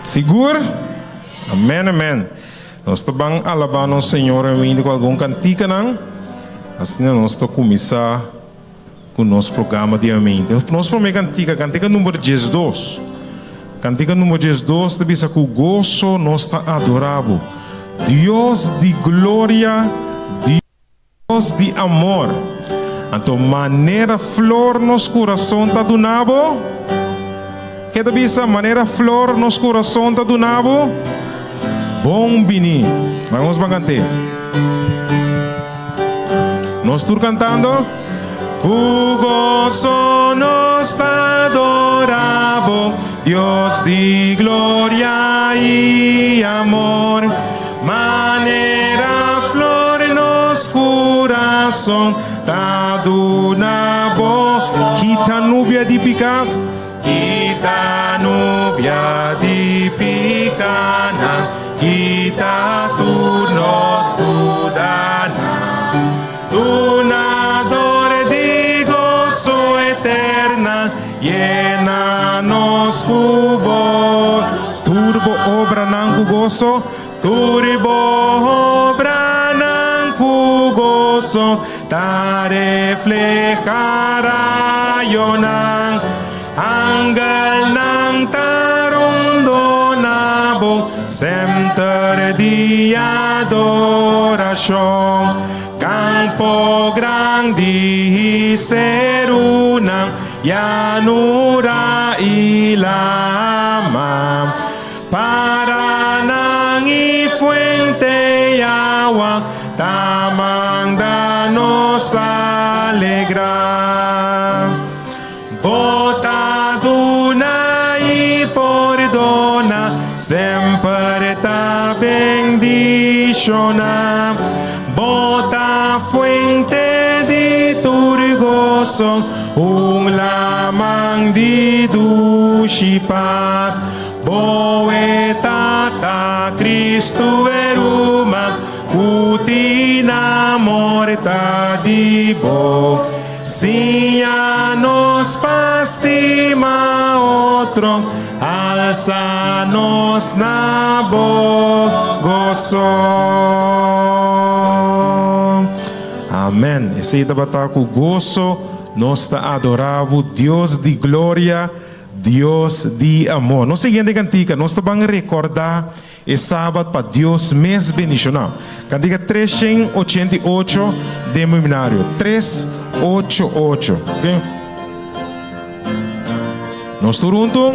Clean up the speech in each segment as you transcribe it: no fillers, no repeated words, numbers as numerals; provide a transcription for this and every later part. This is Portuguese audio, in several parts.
Seguro? Amém, amém. Nós estamos alabando o Senhor em com algum cantiga, não? Assim nós estamos começar com o nosso programa de amém. Nós prometemos cantiga número 12. Cantiga número 12, deve ser com gozo, nós está adorável. Deus de glória, Deus de amor. Então, maneira flor nos coração está do nabo. Que deve ser maneira flor nos coração está do nabo. Bom bini. Vamos para cantar. Nós estamos cantando. O gozo nos está adorável, Deus de glória e amor. Maneira flor nos coração tá do nabo. Quita nubia de pica, quita nubia de picana, quita tu nos dudana, donador de gozo eterna, llena-nos cubo. Turbo obra nan gozo, turbo obra nan gozo, ta reflejará yo nan, angel nan tarondo nabo, sempre de adoração. Campo grande y seruna, llanura y lama, Paranang y fuente y agua, tamang nos alegra. Botaduna y perdona, sempre ta bendiciona. Bota fuente de turgoso, lamang di dushi paz. Boeta ta Cristo eruma, utina morta di bo. Si a nos pastima otro, alza-nos na gozo. Amém. Esse está com gozo, nós está adorável, Deus de glória, Deus de amor. No siguiente cantiga, nós vamos recordar o sábado para Deus mais bendicional. Cantiga 388, denominario 388. Okay? Nós juntos.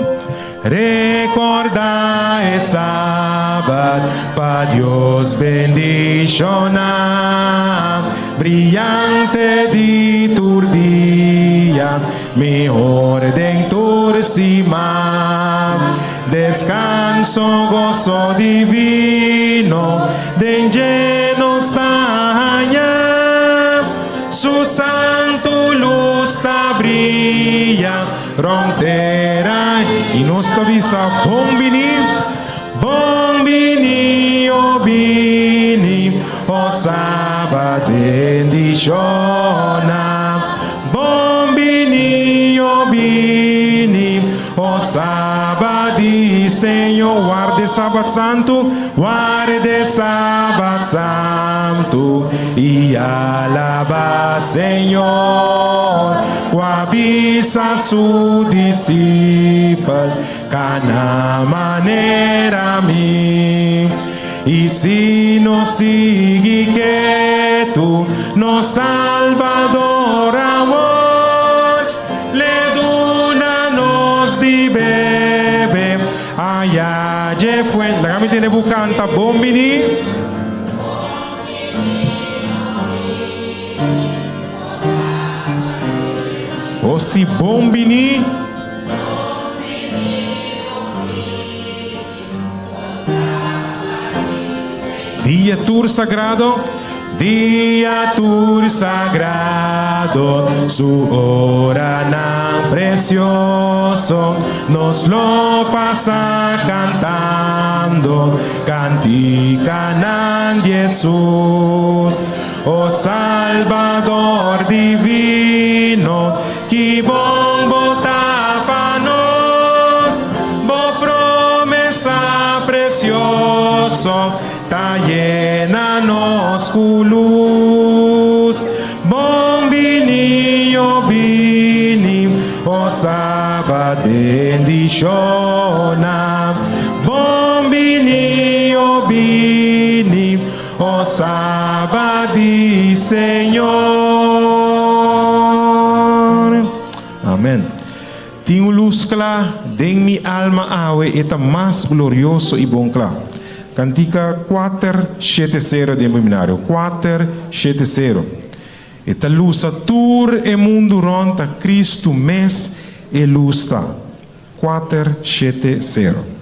Recorda el sábado para Dios bendicionar, brillante de tu día, mejor de tu cima, descanso, gozo divino, de lleno está su santo luz ta brilla, frontera y nos avisa bombini, oh bini, oh sábado bendiciona, bombini, oh bini, oh sábado, Senhor, guarde sábado santo, guarde sábado santo, e alaba Senhor, coabisa su discípulo, cana maneira mim, e se nos sigue que tu, nos Salvador amor, le duna nos di bebe, allá je fuente, kami tiene bucanta bombini. O si bombini, dia tur sagrado, dia tur sagrado, su hora tan precioso, nos lo pasa cantando, cantican Jesús, oh Salvador divino, que bombo tapanos, bo promesa llena-nos con luz. Bombinillo bini, o sábado bendiciona. Bombinillo bini, o sábado Señor. Amén. Tenho luz clara em minha alma, awe eta mais glorioso e bom clara. Cantica 470 de seminário. 470. Eta luz a tur e mundo ronta Cristo mes e luz ta. 470.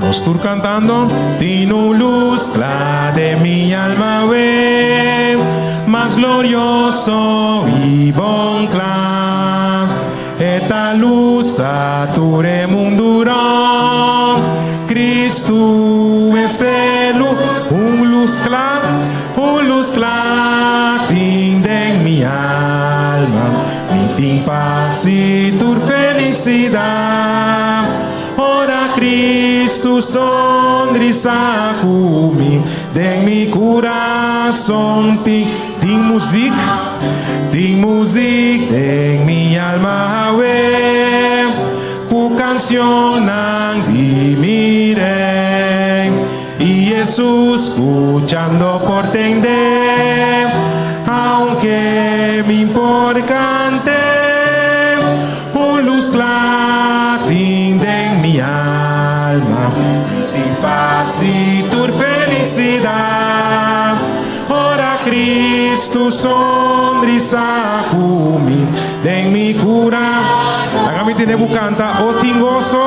Estou cantando. Tenho luz clara de minha alma, ve, mais glorioso e bom clara. Esta luz a todo mundo ron. Cristo é luz clara, tem em minha alma, me tem paz e tur felicidade. Ora Cristo sonrisa comigo, de mi coração tem música, de mi alma, com canção de mirei, e Jesus escuchando por tender, aunque me importante, luz clara em minha alma, tem paz e tur felicidade. Ora Cristo sonrisa comigo, em mi coração. Agora me entendemos canta, o tem gozo,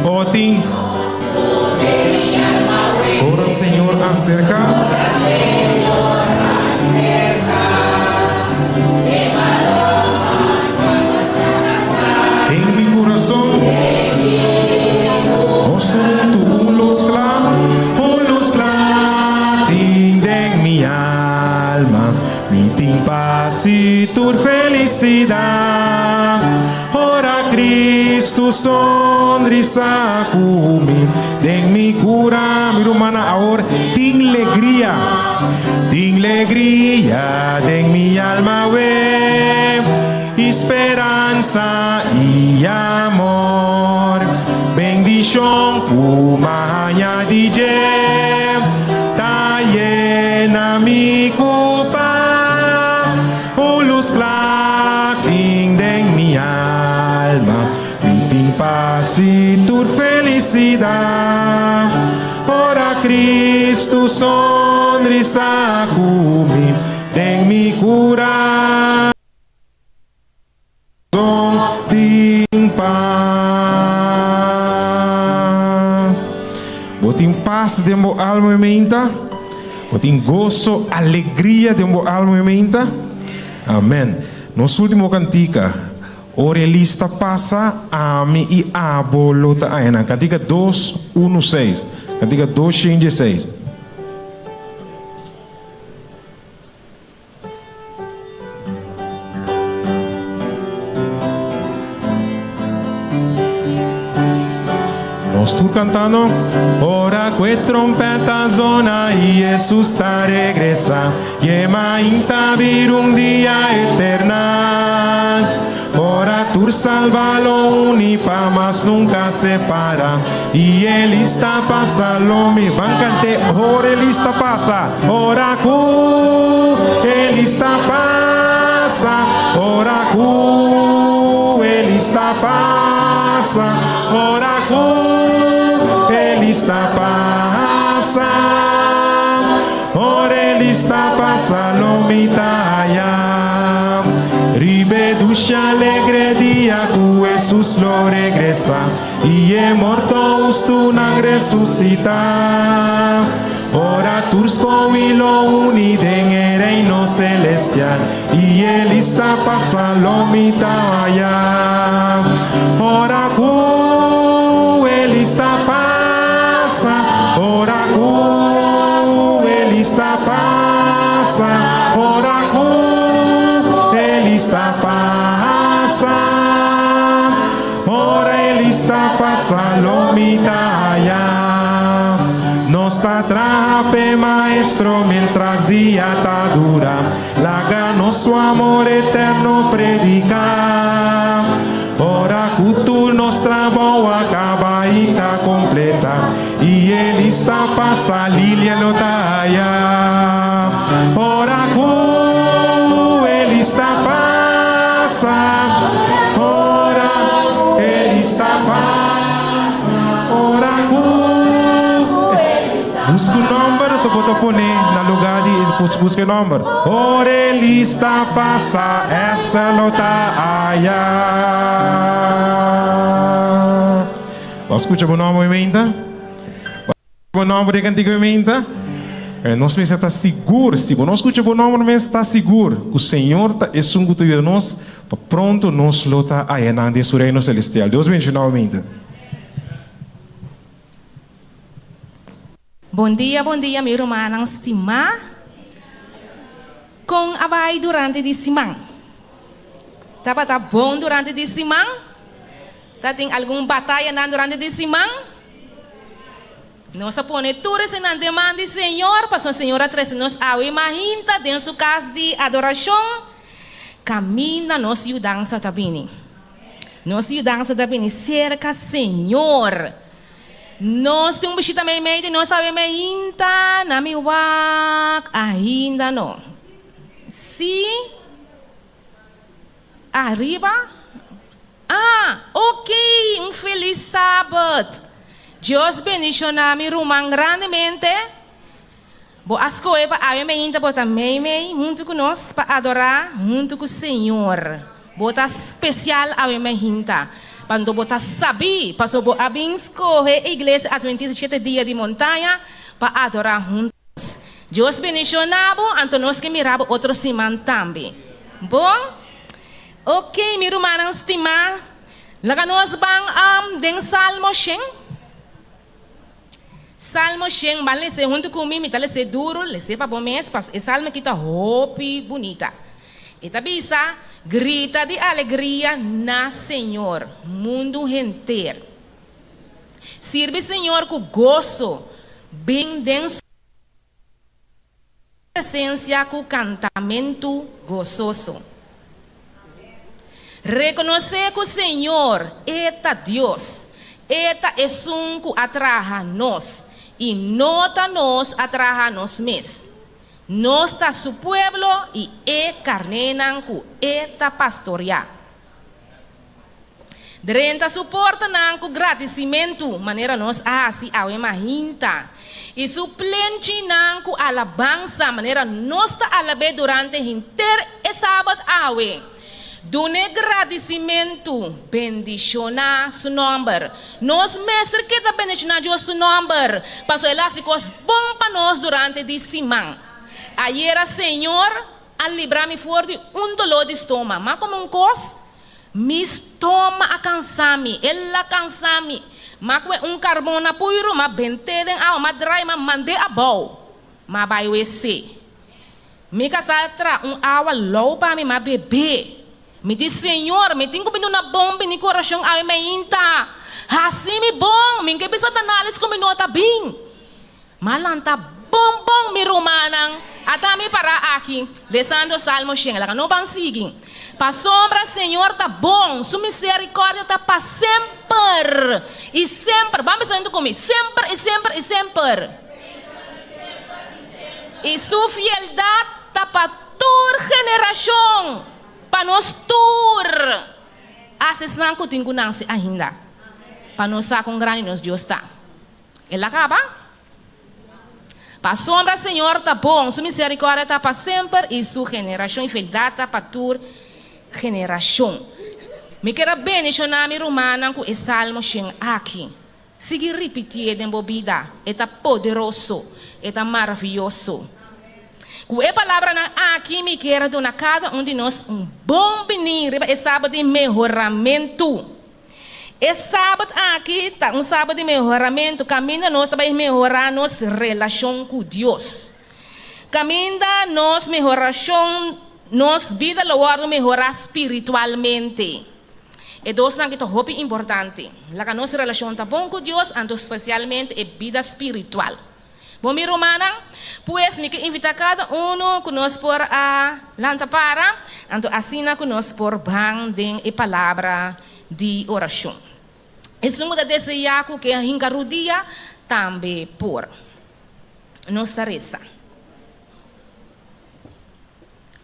o tem. Ora Senhor acerca. Em mi coração. Luz clara, em minha alma, me tem paz e tur felicidade. Ora Cristo sonrisa comigo, em mi cura, mi romana ahora, tem alegria em minha alma, esperança e amor. Bendición kumanya DJ, ta llena mi copas, luz clara en mi alma, mi tem paz y tu felicidad. Ora Cristo sonrisa comigo, en mi cura, tem paz. Botem paz de minha alma e mente. Botem gozo, alegria de minha alma e mente. Amém. Nosso último cantica, orelista passa a mim e a bolota aena. Cantica 2:1:6. Cantica 2:6. Estou cantando. Ora que trompeta zona e Jesus está regresa, e ainda vir dia eterna. Ora tu salva-lo unipa, mas nunca separa, e ele está passando me bancante. Ora ele está passa, ora ele está passa, ora ele está passa, ora ele está passa, ora ele está passando mitaya. Ribeducha alegre dia que Jesus lo regresa, e é morto ustu nang resucita. Ora tursco y lo unide en el reino celestial, y él está passando mitaya. Ora ele está passa, ora ele está passa, ora está passando, ora Ele está passando, mitaya. Nos atrape, maestro, mientras día está dura, láganos su amor eterno predicar. Ora cultura nostra boa acaba e tá completa, e Ele está passa lilia lotaya. Ora Ele está passa, ora Ele está passa, ora busca o número, tu bota pone na lugar de busca o número. Ora Ele está passa esta lotaya. Nós escutamos o nome emenda. O nome de cantiga emenda. Nós mesmos está seguro, se nós escutamos o nome mesmo está seguro que o Senhor é sungo de nós, para pronto nos luta aí na de seu reino celestial. Deus bendiga novamente. Bom dia, meu irmão, nang estima. Com abai durante di simang. Tá bom durante di simang? Tá tem alguma batalha nan durante di simang? Nossa pone tudo se não demanda Senhor, para o Senhor atrás nos awe mahinta dentro sua casa de adoração. Camina nos yudança tabini. Nos yudança tabini cerca Senhor. Nós temos bichita meio de nós sabe mahinta na mi wak ainda não. Se arriba. Ok, feliz sábado. Deus bendicionar mi rumang grandemente. Bo as coisas para a minha ainda bota meio junto com nós para adorar junto com o Senhor. Bota especial a minha ainda. Quando bota saber, passou bo abin escolher a igreja Adventista 7 dias de montanha para adorar juntos. Deus bendicionar bo, então nós que miramos outro semana também. Bom? Ok, mi rumang estimar. Laga nós bang den Salmo 100. Salmo 100, mas lese junto comigo, tá lese duro, lese para bom mês, mas é salmo que tá hopi bonita. E tá bisa, grita de alegria na Senhor, mundo inteiro. Sirve Senhor com gozo, bem dentro presença com cantamento gozoso. Reconhecer que o Senhor é Deus, eta é um que atraja nós. E nota nos atraja nos mes. Nos está su pueblo y carnenan ku eta pastoria. Drenta suporta nan ku agradecimento maneira nos asi awe mahinta. E su plenchi nan ku alabanza maneira nos ta alabe durante inter e sábado awe. Dune agradecimento, bendiciona su nome. Nos mestre que está bendicionando su nome. Passou elásticos bom para nós durante a semana. Ayer, Senhor, a livrar-me fora de dolor de estômago. Mas como coisa, me estômago a cansar-me. Ela cansar-me. Mas com carbono puro, mas benteden, mas dry, mas mandei a bom. Mas vai o esse. Me casar água low para mim, mas beber. Me diz, Senhor, me tenho que na bomba no coração, ai me inta. Assim me bom, me que precisa análise como nota bem. Malanta bom me romanang. Atami para aqui, lesando Salmo 100, ela não vai seguir. Para sombra, Senhor, tá bom, sua misericórdia tá para sempre. E sempre, vamos junto comigo, sempre e sempre e sempre. E sua fidelidade tá para toda geração. Para nós tur asesnan ko tingunan si ainda para nós com grande nos Deus está ele acaba para sombra Senhor tá bom sua misericórdia tá para sempre e sua geração e fidelidade tá para tur geração me quero bendicionar mi romana com esse salmo aqui seguir repetir em bobida é poderoso é maravilhoso. Com a palavra aqui me quero dar a cada de nós bom benir, é sábado de melhoramento. É sábado aqui, tá sábado de melhoramento, caminha nós para melhorar nossa relação com Deus. Caminha nós nos vida lo guardo mejorar espiritualmente. E dos não que é importante. La nossa relação tá bom com Deus, anto especialmente a vida espiritual. Bom, mi romana, pues me que invita cada conosco por a lanta para, anto assina conosco por bang den e palavra de oração. E sumo da desejar que a hincarudia também por nossa reza.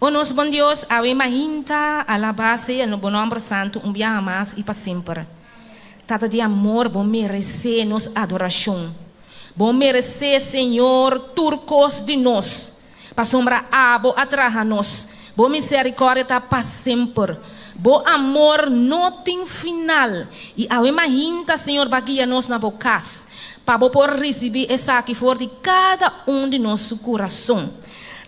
O nosso bom Deus, a imaginta, a la base, no bom nome santo, dia mais e para sempre. Tata de amor, bom merecer nos adoração. Bom merecer, Senhor, turcos de nós. Para sombra abo atrás nós. Bom misericórdia tá para sempre. Bom amor não tem final. E a imaginta, Senhor, baguia nós na bocas. Para por receber essa aqui for de cada de nosso coração.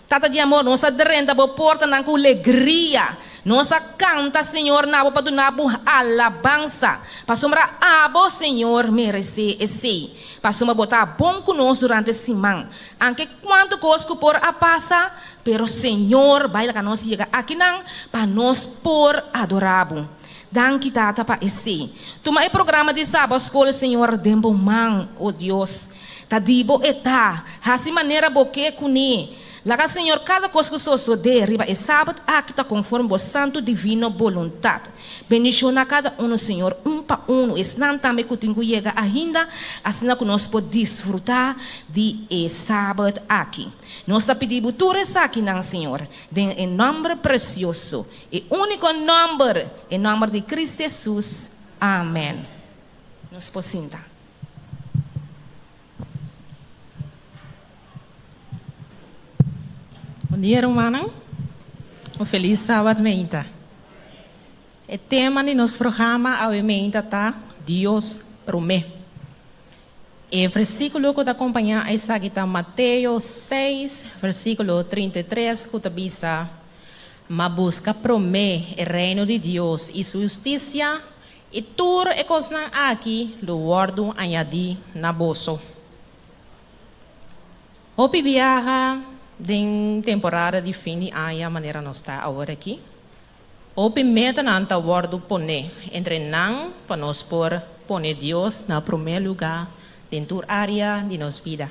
Tata de amor, nossa drenda, boa porta na alegria. Nossa canta, Senhor, na boa na alabança. Para sombra abo, Senhor, merecer esse. Para sombra botar bom conosco durante a semana. Anque quanto cosco por a passa, pero Senhor, vai lá nós chega aqui não, para nós por adorabo. Danke tata para esse. Toma o programa de sábado, escola, Senhor, dembo man, oh Deus. Tadibo eta, assim maneira boque cuni. Laga, Senhor, cada coisa que sou de riba e sábado, aqui está conforme o santo divino vontade. Beniciona cada Senhor, para esnan também que tenho chega ainda, assim que nós podemos desfrutar de sábado aqui. Nós pedimos tudo isso aqui, não, Senhor, em nome precioso, e único nome, em nome de Cristo Jesus. Amém. Nos podemos sentar. Bom dia, irmão. Um feliz sábado, menta. O tema de nosso programa, a menta, tá? Deus promete. E o versículo que acompanha essa aqui está Mateus 6, versículo 33, que está mas busca promete o reino de Deus e sua justiça, e tudo é coisa aqui, lo guardo añadir na bolso. Hope viaja em temporada de fim de ano, a maneira nós está agora aqui. O meta não está guardo poner entre não para nós por poner Deus na primeiro lugar dentro da área de nossa vida.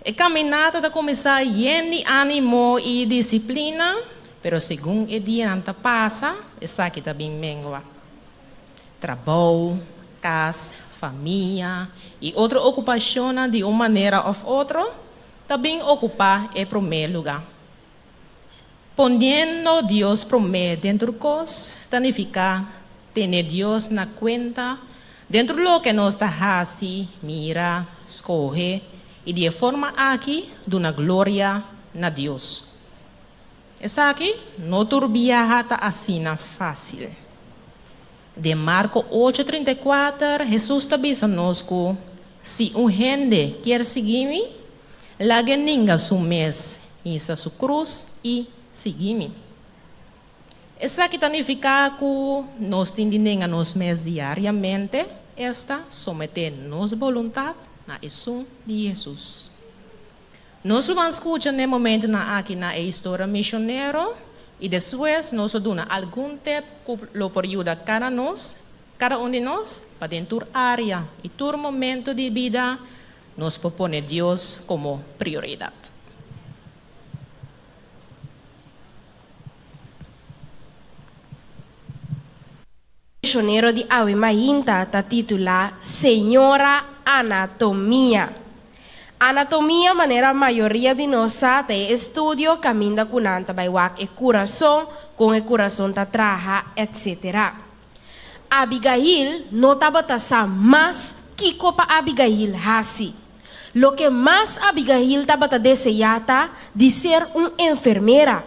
A caminhada está começar cheia de ânimo e disciplina, pero segundo o dia não passa, essa aqui está bem mengua. Trabalho, casa, família e outra ocupação de uma maneira ou outra também ocupar o primeiro lugar. Poniendo Deus promete dentro de nós, significa ter Deus na conta, dentro do que nós está assim, mira, escolhe, e de forma aqui, dona glória na Deus. Essa aqui, não turbiaha tá assim fácil. De Marcos 8:34, Jesus está dizendo que se gente quer seguir-me, largue ninguém seu mês, isa sua cruz e seguir-me. Essa aqui significa que nós tendemos a nos mês diariamente, esta someter nossa vontade na ação de Jesus. Nós vamos escutar no momento aqui na história missionária e depois nós damos algum tempo para ajudar cada de nós para dentro da área e todo momento de vida nós propõe Deus como prioridade. Missionário de Ave Mahinta está titulado Senhora Anatomia. Anatomia, maneira a maioria de nós tem estudo, caminha com nanta vai o coração, com o coração tá traja, etc. Abigail não estava taça mais que copa Abigail hasi. Lo que mais Abigail estava desejada de ser uma enfermeira.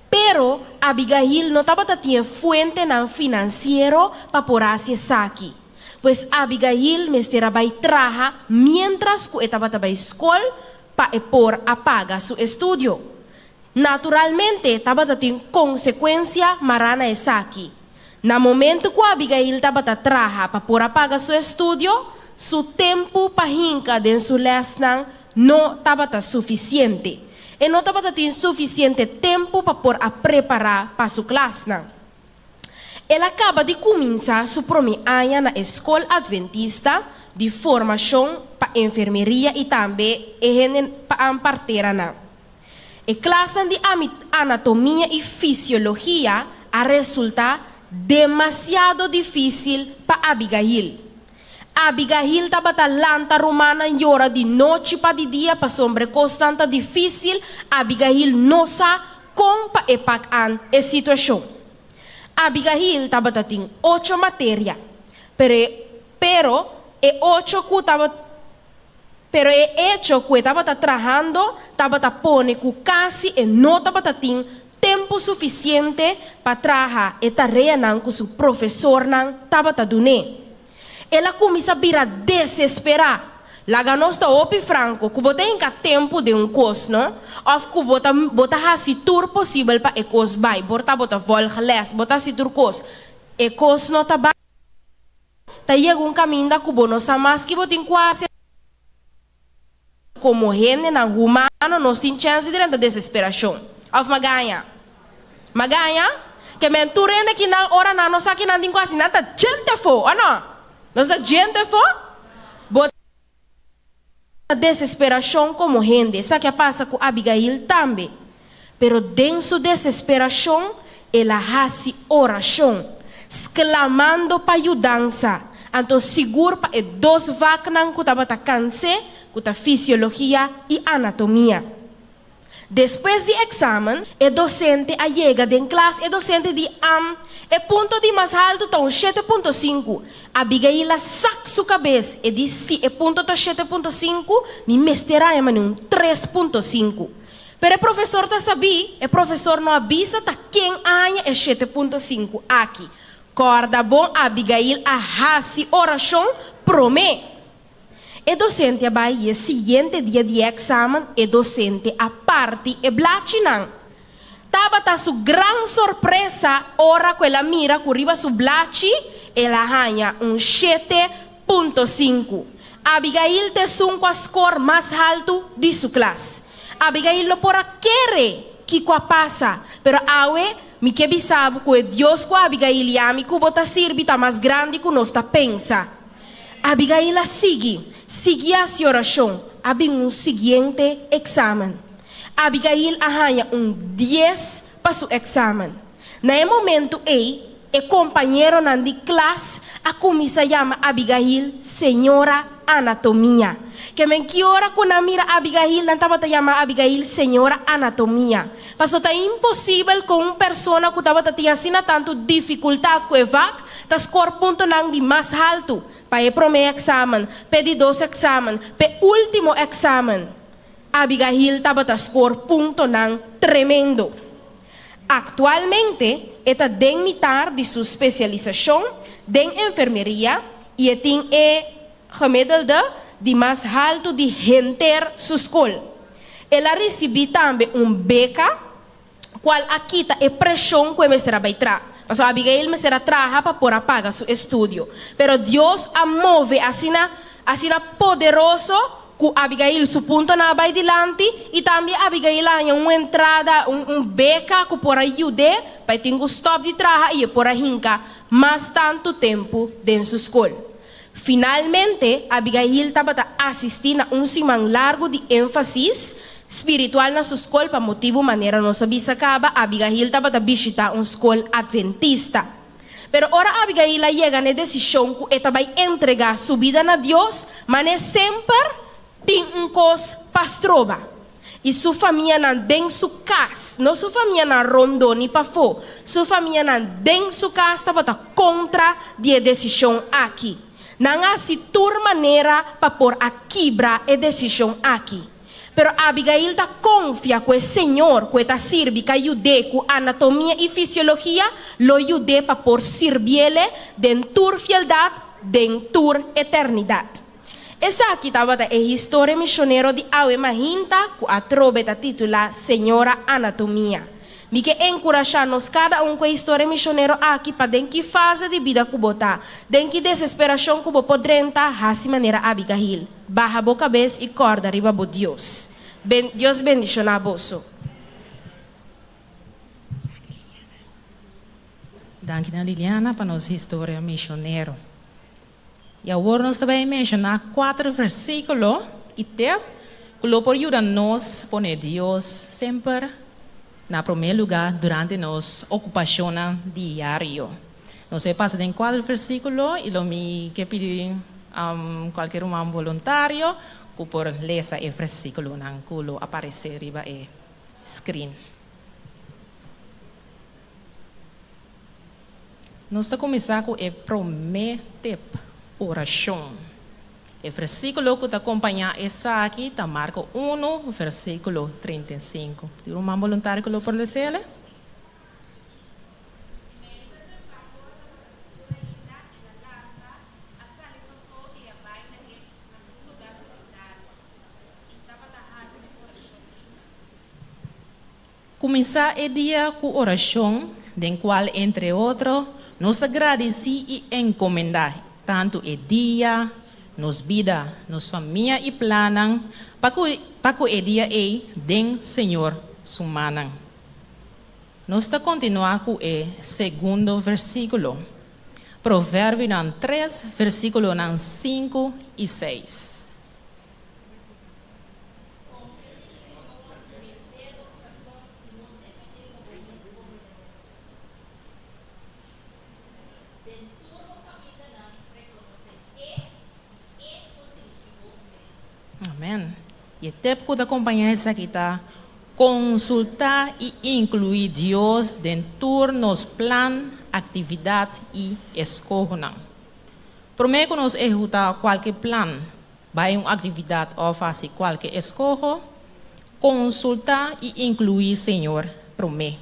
Pero Abigail não estava tinha fuente não financeiro para por assim aqui. Pois Abigail mestera vai traja mientras que estava na escola para por a pagar seu estudo. Naturalmente estava tendo consequência marana essa aqui. No momento que Abigail estava traja para por a pagar seu estudo, seu tempo para hinca de sua lesson não estava suficiente. E não estava tendo suficiente tempo para por a preparar para sua classe. Ela acaba de começar sua primeira ano na escola adventista de formação para enfermeria e também para a parteira. A classe de anatomia e fisiologia a resultar demasiado difícil para Abigail. Abigail estava talanta romana e hora de noite para de dia para sombra constante difícil. Abigail não sabe como para empacar a situação. Abigail estava tendo 8 matérias, pero e 8 que estava pero é hecho que estava trabalhando, estava pondo que quase e não estava tendo tempo suficiente para trabalhar e tarefa que seu professor estava dando. Ela começa a virar desesperada. Lá nós está opi franco, que você tem tempo de curso, não? Ou que você faz tudo possível para o curso vai, você volta les, você se tudo curso. O curso não está bem. Tá chega caminho da que você não sabe mais que você tem quase como gente na humano, nós temos chance de renda desesperação. Of maganha, que mentura que na hora não sabe que não tem quase nada gente fo, ou não? Nós da gente fo, bota desesperação como gente. Sabe que passa com Abigail também. Pero dentro da desesperação, ela faz oração, exclamando para ajudança. Então seguro para 2 vacas que estava câncer, com a fisiologia e anatomia. Depois do exame, o docente chega em classe, o docente diz, o ponto de mais alto está 7.5. Abigail saca sua cabeça e diz, se o ponto está 7.5, me mesterá em 3.5. Pero o professor está sabendo, o professor não avisa quem é 7.5 aqui. Corda bom, Abigail arrasa oração, promete. O docente vai o seguinte dia de exame, o docente a parte e blachinan. Tava sua grande surpresa, ora que ela mira que arriba su blachi, ela ganha 7.5. Abigail te com a score mais alto de sua classe. Abigail não pode querer que passa, pero awe me que sabe que Deus com Abigail e a mim que bota sirve tá mais grande que nós tá pensa. Abigail sigue a sua oração, abriu seguinte exame. Abigail arranha 10 para o exame. No momento o companheiro de classe a começa a chamar Abigail senhora anatomia. Que men que hora quando mira Abigail não estava a chamar Abigail senhora anatomia. Passou tá impossível com uma pessoa que estava tendo assim tanto dificuldade com o vac, tá score ponto não de mais alto para o primeiro exame, para o 2 exame, para o último exame. Abigail estava a score ponto não tremendo. Atualmente, está dentro de sua especialização em enfermeria e tem gemiddelde de mais alto de renter sua escola. Ela recebeu também beca, qual aqui está a pressão que ela vai trabalhar. Mas a Abigail me será trabalhar para poder pagar seu estudo. Pero Deus a move assim poderoso que Abigail su punto na vai dilante e também Abigail há uma entrada, beca que por ajudar para ter um stop de trabalho e por hinca mais tanto tempo dentro da escola. Finalmente, Abigail estava assistindo a semana largo de ênfase espiritual na sua escola para motivo maneira não sabia se acaba. Abigail estava a visitar uma escola adventista. Pero ora Abigail chega na decisão que ela vai entregar sua vida a Deus, mas sempre tem coisa pastrova. E sua família não tem sua casa. Não sua família não rondou nem para fora. Sua família não tem sua casa, estava contra a decisão aqui. Não há se tur maneira para pôr a quebrar a decisão aqui. Pero Abigail confia que o Senhor que está sirve que ajude com anatomia e fisiologia, lo ajude para pôr servir-lhe dentro da fieldade, dentro da eternidade. Essa aqui estava a história missionária de Awe Mahinta, que a trova está titulada Senhora Anatomia. Me que encorajar-nos cada com a história missionária aqui para den que fase de vida que botar, den que desesperação que poder entrar, assim maneira Abigail. Barra a cabeça e corda arriba a Deus. Dios bendicionar vos. Dankjewel Liliana para nossa história missionário. E agora nós também mencionar 4 versículos e tempo que lo por ajudar nós a Deus sempre na primeiro lugar durante nossa ocupação diária. Nós passamos em 4 versículos e lo me que pedir qualquer voluntário que por ler esse versículo que lo aparecer riba e screen. Nós vamos começar com o primeiro oração. O versículo que acompanha essa aqui está Marcos 1, versículo 35. Tem voluntário que lo por ler? Começar o dia com oração, den qual, entre outros, nós agradecemos e encomendar tanto o dia, nos vida, nos família e planos, para que o dia é den Senhor sumana. Nós continuar com o segundo versículo, Provérbios 3, versículo 5 e 6. Amém. E o tempo de acompanhar essa aqui está consultar e incluir Deus dentro de nos plano, atividade e escolha. Primeiro que nós executar qualquer plano, vai uma atividade ou fazer qualquer escolha, consultar e incluir Senhor primeiro.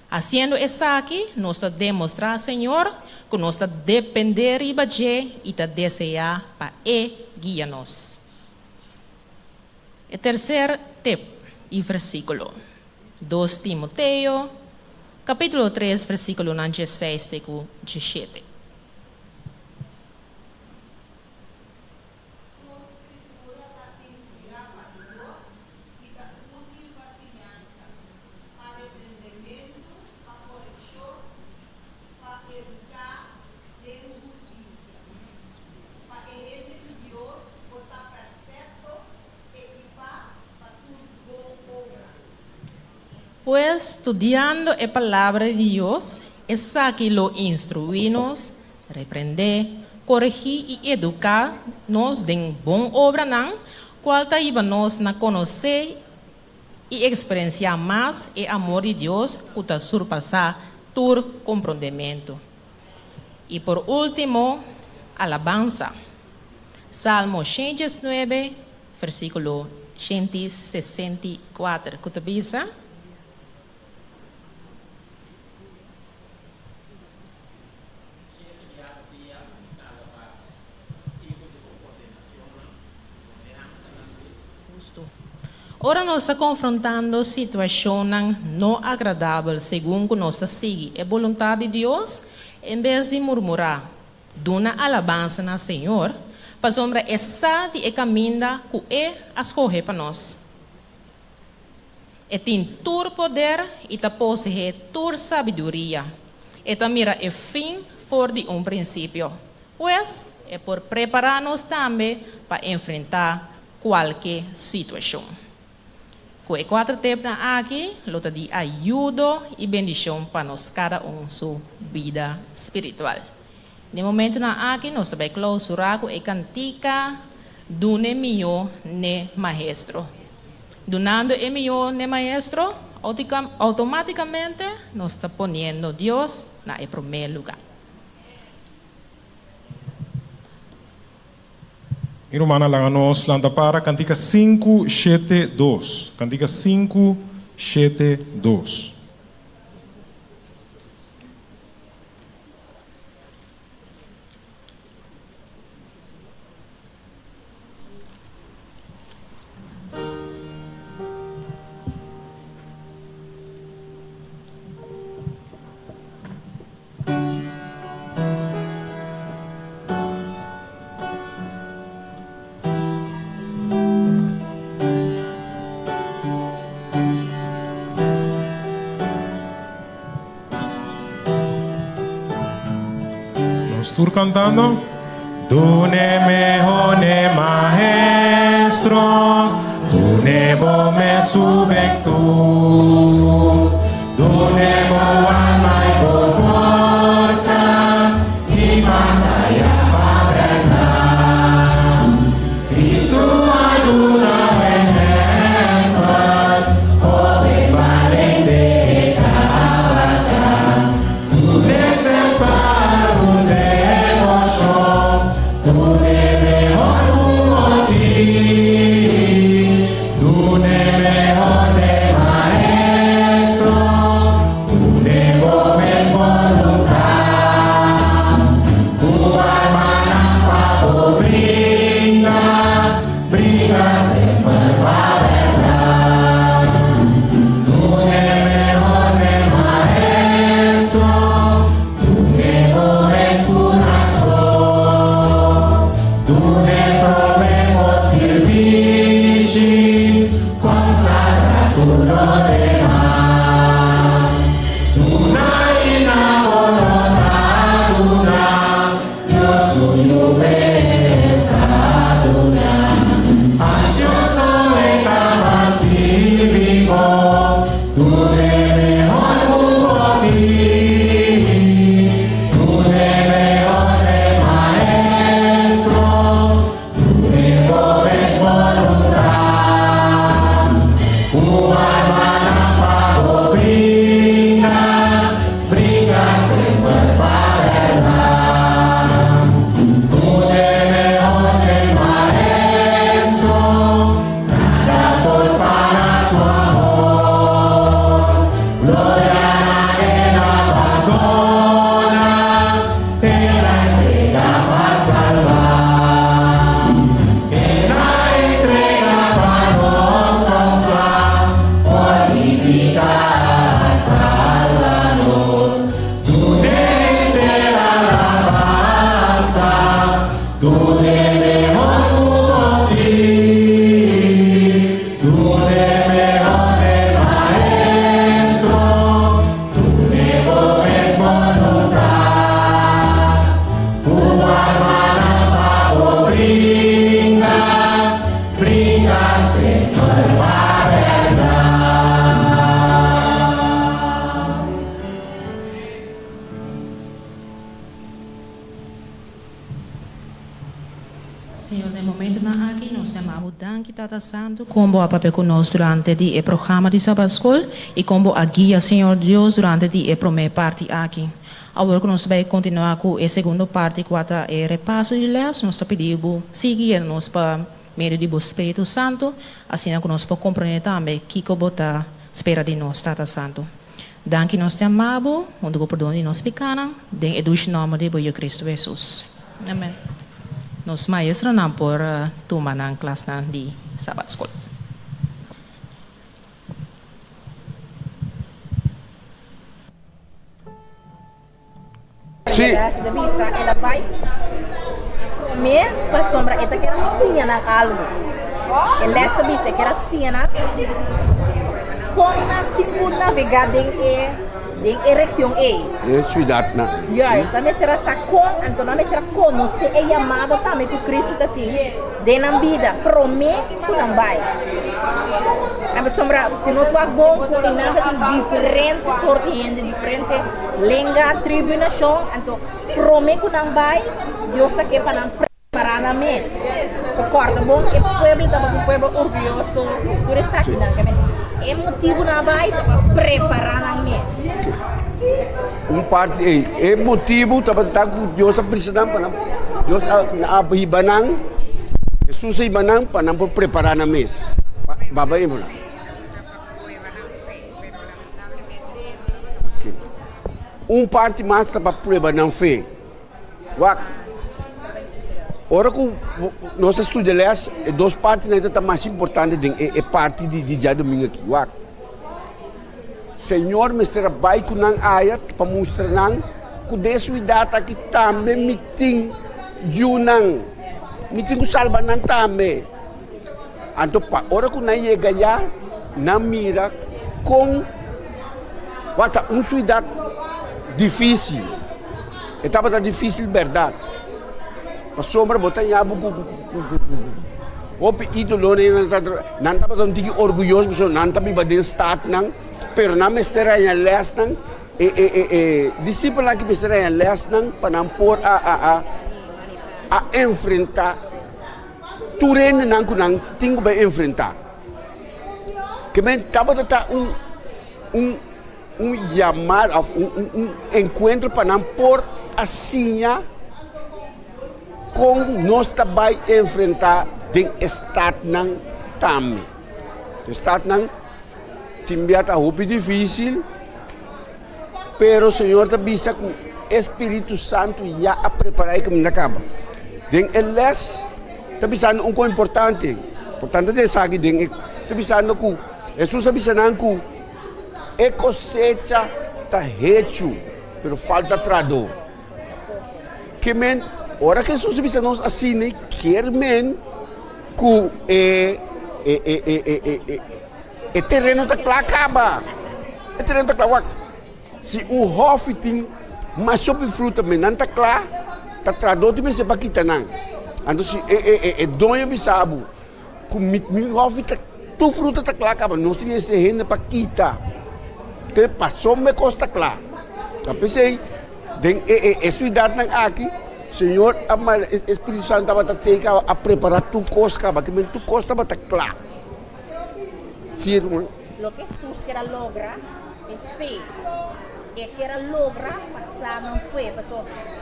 Haciendo isso aqui, nós está demonstrar Senhor que nós está depender de e está desejar para guiar-nos. O terceiro tip e versículo, 2 Timoteo, capítulo 3, versículo 16 e 17. Pues estudiando la palabra de Dios, es aquí lo instruimos, reprender, corregir y educarnos de buena obra, cual te nos a conocer y experienciar más el amor de Dios que te surpasa tu comprendimiento. Y por último, alabanza. Salmo 109, versículo 164. ¿Qué te dice? Ora nós estamos confrontando situações não agradáveis, segundo nós seguimos a vontade de Deus, em vez de murmurar, dona alabança na Senhor, para sombra essa e caminho que é escolher para nós. E tem todo poder e ta possui toda sabedoria. E ta mira o fim for de princípio. Pois é por preparar-nos também para enfrentar qualquer situação. Com os 4 tempos aqui, luta de ajuda e bendição para nós cada sua vida espiritual. No momento aqui, nós vamos clausurar com a cantica do Nemio ne Maestro. Donando o Nemio ne Maestro, automaticamente nós estamos ponendo Deus em primeiro lugar. Irmã, nos landa para Cantica 572. Cantica 572. Nos tour cantando. Tu ne mejor ne maestro, tu ne bo me subek tu ne bo alma y bo forza, y batalla paterna. Cristo ayuda en el joven valente cabata, tu ne separo de emoción, tu ne mejor tu ne mejor de maestro, tu ne bomes voluntad, tu alma pa brinda sempre la verdad. Tu ne mejor de maestro, tu ne bomes corazón, tu ne probemos servici, consagra tu lo demás. Tu na enamorada, yo soy obesa, ansioso en pacífico, tu ne mejor por ti, tu ne mejor de maestro, tu ne bomes voluntad, tu alma pago brinda sempre la verdad. Tu ne mejor de maestro, nada por para su amor, gloria en abandona, en la entrega para salvar, en la entrega para nos causar, fortificar, salvarnos. Tu ne entera alabanza, tu ne mejor por ti, tu ne mejor de maestro, tu ne bomes voluntad, tu alma pago brinda sempre la verdad. Senhor, no momento na aqui nós chamamos Danke Tata Santo, como a papel conosco durante o programa de Sabbath School e como a guia, Senhor Deus, durante a primeira parte aqui. Agora que nós vamos continuar com a segunda parte, que é o repasso de leis, nós pedimos seguir nós para meio do Espírito Santo, assim que nós podemos compreender também que botar espera de nós, Tata Santo. Danke nós chamamos, onde o perdão de nós pecados, em o nome de Cristo Jesus. Amém. Nos maestros não por tomar na classe de Sabbath School. Sim. Ela vai comer para sombra, ela quer assim na algo. Ela essa bisa quer assim na como nós tipo navegar dentro da região E. É cidade na. Yes, também será com, então também será conhecer é chamado também que Cristo está aqui. De na vida, promete que não vai. A sombra, se nós vamos bom com nada de diferentes sortes de gente, diferente língua, tribo, nação, então promete que não vai. Deus está aqui para não preparar na mesa. So corta bom, e o povo está um povo orgulhoso, tudo isso aqui não, é motivo não vai para preparar na mesa. Parte é motivo para estar com Deus precisando para Deus a ibanang Jesus ibanang para não preparar na mesa. Babai mo. Parte mais para preparar na fé. Ora que nós estudamos, duas partes ainda mais importantes é parte de dia domingo aqui. Senhor, me trabalha com nang ayat para mostrar nang que dessa idade aqui também meeting yunang meeting ko salva nang também. Anto pa ora que na chega já na mira com uma cidade difícil. Estava difícil, verdade. Para sombra, botar em abo, opi ídolo, não estava tão orgulhoso, não estava bem estado, não, pero não me estará em les, não, discípulo que me estará em les, não, para não pôr a enfrentar, turene não que não tenho bem enfrentar. Que me estava chamado, encontro para não pôr assim, com nós também enfrentar den estado não também. O estado não timbiata roupa difícil, pero o Senhor te avisa que o Espírito Santo já a preparar que me acaba. Den eles te avisando um coisa importante, portanto de sabe den te avisando que Jesus avisando que a cosecha está hecho, pero falta trador. Que men ora que Jesus avisa nós assim, né? Quer men que o terreno está claro, acaba. O terreno está claro. Se hof tem mais sobre fruta, mas não está claro, está trador de você para quitar não. Então se dono bisabo, que meu hof está tu fruta está claro, acaba. Nós temos esse terreno para quitar. Que passou me costa claro. Eu pensei, essa idade não aqui. Senhor, o Espírito Santo estava a preparar tu costa, que tu costa estava claro. Firme. Lo que Jesus quer lograr é fe. E quer lograr passar não foi.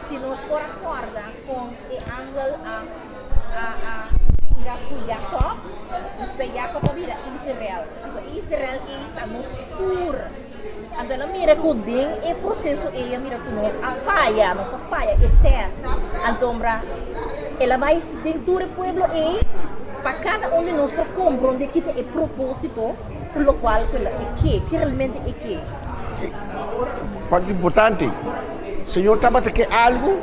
Se nós for acorda com o ângulo a vingar com Jacob, nós vemos Jacob a vida Israel. Israel está no escuro. Então, ela mira que o processo, ela mira que nós nossa falha, é teste. Então, ela vai dentro do povo e para cada um de nós para compreender que é propósito, pelo qual que realmente é que. Parte importante, o Senhor estava a querer algo,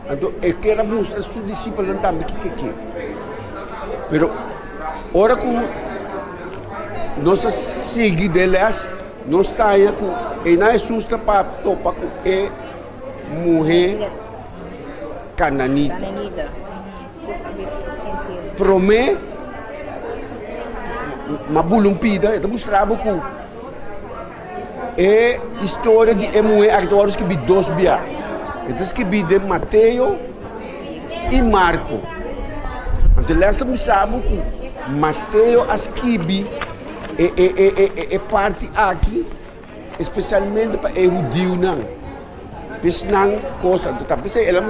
então ele quer mostrar a seus discípulos também que. Pero, ora que nós seguimos deles, nós estamos com e não é justo para topar com a mulher cananita. Promete uma bulumpida, eu mostrava que é história de mulher atores que vi dois bias. Então que vi de Mateus e Marco. Então essa me sabe que Mateus escreve é parte aqui, especialmente para o judeu não. Pois não coisa, então talvez ela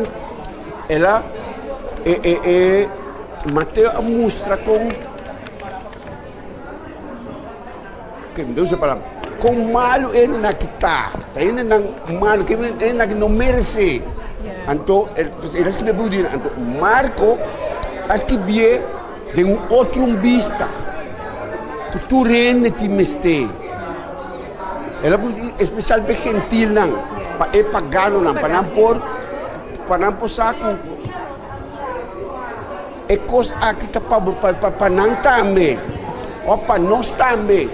Mateus mostra com que me deu essa palavra, com malo ele na quitar, ele não malo que ele não merece. Então ele escreve por dia, então Marco escreve de outro vista. Que tu rende te meste. Ela é especial para gentil não, para pagano não, para não por saco. É coisa aqui tá para não também, ou para nós também.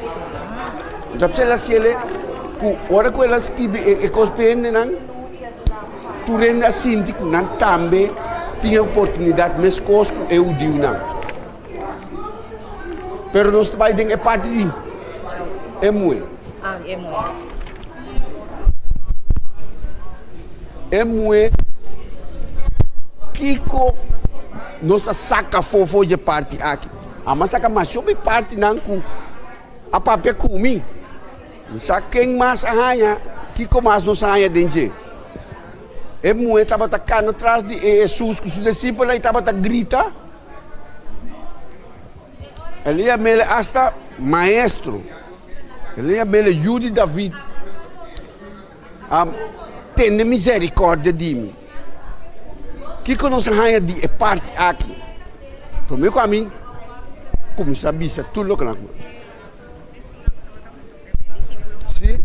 Então se ela se ele, que hora que ela escreve é coisa pende não, tu rende assim que não também tinha oportunidade mais coisa que eu digo não. Pero nós também tem parte de muito. É muito. Kiko nossa saca fofo de parte aqui. A mas saca mais sobre parte não com a papel comigo. Saca quem mais arranha, Kiko mais não arranha dentro. É muito estava atacando atrás de Jesus, que os discípulos estava a gritar. Ele é mele hasta maestro. Ele é mele Jude David. Tende misericórdia de mim. Que conosce a de parte aqui. Para o meu caminho, como sabia, tudo o que nós. Sim.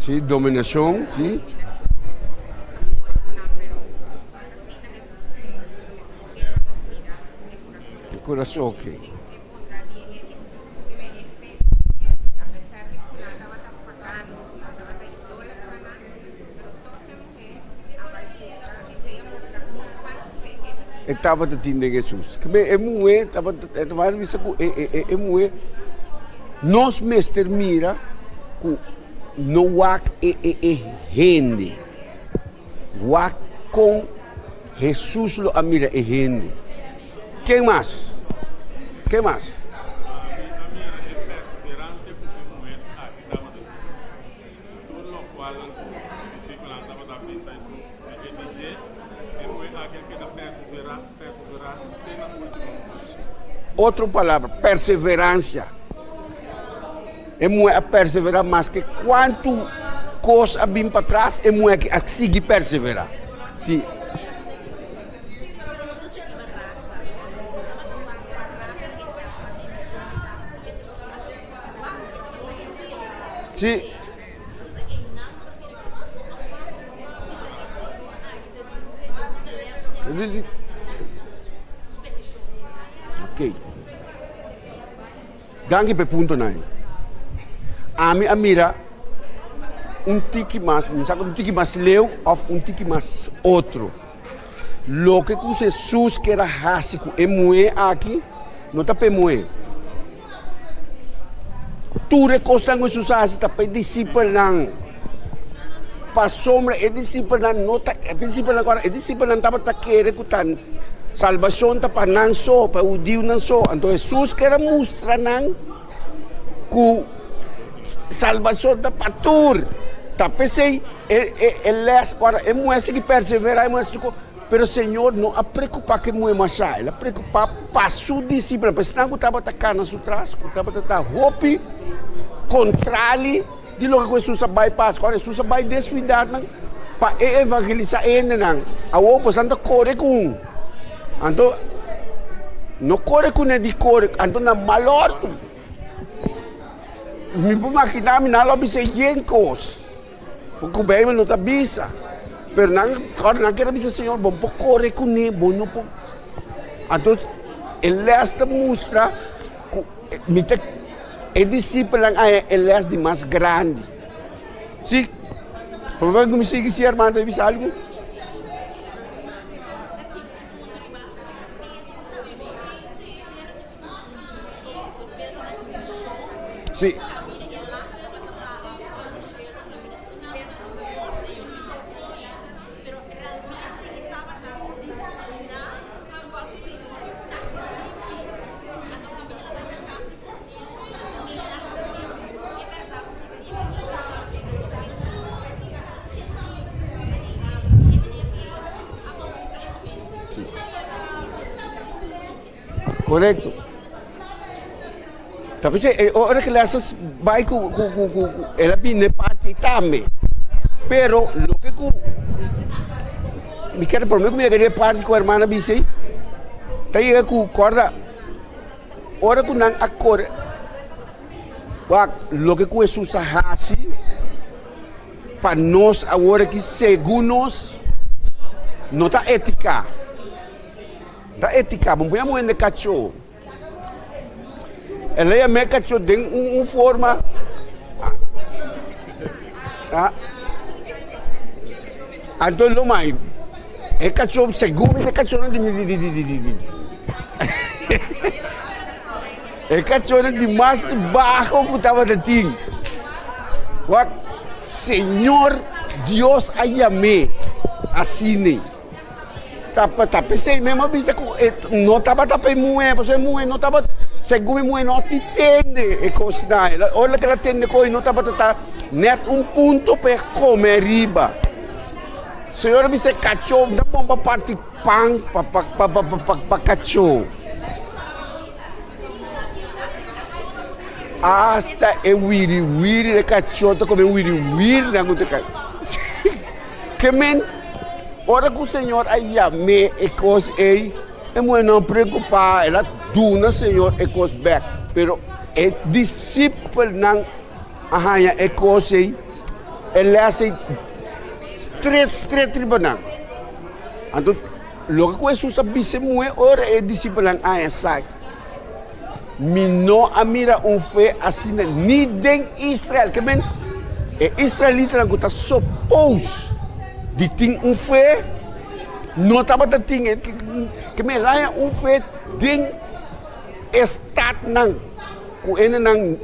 Sí, dominación, sí. coração, ok. Estava tendo Jesus. Que é muito, estava vista que é muito. Nós mestre mira que não há gente, há com Jesus lo mira é gente. Quem mais? Quem mais? Outra palavra, perseverança. É muito a perseverar, mas que quanto coisa vem para trás, é muito a seguir perseverar. Sim. Sim. Ok. Gangue pe punto nai. Ami amira tiki mais, um tiki mais leu ou tiki mais outro. Lo que com Jesus que era rásico é moe aqui, não está pe moe. Tu recosta com Jesus assim, tá pe discípulo não. Pa sombra é discípulo não tá, é discípulo agora, é discípulo não tava tá querer cutan. Salvação tá pa não só, pa o Deus não só. Então Jesus que era mostra não que salvação da patur. Tapi sei ele agora é muito seguir perseverar, é muito. Pero Senhor não a preocupar que muito mais ele a preocupar para su discípulo, porque senão eu estava atacando na sua trás, eu estava atacando roupa contrário de lo que Jesus vai passar. Agora Jesus vai descuidar para evangelizar ele não. A outra santa corre com. Então não corre com ele de corre, então na malorto. Me imaginar me não bisa yenkos. Porque o bem não está bisa. Pero não quer bisa Senhor, bom pouco corre com ele, bom não pouco. Então ele está mostra que é discípulo ele é de mais grande. Sim. Provavelmente como sigue se irmã deve bisa algo. Sim. Correto. Tapi orang kelas baik ela bine parte também. Pero lo que me quero prometer que me queria parte com a irmã Bisei. Daí eu corda ora que não acorda. Lo que Jesus hace para nós agora que segundo não tá ética. Da ética, vamos ver muito de cachorro. Ela é meio cachorro, tem uma forma. Então, não mais. É cachorro, segundo é cachorro de. É cachorro de mais baixo que estava de tim. Senhor Deus aí amei, assim. Tapi sei mesmo bisa não estava tapei muito, você muito não estava segundo muito não te entende e coisa daí. Olha que ela entende coisa não estava tá net ponto para comer riba. Senhor bisa cachorro, não bomba parte pão para cachorro. Hasta é wiri de cachorro come wiri na muito que men. Ora que o Senhor aí me e coisa aí, é muito não preocupar, ela duna Senhor e coisa back, pero é discípulo não arranha e coisa aí, ele é assim straight tribunal. Então logo que Jesus abise mue, ora é discípulo ang ayasak. Mino amira fé assim, ni den Israel, que men, é israelita na guta suppose de ting fé, não estava de ting, que men lá fé den estat nang, ku ene nang,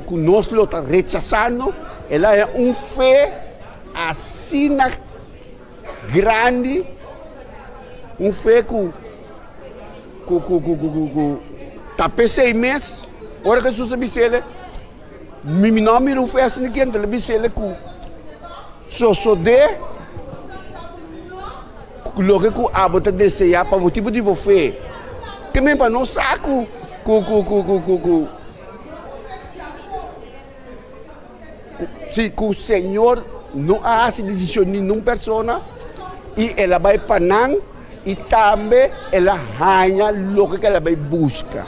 ku nós lo tá rechazando, ela é fé assim na grande, fé ku tapé 6 meses, ora que Jesus abisele, mi nome não foi assim que ele abisele ku so de logo que abota desejar para o tipo de fé, que mesmo para não saco se o Senhor não faz decisão de nenhuma pessoa e ela vai para não e também ela ganha o que ela vai buscar.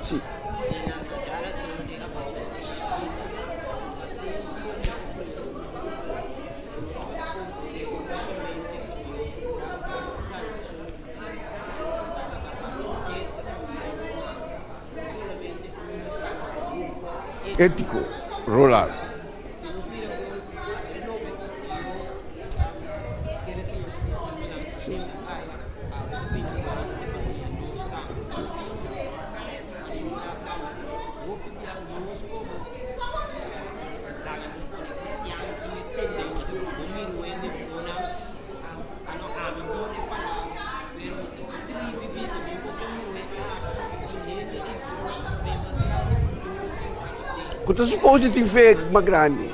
Sim. Ético, rolar. Quanto supposto tem fé mais grande?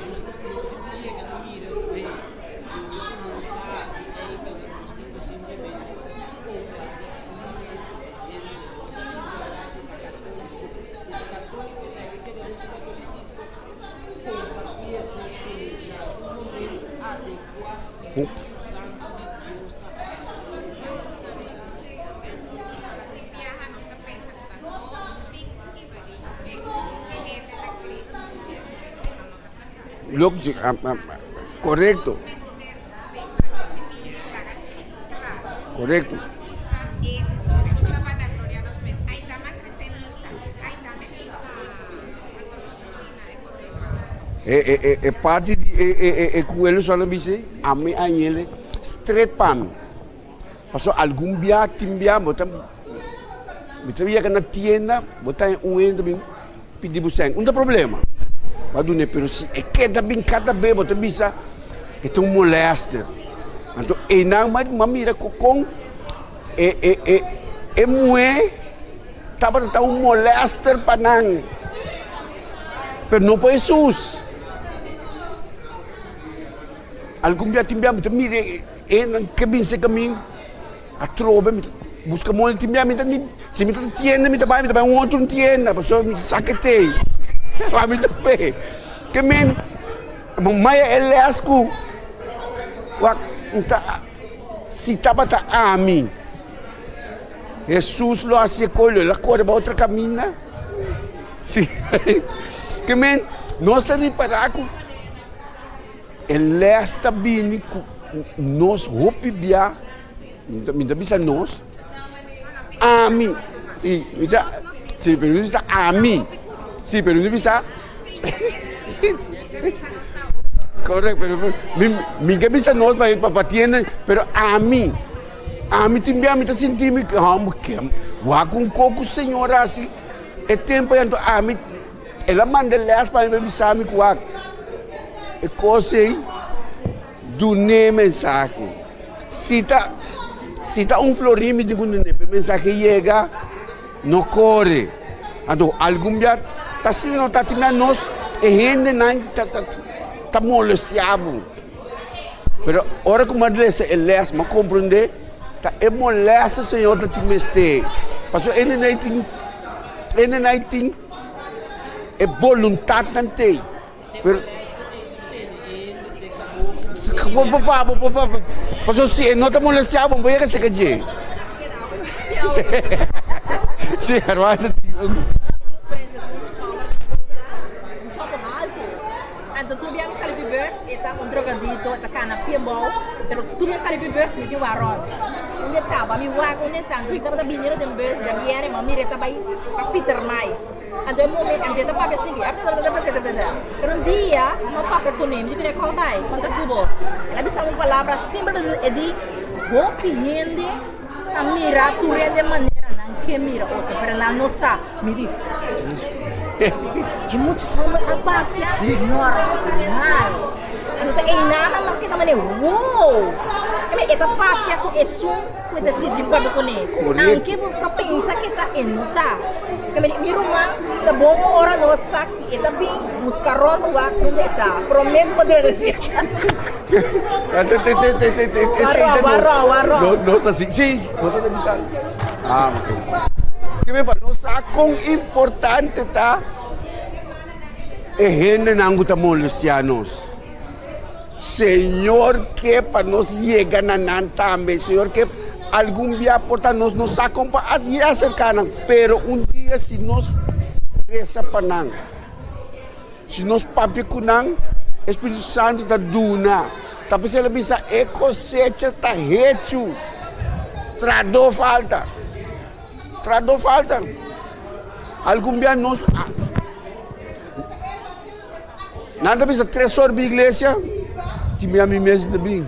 Correcto. Correcto. É parte de com ele só não disse a mim a ele straight pam. Passou algum dia timbia botam ia na tienda botar também pedir buscar não tem problema. Mas não é pero se é que da bem cada vez botam bisa é molester. Então e não mais mira com mulher estava tão molester para não. Pero não para Jesus. Algum dia timbia mire que bem se caminho a trova busca muito timbia se me tienda me vai outro tienda pessoa me saquetei vai me também que men mamãe ele asco se tava a mim Jesus lo hace colho la corre para outra caminha sim que men nós estamos parados ele está bem nós roupibiar me bisa nós a mim sim pero não bisa a mim sim pero não bisa correto pero me que bisa nós para tienda pero a mim também me está sentindo que wa com coco senhora assim é tempo então a mim ela manda les para me bisa me com é coisa do nem mensagem se tá florinho me digo nem mensagem chega não corre então algum dia tá se não tá timando nós e gente não tá molestado pero ora como adolescente ele mas compreender tá é molesta senhor da timeste passou ele não tem é vontade não tem pero pasó si no te molestaba, voy a que se calle. Sí, hermano. Então tu viemos al reverse e tá com droga dito, takana piembol, pero tu me sale bebês me deu arroz. Onde estava, me wago, onde estava, estava da binheira de bebês, da viere, mas mire, estava aí, a Peter mais. Ando momento, ando da paga assim, pero um dia, não paga tu nem, me qual vai, conta tudo. Ela disse uma palavra simples, é de, vou pedindo, a mirar, tu de maneira, não que mira outra, pero não nossa, me diz. É muito como a paga, normal. Então, é nada, mas que também, uou! Esta papia com isso, com esse sítio de povo com ele. Não que você pensa que está indo, tá? Minha irmã, tá bom, hora no saxi, e tá bem, os carros não vão onde está. Prometo poder dizer. Warro. Nossa, sim, botou de bisal. Ah, ok. Que me parece quão importante tá? É gente não gusta molestianos. Senhor, que para nós chegar na também, Senhor, que algum dia porta nos acompanha a cercana, pero dia se nós reza para nós, se nós papi com nós, Espírito Santo da duna, tapi se ele bisa cosecha tá hecho, trado falta, algum dia nós, nada bisa 3 horas de igreja. Que me ame mesmo também.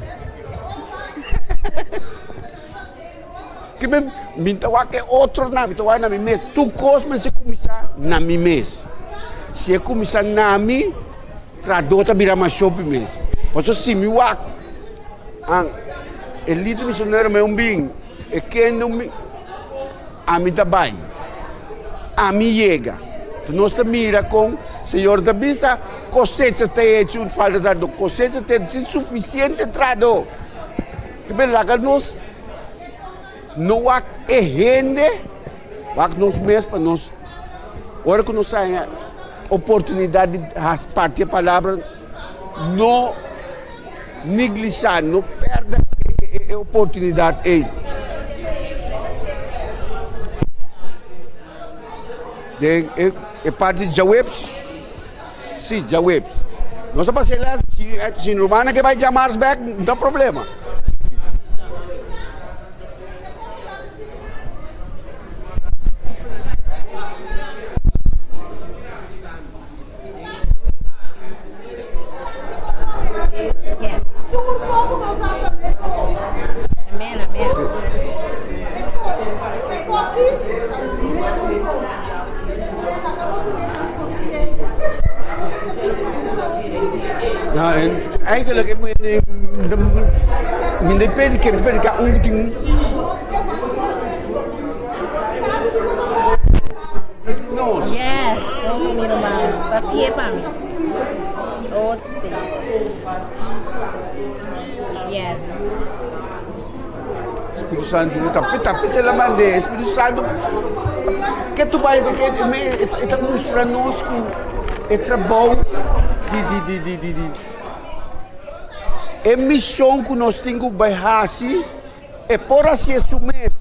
Que me tawa que outro na me tawa na mi mes. Tu cosme se começar na mi mes. Se começar na mi, tradota vira mais shopping mes. Por isso se me wak, ang elite missionário me bem, é que não me a mi tabai, a mi chega. Tu nós te mira com Senhor da bisa. Cosecha tem hecho falta de cosecha tem suficiente trado. Que bem lá que nós não há gente, há nós mesmos para nós. Agora que nós temos oportunidade de partir a palavra, não negligenciar, não perder a oportunidade. É parte de Jawebs. Sim, já web. Nós estamos lá, se Romana que vai chamar os back, não tem problema. Yes. Amém. Eigenlijk me depende que ting. Yes. Oh, minha irmã. Papi para mim. Oh, sim. Yes. Espírito Santo, tapi se la mande, Espírito Santo, que tu vai que está mostrando nós com o trabalho de missão que nós temos que fazer, é por assim isso mesmo,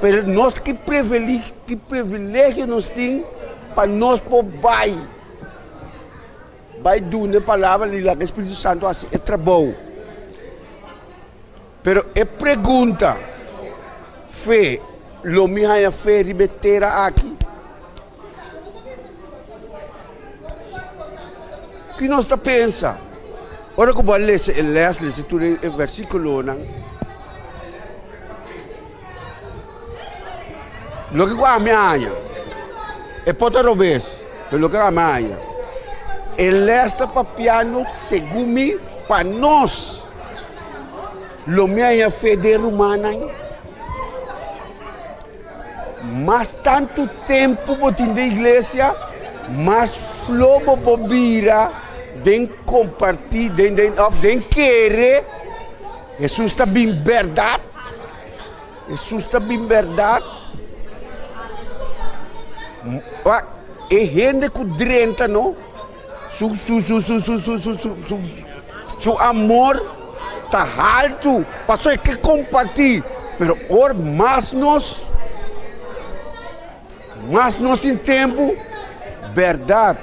mas nós que privilégio nós temos para nós poder vai dar a palavra de lá que o Espírito Santo assim é trabalho. Pero é pergunta, fé, lo minha fé ribetera aqui. Que nós está pensa? Ora que vou ler o versículo não. Lo que a minha é potero vez, pelo que a minha. Ele está papiano segundo para nós. Lo minha fé de romana. Mas tanto tempo botin da igreja, mas flobo bobira den compartilhar, den querer. Jesus está bem verdade. Jesus está bem verdade. É gente que drenta, não? Su amor está alto, passou que compartilhar, pero or mais nós em tempo, verdade.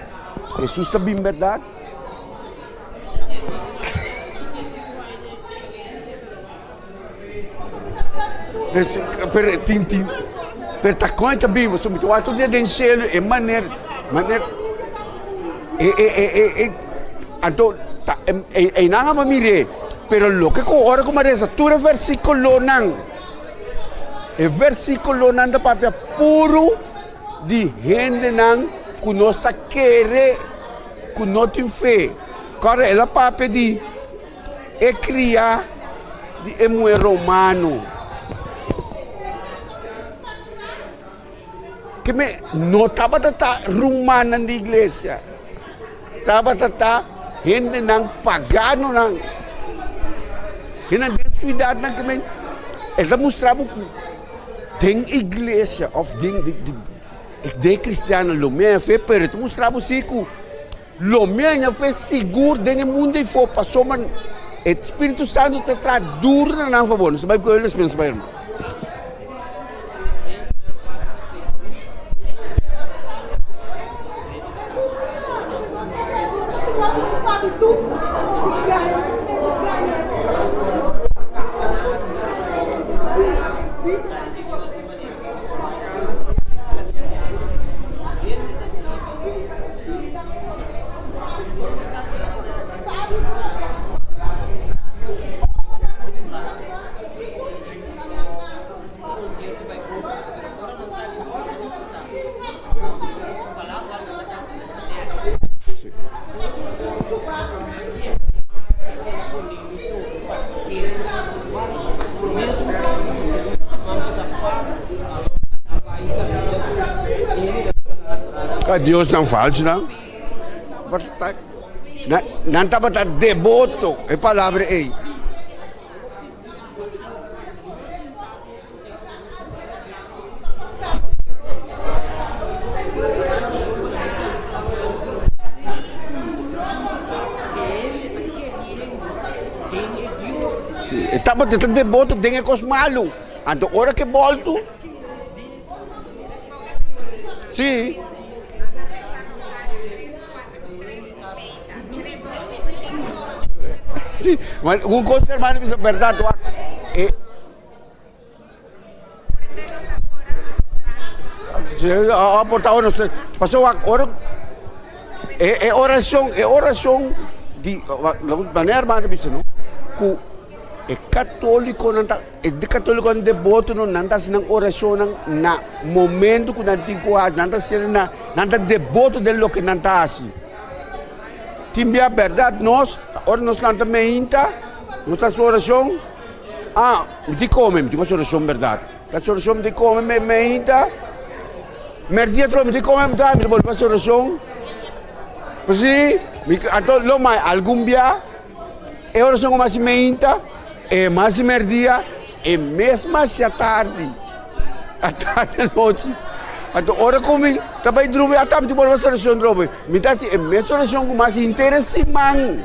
Jesus está bem verdade. Per ta conta bem, so mito ato dia den selo e maneira anto e nanga mamire, pero lo que ko ora como reza tura versículo nang. E versículo nang da papia puro di gente nang kunosta querer kunotin fe. Cara ela papia di e cria di emue romano. Que me no estaba rumana na igreja, estava gente nang pagano nang, que na cidade nang que me, ela mostrava que tem igreja of de cristiano lo minha fé, pero tu mostrava assim que lo minha fé seguro dentro do mundo e for passou man, Espírito Santo te traduz na favor, não sabe o que eles pensam para irmão. Deus não falso, não? Não estava devoto, é palavra aí. Estava devoto, tem que os malos. Então, hora que volto, sim. Sì, ma un costo hermano mi sono perdato a portado passou agora é oração de maneira hermano me não que é católico não tá é de católico não devoto não tá sendo oração na momento que não tem coisa não tá sendo não tá devoto de lo que não tá assim. Timbe a verdade nós ora nós não também inta nossa oração me come me digo oração verdade a oração me come me inta merdia tro me come me dá me volta a oração pois me então lo mais algum dia é oração mais me inta é mais merdia é mesmo à tarde à noite. Então, ora comigo, também drobe, até me uma solução drobe. Me dá assim, é minha solução com mais interesse, man.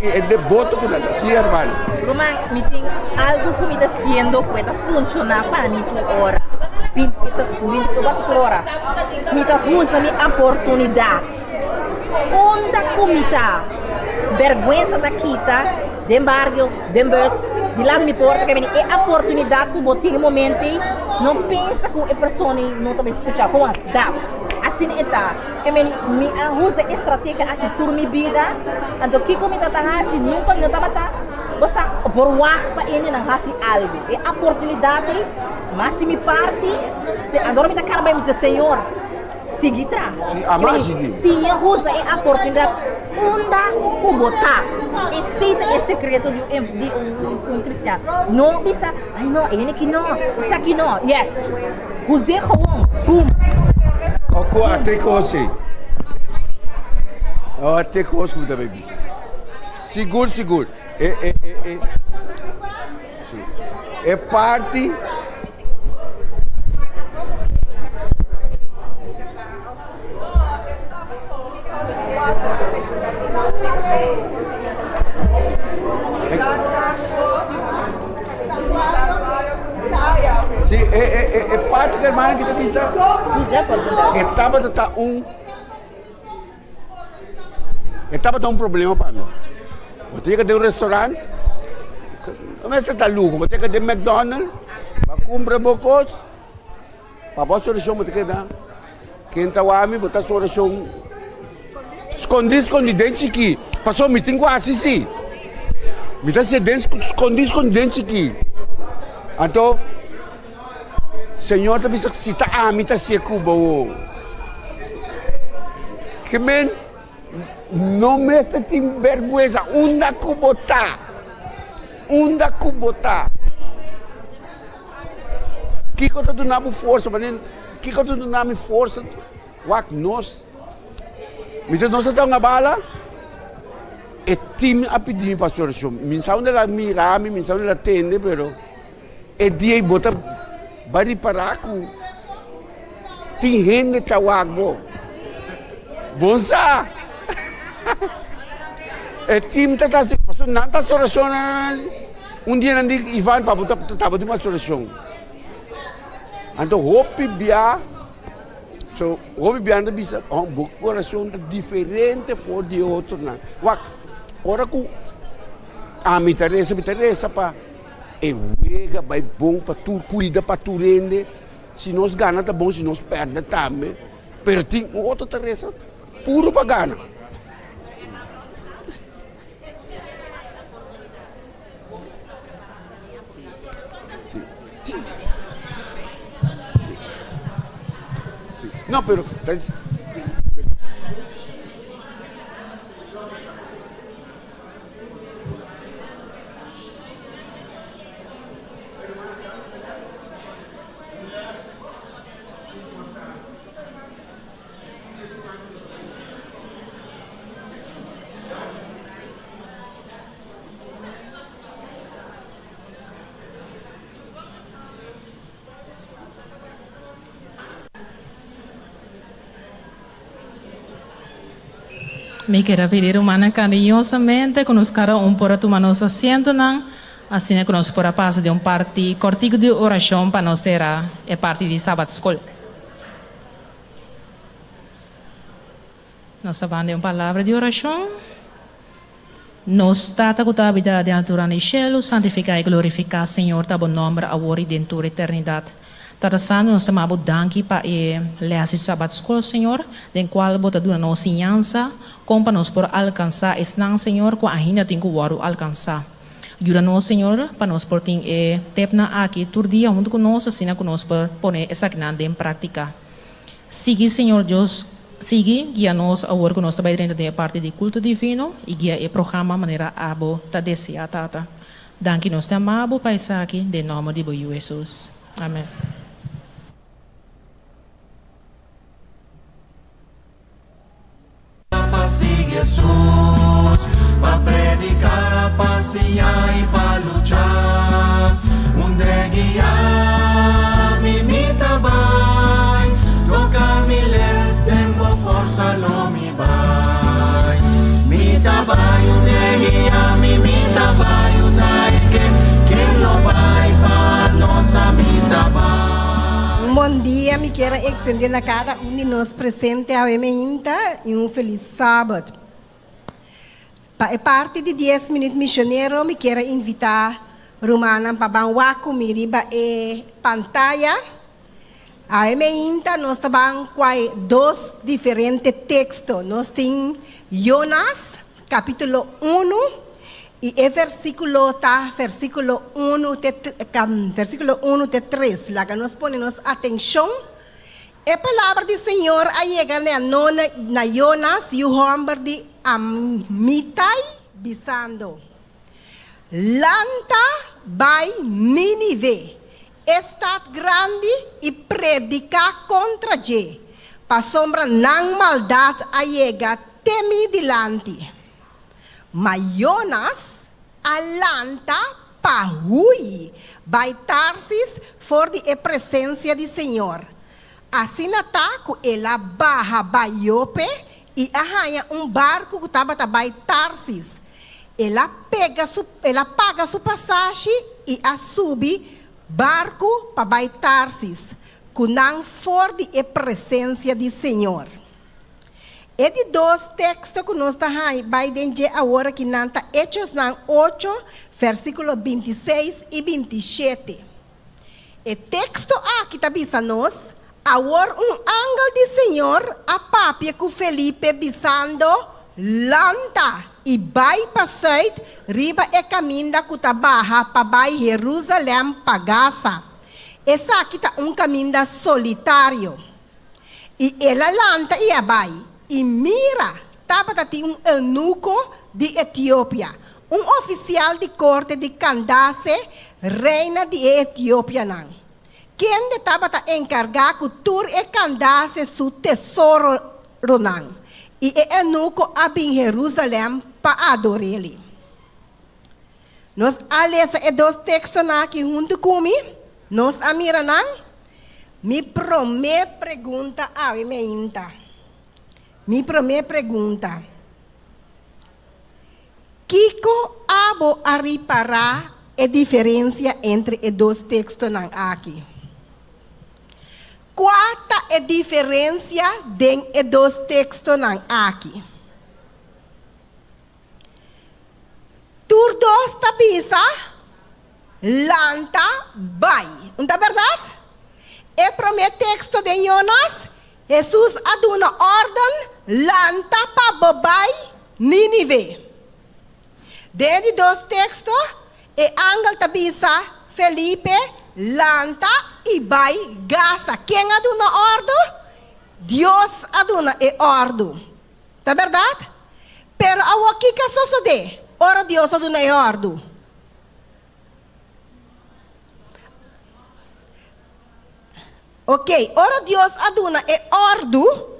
É devoto com ela, sim, irmão. Roman, me tem algo que me está sendo que está funcionar para mim por hora. Me está usando a oportunidade. Onde comita vergonha da quita, de embargo, de bus, de lá me porta que é a oportunidade que eu tenho no momento, não pensa que a pessoa não está me escutando, como dá. Assim está, me usa estratégia aqui por minha vida, então que comita tá assim, nunca não estava tá, você voar para ele não assim algo, é a oportunidade, mas se me parte, se agora me dá cara bem dizer Senhor. Seguirá. Sim, eu uso a oportunidade onde botar. Aceita esse segredo de um cristiano. Não pensa, ai não, ele que não, isso aqui não. Yes. Usei como boom. Até que você. Até que você também. Seguro. É parte. Sì, è parte del male che ti pensa. Estava um problema para mim. Você que tem um restaurante, mas você está louco. Você que tem McDonald's, para comprar bocos, para a solução você que dá. Quem está lá, botar a solução. Esconde dente aqui. Passou me tem quase assim. Me dá esconde dente aqui. Então, Senhor, também se está a mim está se cubo. Que men não me está tem vergonha. Unda kubota. Que eu estou dando força, manen. Que eu estou dando força. Wak nós. Mita nós está uma bala. E time a pedir para solução. Minsan ela mirame, minsan ela tende, pero e dia bota bari paraku. Tem gente tawag mo. Bonsa. E time tata se pasó nanta solução. Dia nandi Ivan para botar tava de uma solução. Então hope bia. So, hope bia anda bisa book oração diferente for de outro na. Wak ora ku me interessa pa e wega vai bom para tu cuida para tu rende se nós gana tá bom se nós perde também perdi outro interessa puro para gana não pero Me quero pedir humana carinhosamente que nos cada por tomar nosso assento, assim que nós por passar de parte cortico de oração para nós ser a parte de sábado escola. Nós estamos de uma palavra de oração. Nos tata que habita de altura no céu, santificar e glorificar, Senhor, tá bom nome, agora e dentro da eternidade. Tata santo, nós estamos a danki para ler esse sábado escola, Senhor, den qual bota dura nossa ensinança, como para nós por alcançar esse não, Senhor, que ainda tem que alcançar. Ajuda-nos, Senhor, para nós por ter tepna aqui, todo dia, junto conosco, assim que nós por pôr essa gnada em prática. Siga, Senhor Deus, siga, guia-nos a hora que nós trabalhamos dentro da parte de culto divino e guia o programa de maneira abo, tá desejar, tata. Danke nós te amamos, Pai, aqui, em nome de Jesus. Amém. Jesus, para predicar, passear e para lutar, onde guiar, me imita vai, tocar me ler, tempo força não me vai, me vai, onde guiar, me imita vai, onde quem não vai para nossa vida vai. Bom dia, me quero estender a cada de nós presentes ao Emeínta e feliz sábado. Para parte de 10 minutos missioneiro, me quero invitar Romana para banhar comigo e pantalla. A Emeínta nós estamos com 2 diferentes textos. Nós temos Jonas, capítulo 1. E é versículo 1 até 3, lá que nós ponemos atenção. A palavra do Senhor chega na Jonas e o homem de Amitai, bisando. Lanta vai Nínive, estado grande e predicar contra je. Para sombra não maldade chega temi dilante. Mas Jonas alanta pahui, vai Tarsis for de presença do Senhor. Assim ataco ela barra Baiope e arranha barco que estava vai Tarsis. Ela paga sua passagem e a sube barco para vai Tarsis. kunang for de presença do Senhor. E de dois textos que nós estamos vai dentro agora que nanta Hechos 8, versículo 26 e 27. E texto aqui está nós, agora ángel do Senhor a papia com Felipe bisando lanta e vai passar riba e caminho que está barra para vai Jerusalém para Gaza. Essa aqui está caminho solitário. E ela lanta e vai. E mira, estava eunuco de Etiópia, oficial de corte de Candace, reina de Etiópia. Quem estava encarregado de tur e Candace seu tesouro. E o eunuco abriu Jerusalém para adorar ele. Nós lemos dois textos aqui junto comigo. Nós miramos. Mi primeira pergunta a mim. Mi primeira pergunta. Kiko abo a reparar a diferença entre os dois textos aqui? Qual é a diferença entre os dois textos aqui? Tur dois tabisa, lanta, vai. Não é verdade? O primeiro texto de Jonas, Jesus aduna ordem, lanta para babai Nínive. Dentro dos textos, o ángel tabisa Felipe, lanta e vai Gaza. Quem aduna ordem? Deus aduna e ordem. Tá verdade? Pero o que sucede? Ora Deus aduna e ordem. Ok, ora Deus aduna e ordem.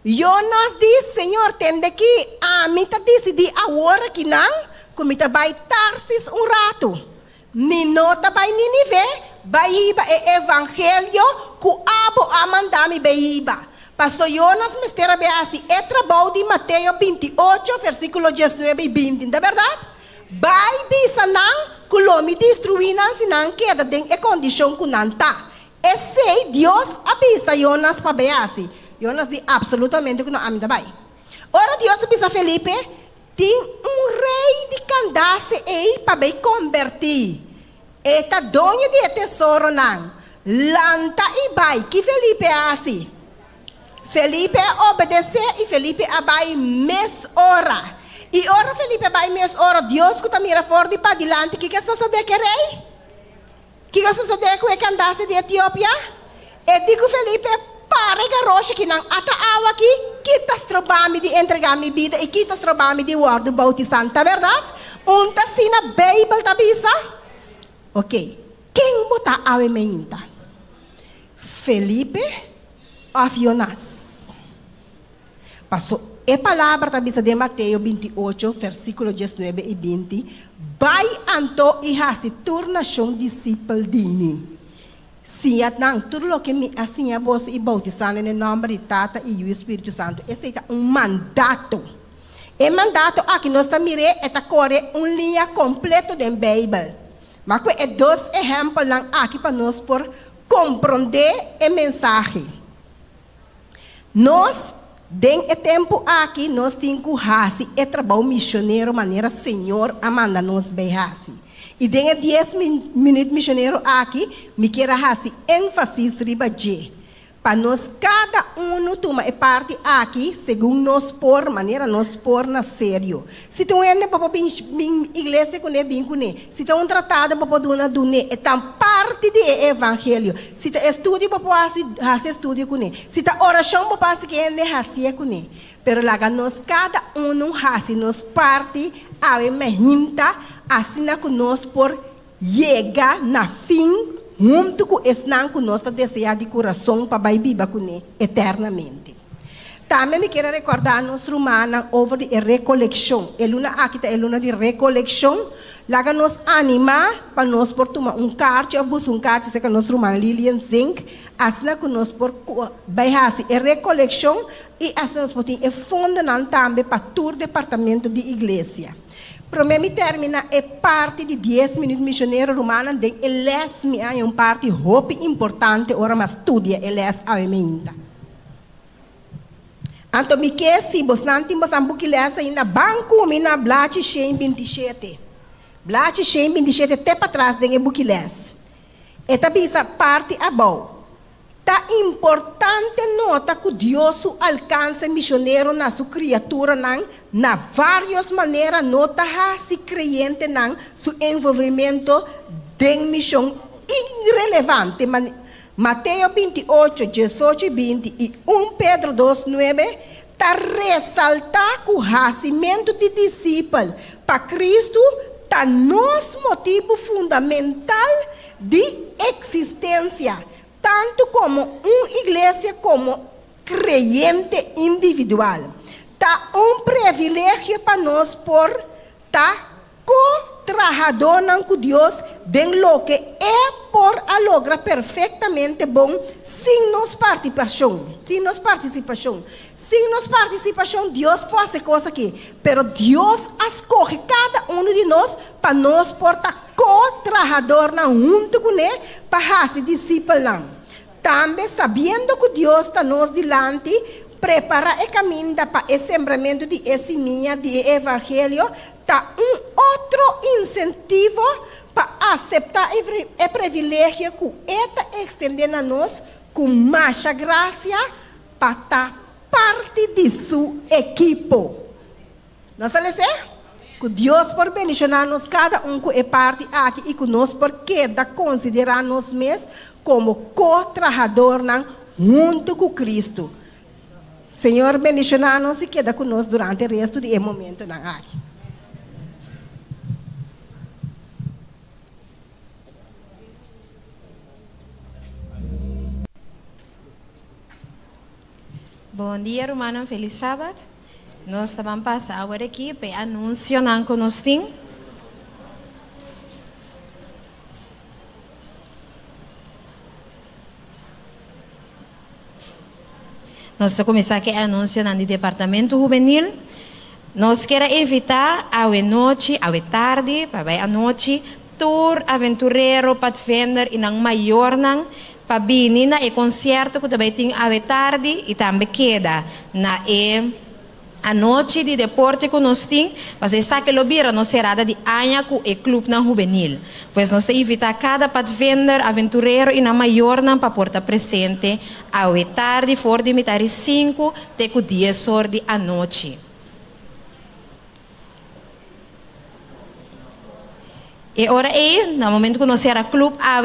Jonas diz, Senhor, tende que a mim tá decidi agora que não, como tá vai Tarsis rato. Minota vai Nínive, vai iba e evangelho que abo a mandar me beiba. Pastor Jonas me estera bem assim, é trabalho de Mateus 28, versículo 19 e 20, não é verdade? Vai bisa não, que o me destruir não, se não queda dentro da condição que não está. E sei, Deus avisa Jonas para bem assim. Jonas diz absolutamente que não ame vai. Ora Deus avisa Felipe, tem rei de Candace aí para bem convertir. Eta dona de tesouro não. Lanta e vai. Que Felipe é assim? Felipe obedecer e Felipe vai mes hora. E ora Felipe vai mes hora. Deus que está mira fora para diante. Que sucede que rei? Que sucede com a Candace de Etiópia? E digo Felipe, para garocha que não ata awa aqui, que estás trabalhando de entregar minha vida e que estás trabalhando de word bautizando, tá verdade? Unta sina Bible tá bisa? Ok. Quem botar a emenda? Felipe ou Jonas? Passou. A palavra tá bisa de Mateus 28, versículo 19 e 20. Vai anto e se torna um discípulo de mim. Sim, não, tudo o que me assim a voz e bautizando em nome de Tata e o Espírito Santo. Esse é mandato. E mandato aqui nós estamos corre linha completa da Bíblia. Mas é dois exemplos aqui para nós por compreender a mensagem. Nós dentro tempo aqui nós temos que fazer o trabalho missionário maneira Senhor amanda nos beihasi. E dentro de 10 minutos missionário aqui, me quero fazer ênfase riba de para nós cada toma parte aqui, segundo nós por maneira nós por na sério. Se tu é para igreja com bem com se tu tratado para dona dune, é tão parte do evangelho. Se tu estuda para fazer estudo com se tu oração para fazer que é fazer com pero lá nós cada faz nós parte a emergência assim que nós por chegar na fim junto com esse que nós desejamos de coração para viver com ele eternamente. Também me quero recordar nos romanos over a recoleção. Aqui está a luna de recoleção. Lá nos anima para nós por tomar carte, ou buscar carte, se que nós romanos Lilian Zink, assim que nós por baixar a recoleção e assim nós podemos fundar também para todo o departamento de igreja. Para mim termina é parte de 10 minutos missionário romano de eles me é parte hope importante ora mas estudia eles a minha. Então me que se vos não temos ambuque lesa ainda banco mina blate shen 27. Blate shen 27 até para trás de buque les. Esta bisa parte abau. Tá importante nota que Deus alcança missionário na sua criatura na várias maneiras nota se crente na seu envolvimento de missão irrelevante. Mateus 28, 18 e 20 e 1 Pedro 2, 9 tá ressaltar que o nascimento de discípulo para Cristo tá nosso motivo fundamental de existência. Tanto como uma igreja como crente individual. Tá privilégio para nós por co-trabajador com Deus de lo que é por a lograr perfeitamente bom sem nos participação. Sem nos participação, Deus pode fazer coisa aqui. Pero Deus escolhe cada um de nós para nós por co-trabajador junto com ele para ser discípulo. Também sabendo que Deus está nos diante, prepara o caminho para o sembramento de semente de evangelho, está outro incentivo para aceitar o privilégio que está estendendo a nós com mais graça para estar parte de sua equipe. Não sabe se? Que Deus por bendicionar-nos cada um que é parte aqui e que nós por queda considerar nós mesmos como co-trabajador junto com Cristo. Senhor, bendicionar-nos e queda conosco durante o resto do momento aqui. Bom dia, Romana. Feliz sábado. Nós estamos passando agora aqui para anunciar que nós temos. Nós vamos começar aqui a anunciar no departamento juvenil. Nós queremos evitar a noite, a tarde, para a noite, tour aventureiro, pathfinder, e não maior não. Para vir na concerto que também tem a tarde e também queda na a noite de deporte que nós temos, mas essa que lo vira não será de anha com o clube na juvenil. Pois nós temos que evitar cada pathfinder, aventureiro e na maior não para portar presente a tarde, for de metade 5, até que 10 horas da noite. E ora aí, no momento que nós será clube a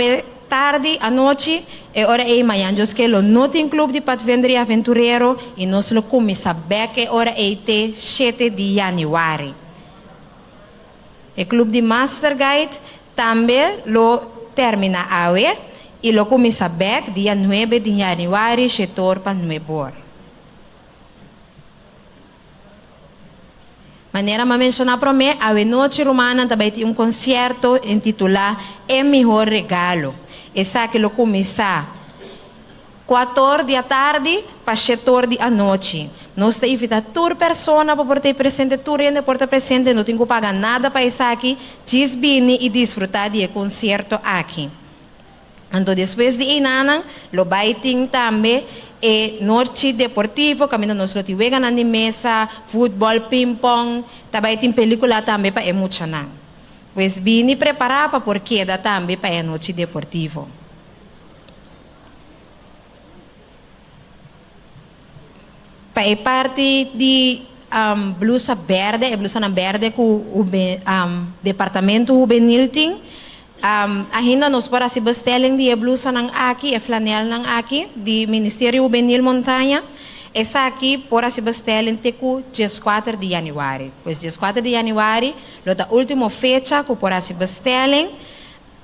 tarde, à noite, e ora aí, amanhã, nós que não tem clube de pathfinder e aventureiro, e nós lo começamos a que ora aí, te 7 de janeiro. O clube de Master Guide também lo termina hoje, e lo começa a dia 9 de janeiro, setor para 9 horas. Maneira de mencionar para mim, a noite romana também tem concerto intitulado É Melhor Regalo. Essa que lo começa 4 horas da tarde para 7 horas da noite. Nós temos invitado toda pessoa para portar presente, toda gente porta presente, não tem que pagar nada para isso aqui, desbine e desfrutar do concerto aqui. Então, depois de inana, lo baiting também e noite deportivo, caminho nós lo tiwega na mesa, futebol, ping-pong, também tem película também para emocionar. Pois bini preparar para porque dá também para a noite deportivo. Para a parte de blusa verde, com o departamento juvenil tem. Ainda nós para se bestelem de blusa nang aqui, e flanel nang aqui, de Ministério Juvenil Montanha. Essa aqui para se bestelem teco 14 de janeiro. Pois 14 de janeiro, a última fecha que para se bestelem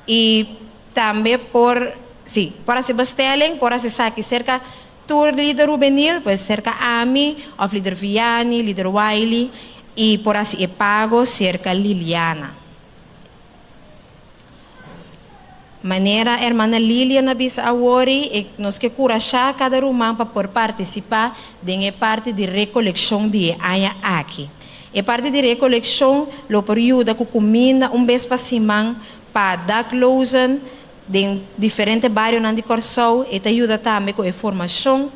e também para se bestelem, para se saque cerca tour líder juvenil, pois cerca Ami, of líder Vianney, líder Wiley e para se pago cerca Liliana. Maneira, irmã Liliana bisa awori e nós que curachar cada romano para por participar de parte de recolecção de aia aqui. E parte de recolecção, lo período que combina vez para simang para dar closen de diferentes bairros de Corsou, e te ajuda também com a informação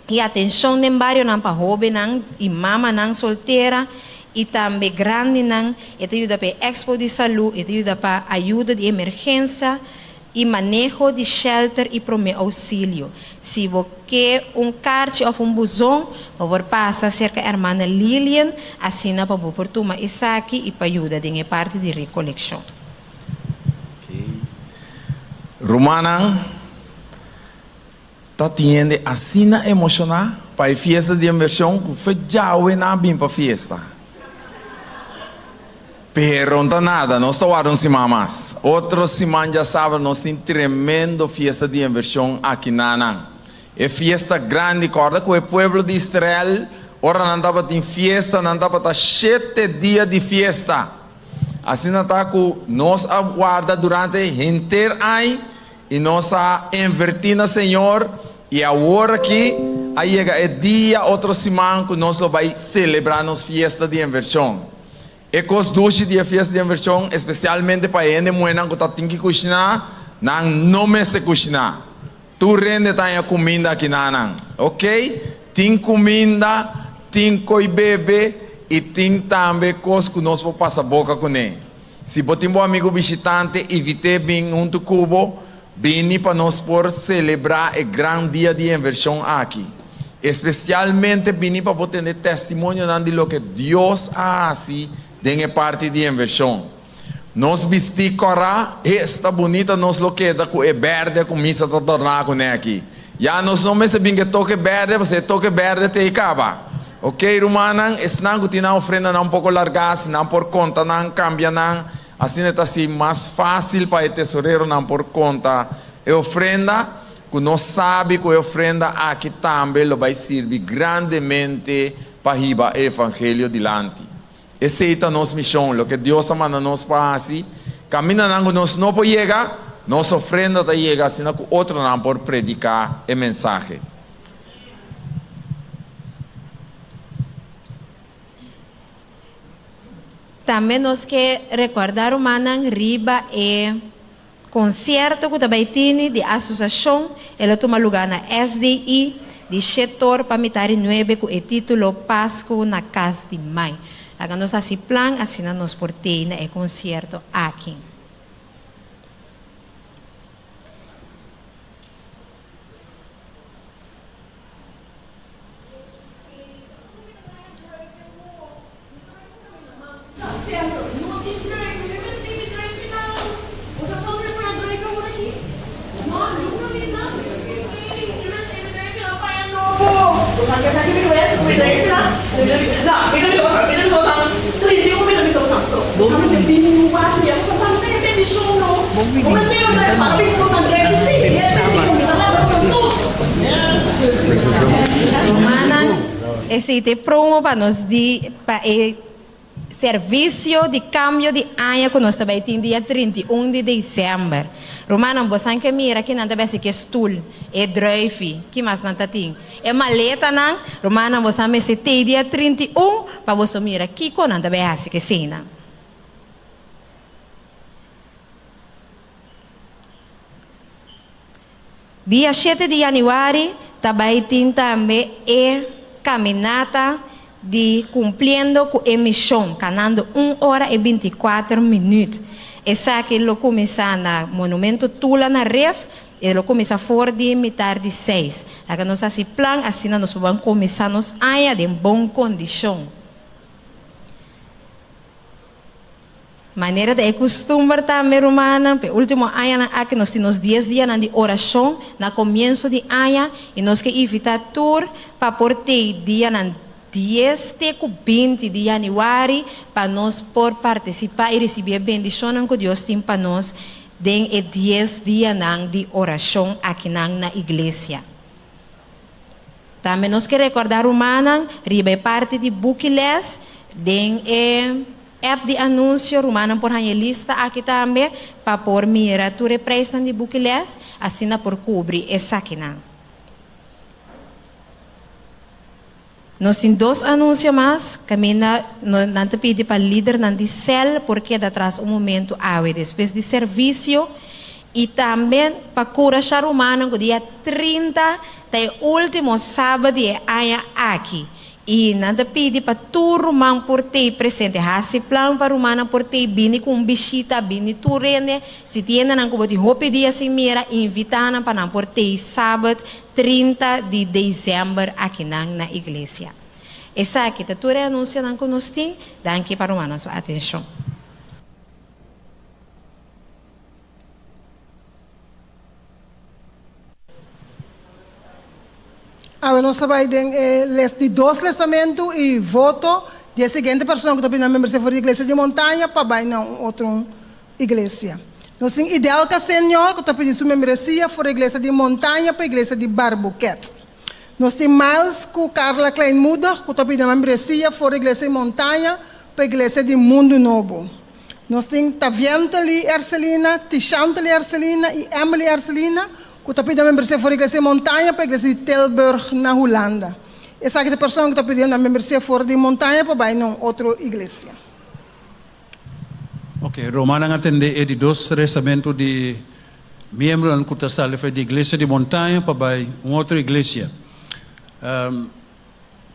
e atenção de bairro para jovem e mama solteira, e também grande e te ajuda para expo de saúde, e te ajuda para ajuda de emergência e manejo de shelter e primeiro auxílio. Se você quer carte ou busão, você passa cerca da irmã Lilian, assina para você tomar isso aqui e para ajudar em parte de recolecção. Romanang, tatiende assina emocional para a festa de inversão, foi já o enabim para a festa. Pero não nada, nós estamos mais. Outros semanas já sabem, nós temos tremendo festa de inversão aqui na Nanang. É festa grande, corda com o povo de Israel. Ora não estava em festa, não estava 7 dias de festa. Assim não está com nós aguarda durante o inteiro ano e nós invertimos no Senhor. E agora aqui, aí chega o dia, outra semana, que nós vamos celebrar nossa festa de inversão. E cos duche de festa de inversão, especialmente para ene moena que tá tinha que cozinhar, não me se cozinhar. Tu rende tá a comida aqui na ok? Tem comida, tem coi bebê e tem também coisas que nós vamos passar boca com ele. Se você tem um amigo visitante, evite vir tu cubo, vem para nós por celebrar o grande dia de inversão aqui. Especialmente vem para você ter testemunho de lo que Deus faz em parte de inversão. Nós vestimos cora, esta bonita nos lo queda com é verde, com missa para tornar com aqui. Já nós não me sabem que toque verde, você toque verde te acaba. Ok, Romanang, esnang que tinha ofrenda não pouco largas, não por conta, não cambia, não. Assim é assim mais fácil para o tesoureiro não por conta. E ofrenda, que nós sabe que a ofrenda aqui também vai servir grandemente para levar o evangelho dilante. Essa é a nossa missão, o que Deus manda nós para assim. Camina não nós não pode chegar, nossa ofrenda está chega, senão que outro não pode predicar a mensagem. Também nós que recordar o manang riba e concerto que também tem de associação, ela toma lugar na SDI de setor para mitar 9 com o título Páscoa na Casa de Mãe. Agora nós assim plan, assim nós portei na concerto aqui. Esse te promo para nós de serviço de câmbio de ano que nós também tem dia 31 de dezembro. Romana, você que mira que não deve ser que stool, é drive, que mais não tem. É maleta não, Romana, você me se tem dia 31 para você mira que não deve ser que cena. Dia 7 de janeiro, também tem também caminhada de cumprindo com a missão, canando 1 hora e 24 minutos. Essa que lo começa na Monumento Tula na Ref, e lo começa fora de metade de 6. Agora nós assim plan, assim nós vamos começar nos área de boa condição. Maneira de costume também romana, o último ano aqui nós temos 10 dias de oração, na começo de ano, e nós que evitar tour para porter dia na 10 de 20 de janeiro, para nós por participar e receber a bendição que Deus tem para nós, den 10 dias de oração aqui na igreja. Também nós que recordar romana, riba parte de Buquiles, den app de anúncio romana por lista aqui também para por mira tu representa de Buquiles assina por cobrir essa aqui não. Nós temos 2 anúncios mais, camina, não te pede para líder não de cel, porque dá atrás momento awe, depois de serviço, e também para cura humana, no dia 30, até o último sábado, é aqui. E não te pede para tu rumang por te presente, hasi plan para rumana por te, bini com bichita, bini tu rende, se tiene não como de hope dia sem mira, invitana para não por te sábado, 30 de dezembro, aqui na igreja. Essa aqui, tá tu anúncio não conosco, danke para rumana sua atenção. Nós trabalhamos de 2 lançamentos e voto de a seguinte pessoa que está pedindo membro for igreja de montanha para ir na outra igreja. Nós temos ideal que o senhor que está pedindo sua membresia for igreja de montanha para a igreja de Barbuquet. Nós temos Miles com Carla Kleinmuda que está pedindo membresia for igreja de montanha para a igreja de Mundo Novo. Nós temos Taviantali Ercelina, Tishantali Ercelina e Emily Ercelina que está pedindo membresia for igreja de montanha para a igreja de Tilburg, na Holanda. Essa aqui é a pessoa que está pedindo a membresia for de montanha para ir na outra igreja. Ok, Romana atende de 2 rezamentos de membros que está salindo de igreja de montanha para ir na outra igreja.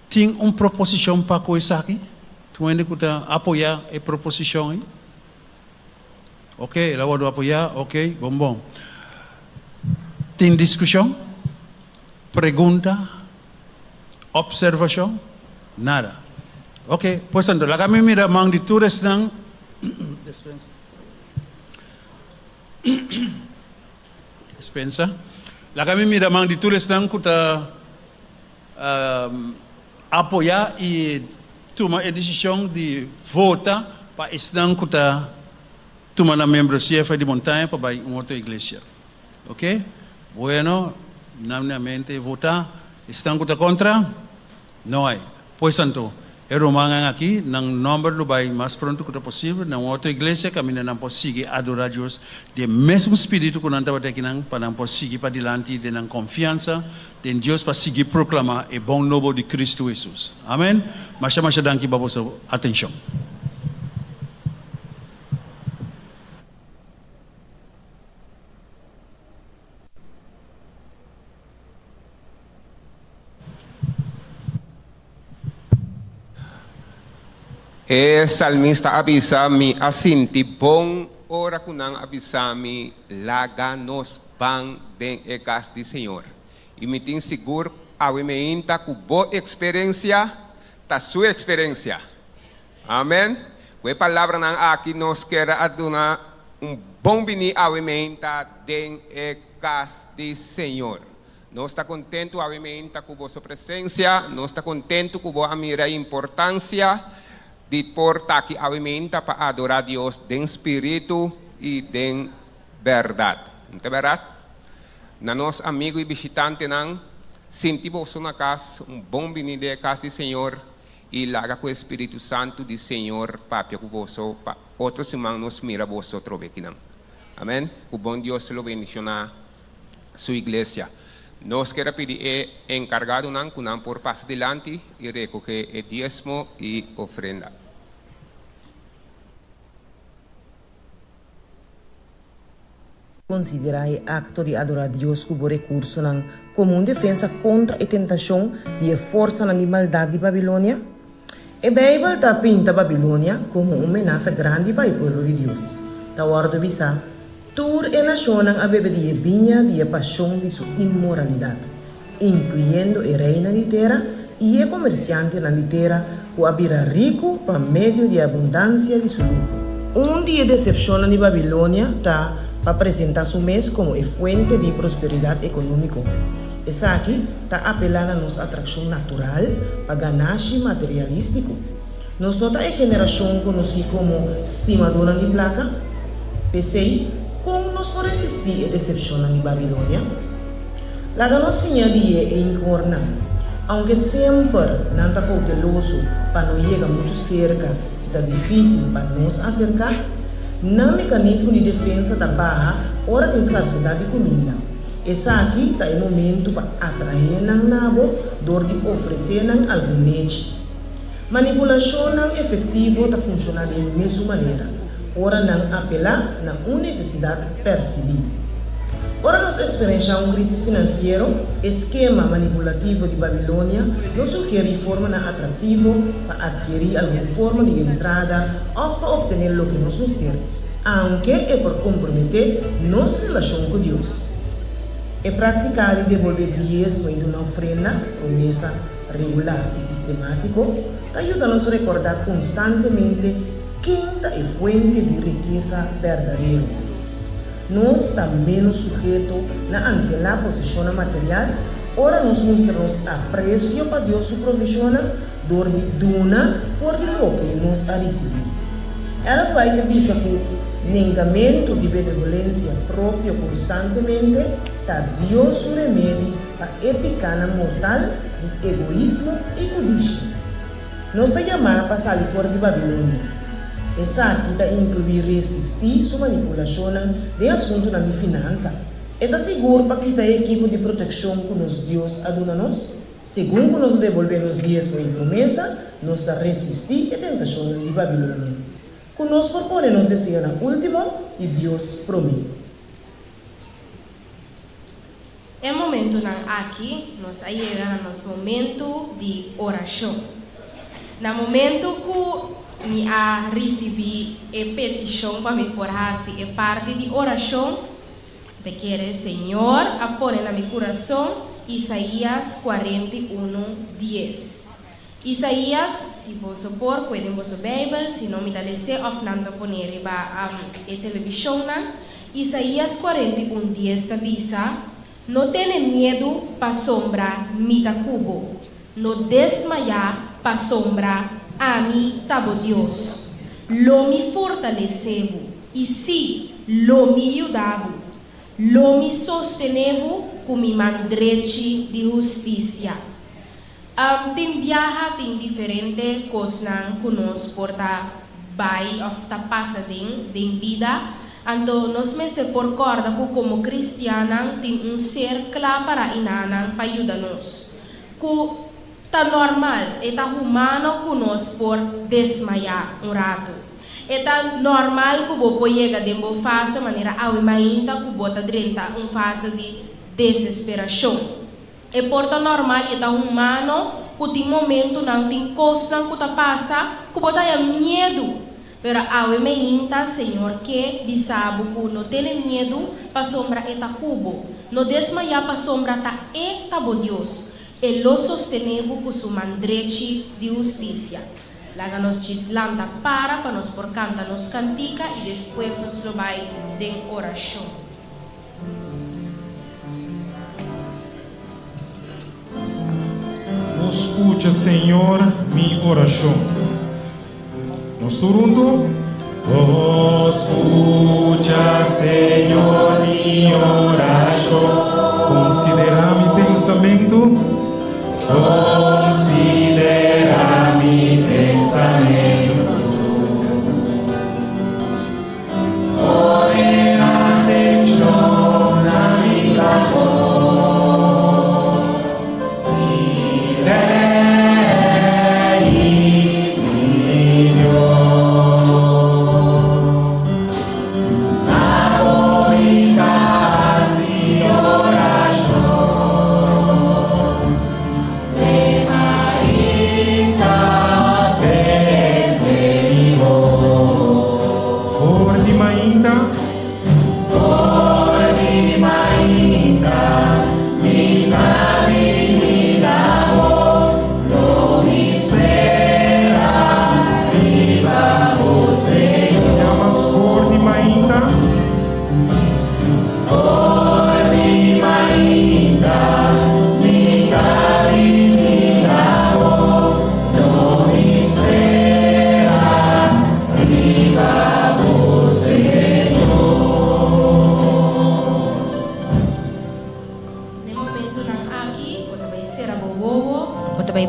Tem uma proposição para coisa aqui? Tu ainda que apoiar a proposição aí? Ok, ela vai apoiar, ok, bom. Tem discussão? Pergunta? Observação? Nada. Ok, pois então, lá kami mira mang ditures ng dispensa. Lá kami mira mang ditures ng kuta apoiar e tomar a decisão de votar para estudar kuta tomar na membresia de montanha para uma outra igreja. Ok? Bueno, unanimemente votar. Estão contra? Não é. Pois então, eu mangang aqui, ng número vai mais pronto que possível, na outra igreja, kami na possível adorar Deus, de mesmo espírito que nós temos aqui, para possível para dilante, de nang confiança, de Deus para seguir proclamar o bom novo de Cristo Jesus. Amém? Mas danke para vossa atenção. E salmista avisa mi asinti bom ora kunang avisa mi laga nos bang den egas di Senhor. E me tem seguro awe me inta ku bo experiência ta sua experiência. Amém. Que palavra nang aqui nos quer aduna bom bini awe me inta den egas di Senhor. Nós está contento awe me inta ku bo sua presença, nós está contento ku bo amira importância de portar que alimenta para adorar Deus em espírito e em verdade. Não é verdade? Na nosso amigo e visitante, sentimos na casa, bom vindo da casa do Senhor e lá com o Espírito Santo do Senhor, Papi, com você, para outros irmãos mira você outro vez. Amém? O bom Deus lo bendicionar sua igreja. Nós queremos pedir encargado que por passo adiante e recolher o dízimo e ofrenda. Considerar o acto de adorar Deus como recurso como uma defesa contra a tentação de força na maldade de Babilônia? A Bíblia está pinta Babilônia como uma ameaça grande para o povo de Deus. Está hora de avisar. Tur e nação a bebe de vinha de paixão de sua imoralidade, incluindo a reina de terra e o comerciante na terra que abrirá rico para meio de abundância de seu lucro. Dia decepciona de Babilônia está para apresentar seu mês como a fonte de prosperidade econômica. Essa aqui está apelando a nossa atração natural para ganância materialístico. Nós nota a geração conhecida como estimadora de placa. Pensei, como nós podemos resistir a decepção de Babilônia? La ganosinha de encorna, aunque sempre não está cauteloso para não chegar muito cerca, está difícil para nos acercar, no mecanismo de defesa da barra, hora de escassidade de comida. Essa aqui está em momento para atrair na nabo, door de oferecer algum nicho. Manipulação não efetivo está funcionando da mesma maneira. Ora não apelar na uma necessidade percebida. Ora nós experienciamos crise financeira, esquema manipulativo de Babilônia nos sugere forma atrativa para adquirir alguma forma de entrada ou para obter o que nos mistério, aunque é por comprometer nossa relação com Deus. É praticar e devolver dízimo em uma ofrenda, promessa regular e sistemático, ajuda-nos a recordar constantemente quem é a fonte de riqueza verdadeira. Nós também nos sujeitos na anguela posição material, ora nos mostramos apreço para Deus su provisiona, dor de duna, por de lo que nos ha recebido. Ela vai visa que negamento de benevolência própria constantemente, está Deus su remédio para a pecana mortal de egoísmo e codícia. Nós está chamando para sair fora de Babilônia. Essa aqui está incluir resistir sua manipulação de assunto na finança. Está seguro para que a equipe de proteção que nos Deus aduna-nos? Segundo nos devolvemos dízimo e promessa, nós está resistir a tentação de Babilônia. Conosco propõe-nos desejar na última e Deus promete. É momento aqui, nós chegamos no nosso momento de oração. No momento que me a recebi a petição para me porrasse é parte de oração de querer Senhor a pôr na meu coração Isaías 41:10. Isaías, se você pôr, cuidem vossa Bíblia, se não me dá lese, ofnando poner a televisão, Isaías 41:10 avisa, não tenha medo para sombra mita cubo, não desmaiar para sombra a mim tabo Deus, lo me fortalecebo, e se lo me ajudavo, lo me sostenevo com mi mandrete de justiça. Tem viaja, tem diferente coisas que nos porta vai of ta passading de vida. Então nós me se por corda que como cristiana tem ser claro para inanang para ajudar-nos. Tá normal, é humano que nós por desmaiar rato. É normal que você chega de uma fase maneira ainda que você está uma fase de desesperação. É porta normal, é humano que tem momento não tem coisa que passa, que você tem medo. Pero ainda, Senhor, que bisabo que não tem medo para sombra é cubo, não desmaiar para sombra é Deus. E lo sostenemos com seu mandrete de justiça. Laga nos chislanta para nos por canta nos cantica e depois nos lo vai de oração. Escucha, Senhor, minha oração. Nós juntos. Escucha, Senhor, minha oração. Considera meu pensamento. Considera mi pensamento. Pone atención a mi clamor. Direi mi Dios. Hago mi casi oración.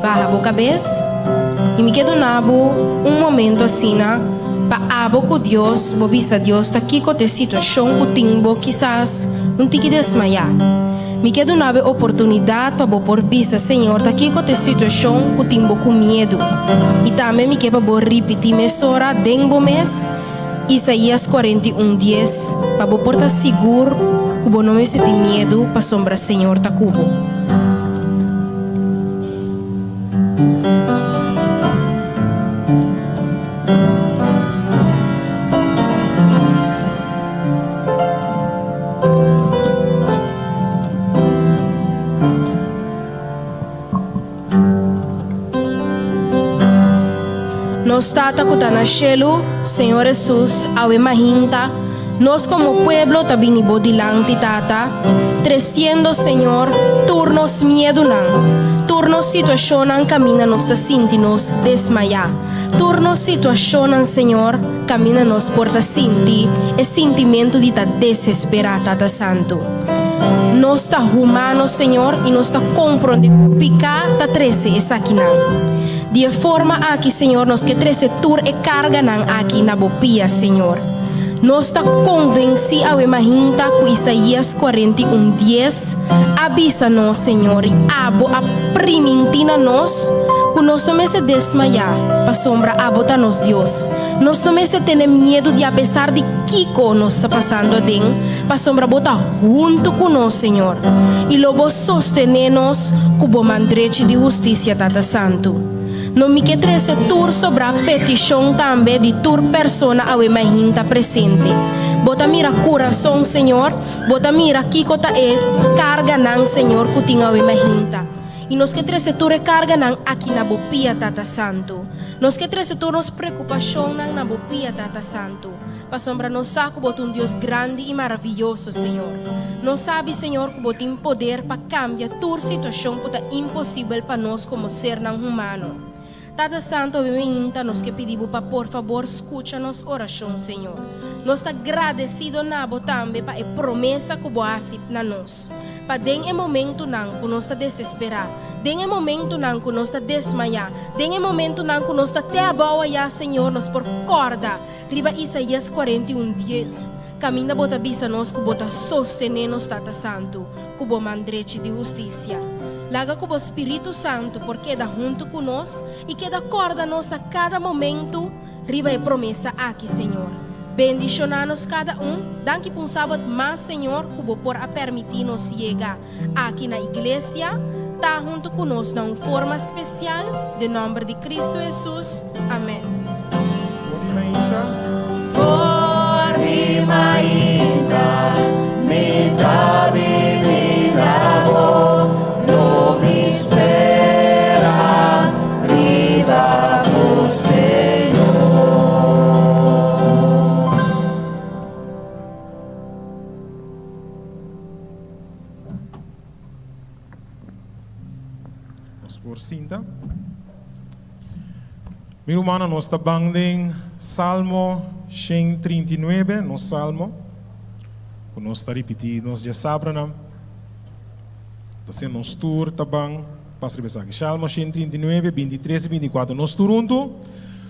Barra boca cabeça e me quedo nabo momento assim para abo com Deus, bobisa Deus está aqui com a situação que timbo quizás não tem que desmaiar. Me quedo na oportunidade para por vista, Senhor, tá aqui com a situação que tenho com medo. E também me quero para repetir mesora dengo mês Isaías 41:10 para portar seguro que não me sente medo para sombra Senhor tá cubo. Nos tata que tá na chelo, Senhor Jesus, awe mahinta, nós como pueblo também bodilante tata, crescendo Senhor, turnos miedo não, turnos situação não camina nos ta sinti nos desmaiar, turnos situação não Senhor, camina nos porta sinti, e sentimento de ta desesperar tata santo. Nós tá humano Senhor e nós tá compreendendo picar ta trece essa aqui não. De forma aqui, Senhor, nós que trece tur e carga nan aqui na bopia, Senhor. Nós está convencidos a imahinta com Isaías 41:10 avisa-nos, Senhor, e abo a primintina nós, que nós não se desmaiar, para sombra abota nos Deus. Nós não se ter medo de apesar de Kiko nós está passando dentro, para sombra bota junto com nós, Senhor. E lobo sostener-nos com o bom mandrete de justiça, Tata Santo. Não me que trece tur sobre a petição também de tur persona a imahinta presente. Bota mira coração, Senhor. Bota mira kiko ta e carga nan, Senhor, que tinha a imahinta. E nos que trece tur e carga nan aqui na bopia, Tata Santo. Nos que trece tur nos preocupação nan na bopia, Tata Santo. Pa sombra nos saco bota Deus grande e maravilhoso, Senhor. Nós sabe, Senhor, que botem poder para cambiar tur situação que é impossível para nós como ser nan humano. Tata Santo, nos que pedimos para por favor, escucha-nos oração, Senhor. Nós está agradecido nabo também para a promessa que você na nós. Para den momento não que nós está desesperar, den momento não que nós está desmaiar, den momento não que nós está até abaixo já, Senhor, nós por corda. Riba Isaías 41:10. Caminha bota bisa nós que bota sostener nos, Tata Santo, que bo mandrete de justiça. Laga com o Espírito Santo, porque queda junto conosco e queda corda-nos a cada momento, riba e promessa aqui, Senhor. Bendicionar-nos cada daqui para um sábado mais, Senhor, que vou por a permitir-nos chegar aqui na igreja, tá junto conosco de uma forma especial, de nome de Cristo Jesus. Amém. me dá vida, no me espera, riba do Senhor. Vamos por cinta. Meu irmão, nós estamos em Salmo 139, no Salmo. Nós estamos repetindo, nós já sabemos. Então, nós tour tabang, passa a aqui. Salmo 139, 23 e 24. Nós turunto,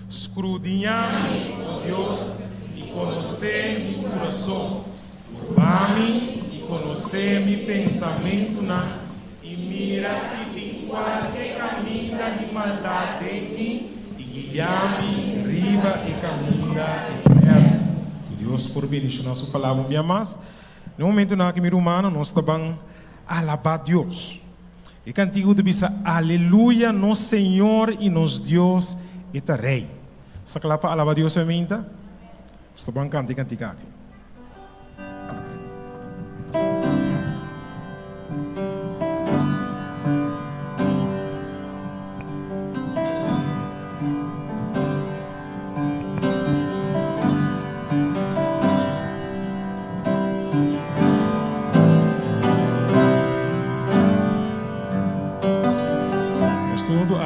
escrudinhar-me, ó Deus, e conhecer meu coração. Curvar-me e conhecer meu pensamento, e mira se tem qualquer caminho de maldade em mim, e guiar-me, riba e caminho eterno. Deus, por bendicionar sua palavra, minha mais. No momento na que meu humano, nós estamos alabar Deus. E cantigo de bisa, aleluia, nosso Senhor e nosso Deus é Rei. Sa kalapa alabar Deus, aminta? Estamos cantando aqui.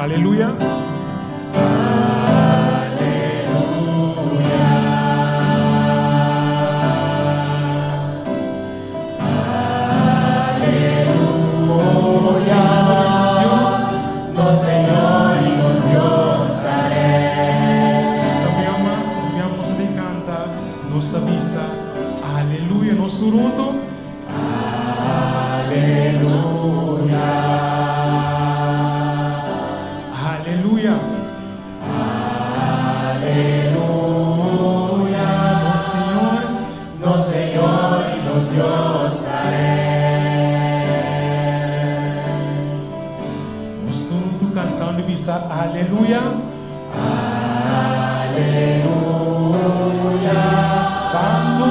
Aleluia. Aleluia. Aleluya. Aleluya. No Señor y nos Dios Nos tu cantando e bisa aleluya. Aleluya. Santo,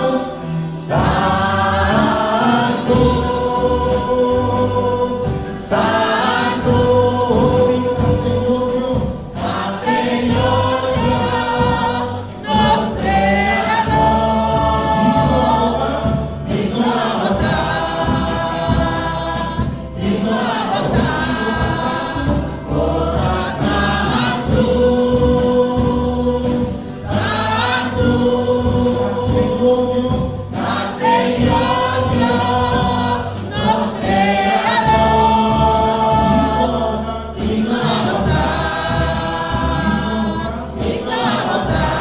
Santo, Santo. Señor Dios, Señor Dios, nos creador. Digno a votar, digno a votar. Santo, Santo, Señor Dios, Señor Dios, nos creador. Digno a votar, digno a votar.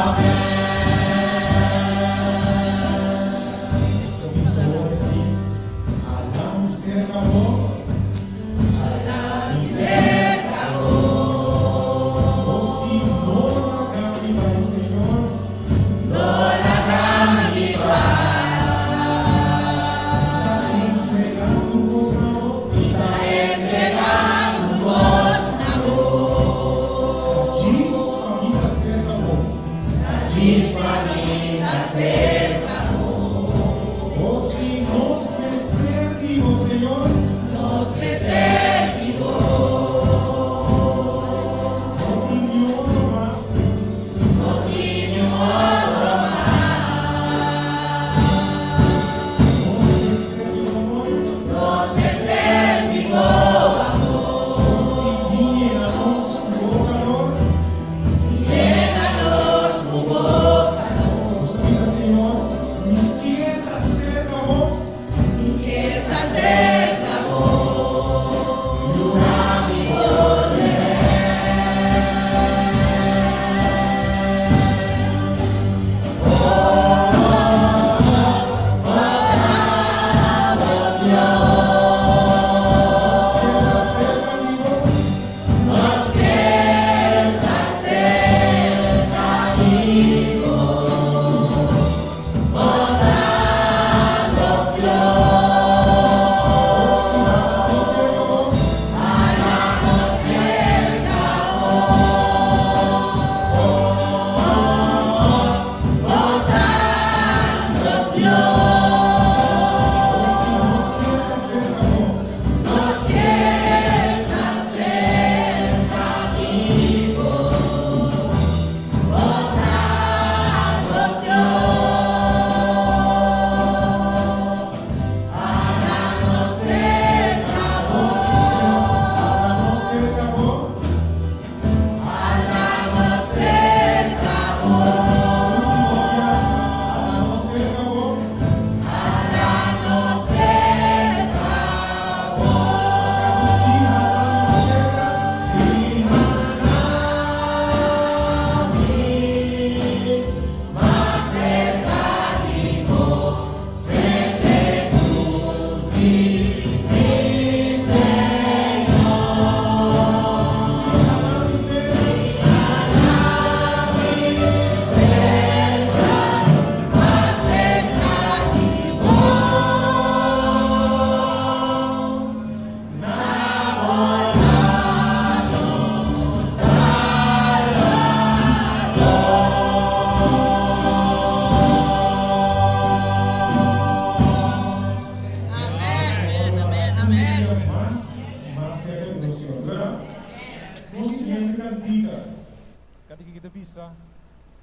Amén. Esto mismo de ti, Alá mi ser amor. Alá mi ser amor. Oh, sí, no la gama mi Señor. No la gama mi entregar tu voz na voz. Entregar tu voz na voz. Diz família cerca amor. Diz família cerca amor. Oh, se nos perseguimos, Senhor. Nos perseguimos. No tiene otro más. No tiene otro más. Nos perseguimos, nos perseguimos, amor. Se llena-nos o calor. Llena-nos o calor. Nos dice, Senhor, me queda cerca, amor. Me queda cerca, amor.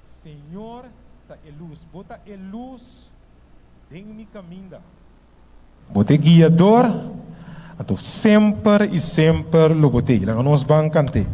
Senhor, ta é luz, bota é luz em mi caminho. Bota guiador, ato sempre e sempre lo botei. Lá nós vamos cantar.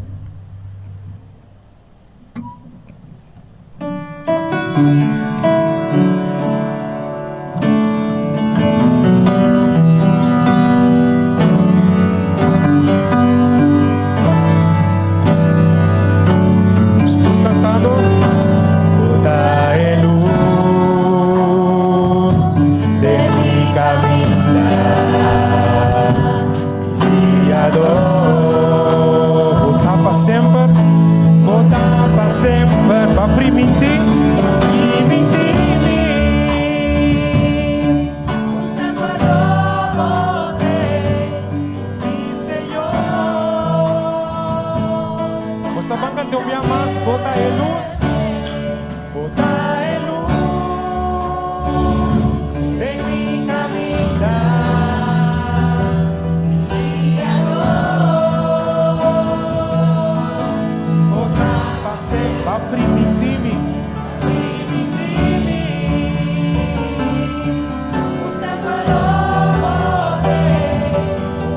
cante un día más, bota de luz. Bota de luz de mi caminar, mi guiador. Bota pase pa primitimi, usa paloma de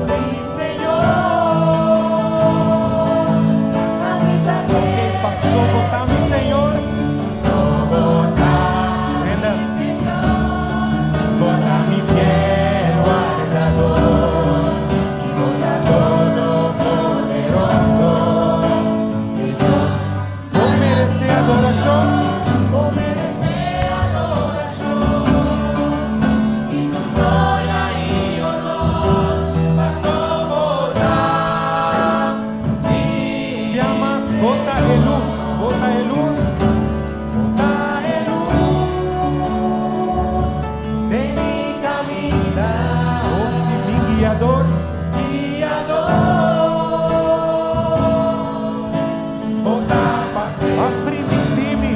mi Señor. Habita que pasó bota mi Señor. Bota mi fiel guardador y bota todopoderoso de Dios. Oh, merece adoración, oh, merece adoración y tu gloria y honor pasó bota y llamas bota de luz, bota de luz. Guiador, bota paz, pa primitimi,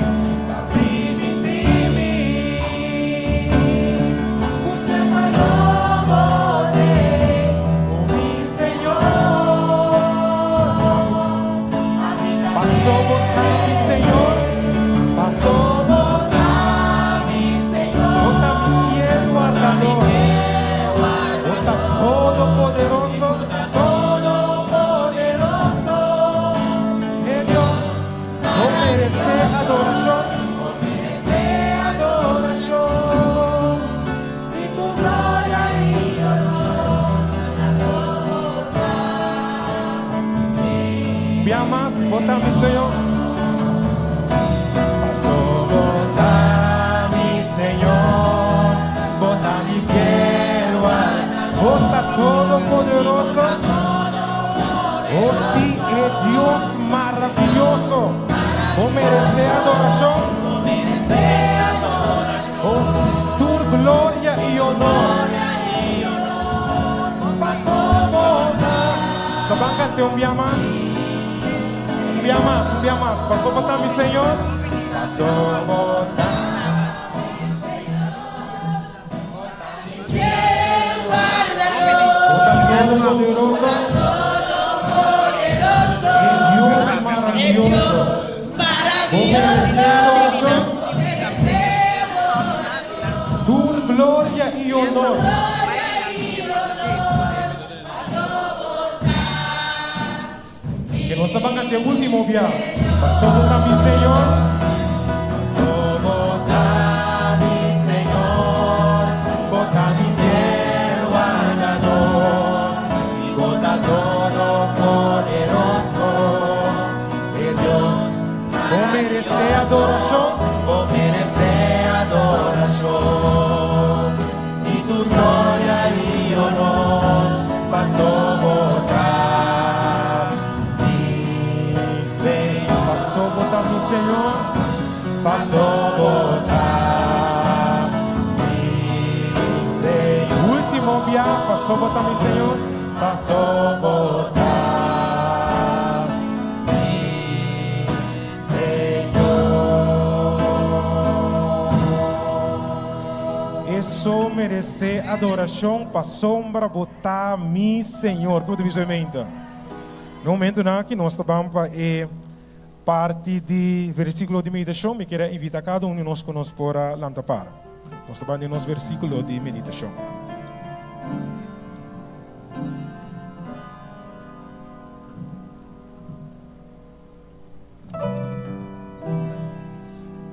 usa paloma de mi Señor. Pasó bota mi Señor, pasó bota mi Señor, bota mi fiel guardador. Todopoderoso, todopoderoso, que Dios no merece adoración, y tu gloria y honor vía más, bota mi Señor, pasó bota mi Señor, bota mi fiel guarda. Bota todopoderoso, oh sí, es Dios maravilloso, oh merece adoración, oh tu gloria y honor, pasó bota, estaban cantando un día más, pasó bota mi Señor, pasó bota. Todopoderoso, Dios maravilloso, tu gloria y honor. Que no sepan ante el último viaje. Pasó bota mi Señor, pasó bota mi Señor, bota mi fiel guardador. Todopoderoso de Dios, oh merece adoración, y tu gloria y honor pasó bota mi Señor, pasó bota mi Señor, pasó bota mi Señor, último viaje, pasó bota mi Señor. Pasó bota mi Señor. Eso merece adoração, sombra bota mi Senhor. Como visualmente. No momento que nós estamos para parte do versículo de meditação, me quero invitar cada de nós conosco para lantapar. Nós estamos no nosso versículo de meditação.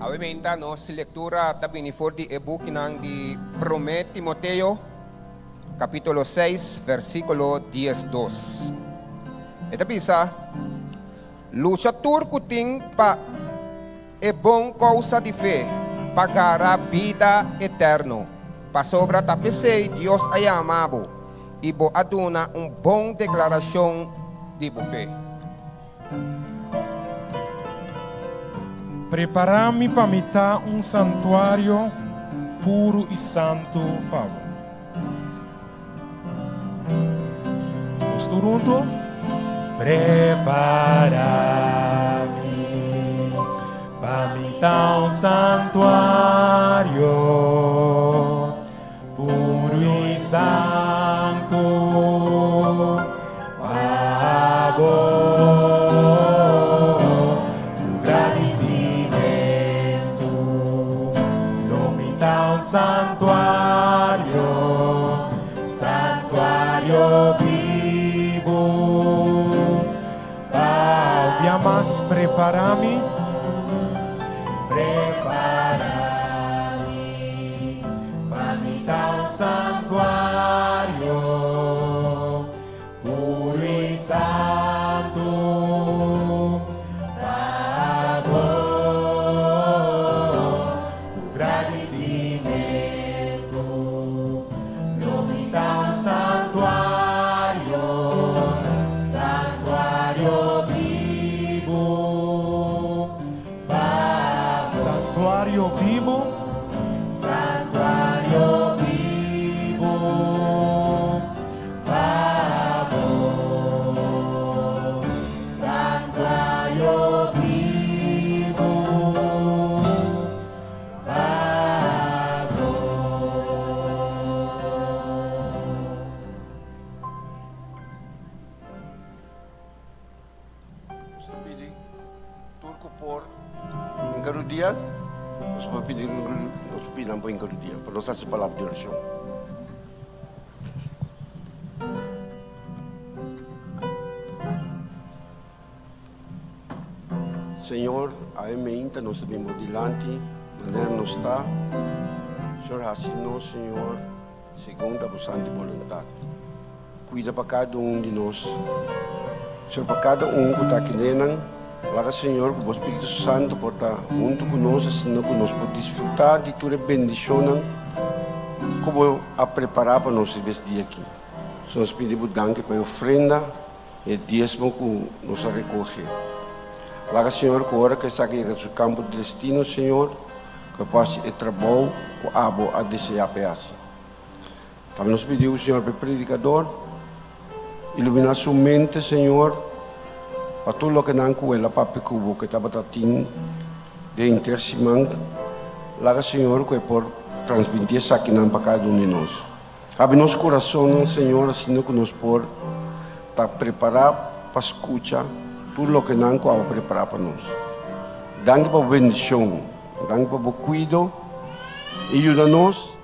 Obviamente, nossa leitura também for de e-book de 1 Timoteo, capítulo 6, versículo 10-2. Ito bisa, luchatur kuting pa e bom causa de fé, pagará vida eterno. Pa sobra tapesei, Deus ay amabo, e bo aduna bom declaração de fé. Preparami para mitar santuário puro e santo, Pablo. Todos juntos? Preparami Habita un santuario puro y santo, pago tu agradecimiento. Habita un santuario, santuario vivo, había más prepararme. Preparami para un santuario puro y santo, pago tu agradecimiento. Nomita un santuario, santuario vivo. Santuario vivo, santuario vivo, pago, santuario vivo, pago. Gusto pili, turco por Engarudia. Nós vamos pedir nosso opinião para o dia, para nossa palavra de oração. Senhor, a emenda nós sabemos dilante, maneira nos está. Senhor, assim nós, Senhor, segundo a vossa santa vontade. Cuida para cada de nós. Senhor, para cada que está aqui dentro. Laga Senhor, que o Espírito Santo pode estar junto conosco, assim que nós podemos desfrutar de toda a bendição como a preparar para nós esse dia aqui. Nós pedimos danke para a ofrenda e dízimo que nos recolhe. Laga Senhor, que a hora que está aqui no campo de destino, Senhor, que passe o trabalho que a abo a desejar para assim. Também nos pedimos, Senhor, para o predicador, iluminar sua mente, Senhor, para tudo o que não é papi cubo que estava tratando de intersimão, lá Senhor que é por transmitir isso aqui para cada de nós. Abre nosso coração, Senhor, assim que nós por estar preparado para escutar tudo o que não é preparar para nós. Danke para a bendição, danke para o cuidado, ajuda-nos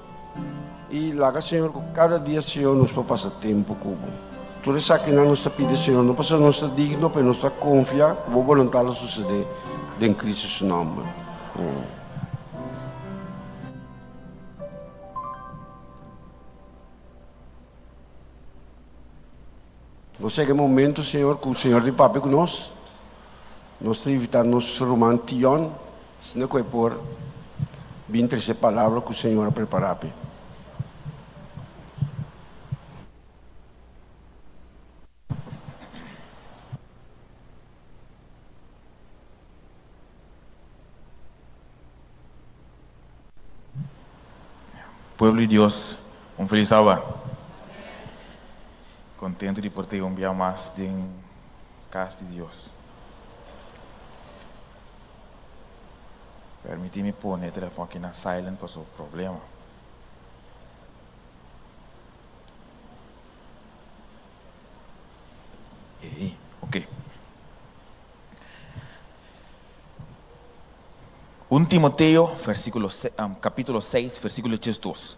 e lá Senhor que cada dia Senhor nos pode passar tempo cubo. Tudo isso aqui não nos pede, Senhor, não passa não está digno, mas nós confia que a vontade suceder em Cristo nome. Nós chega momento, Senhor, que o Senhor de papo conosco, nós evitar nosso romantião, senão que é por 23 palavras que o Senhor preparou. Pueblo de Dios, un feliz sábado. Contento de poder enviar más de casa de Dios. Permite-me pôr o telefone aqui na silent para o problema. Ok. 1 Timoteo, capítulo 6, versículo 2.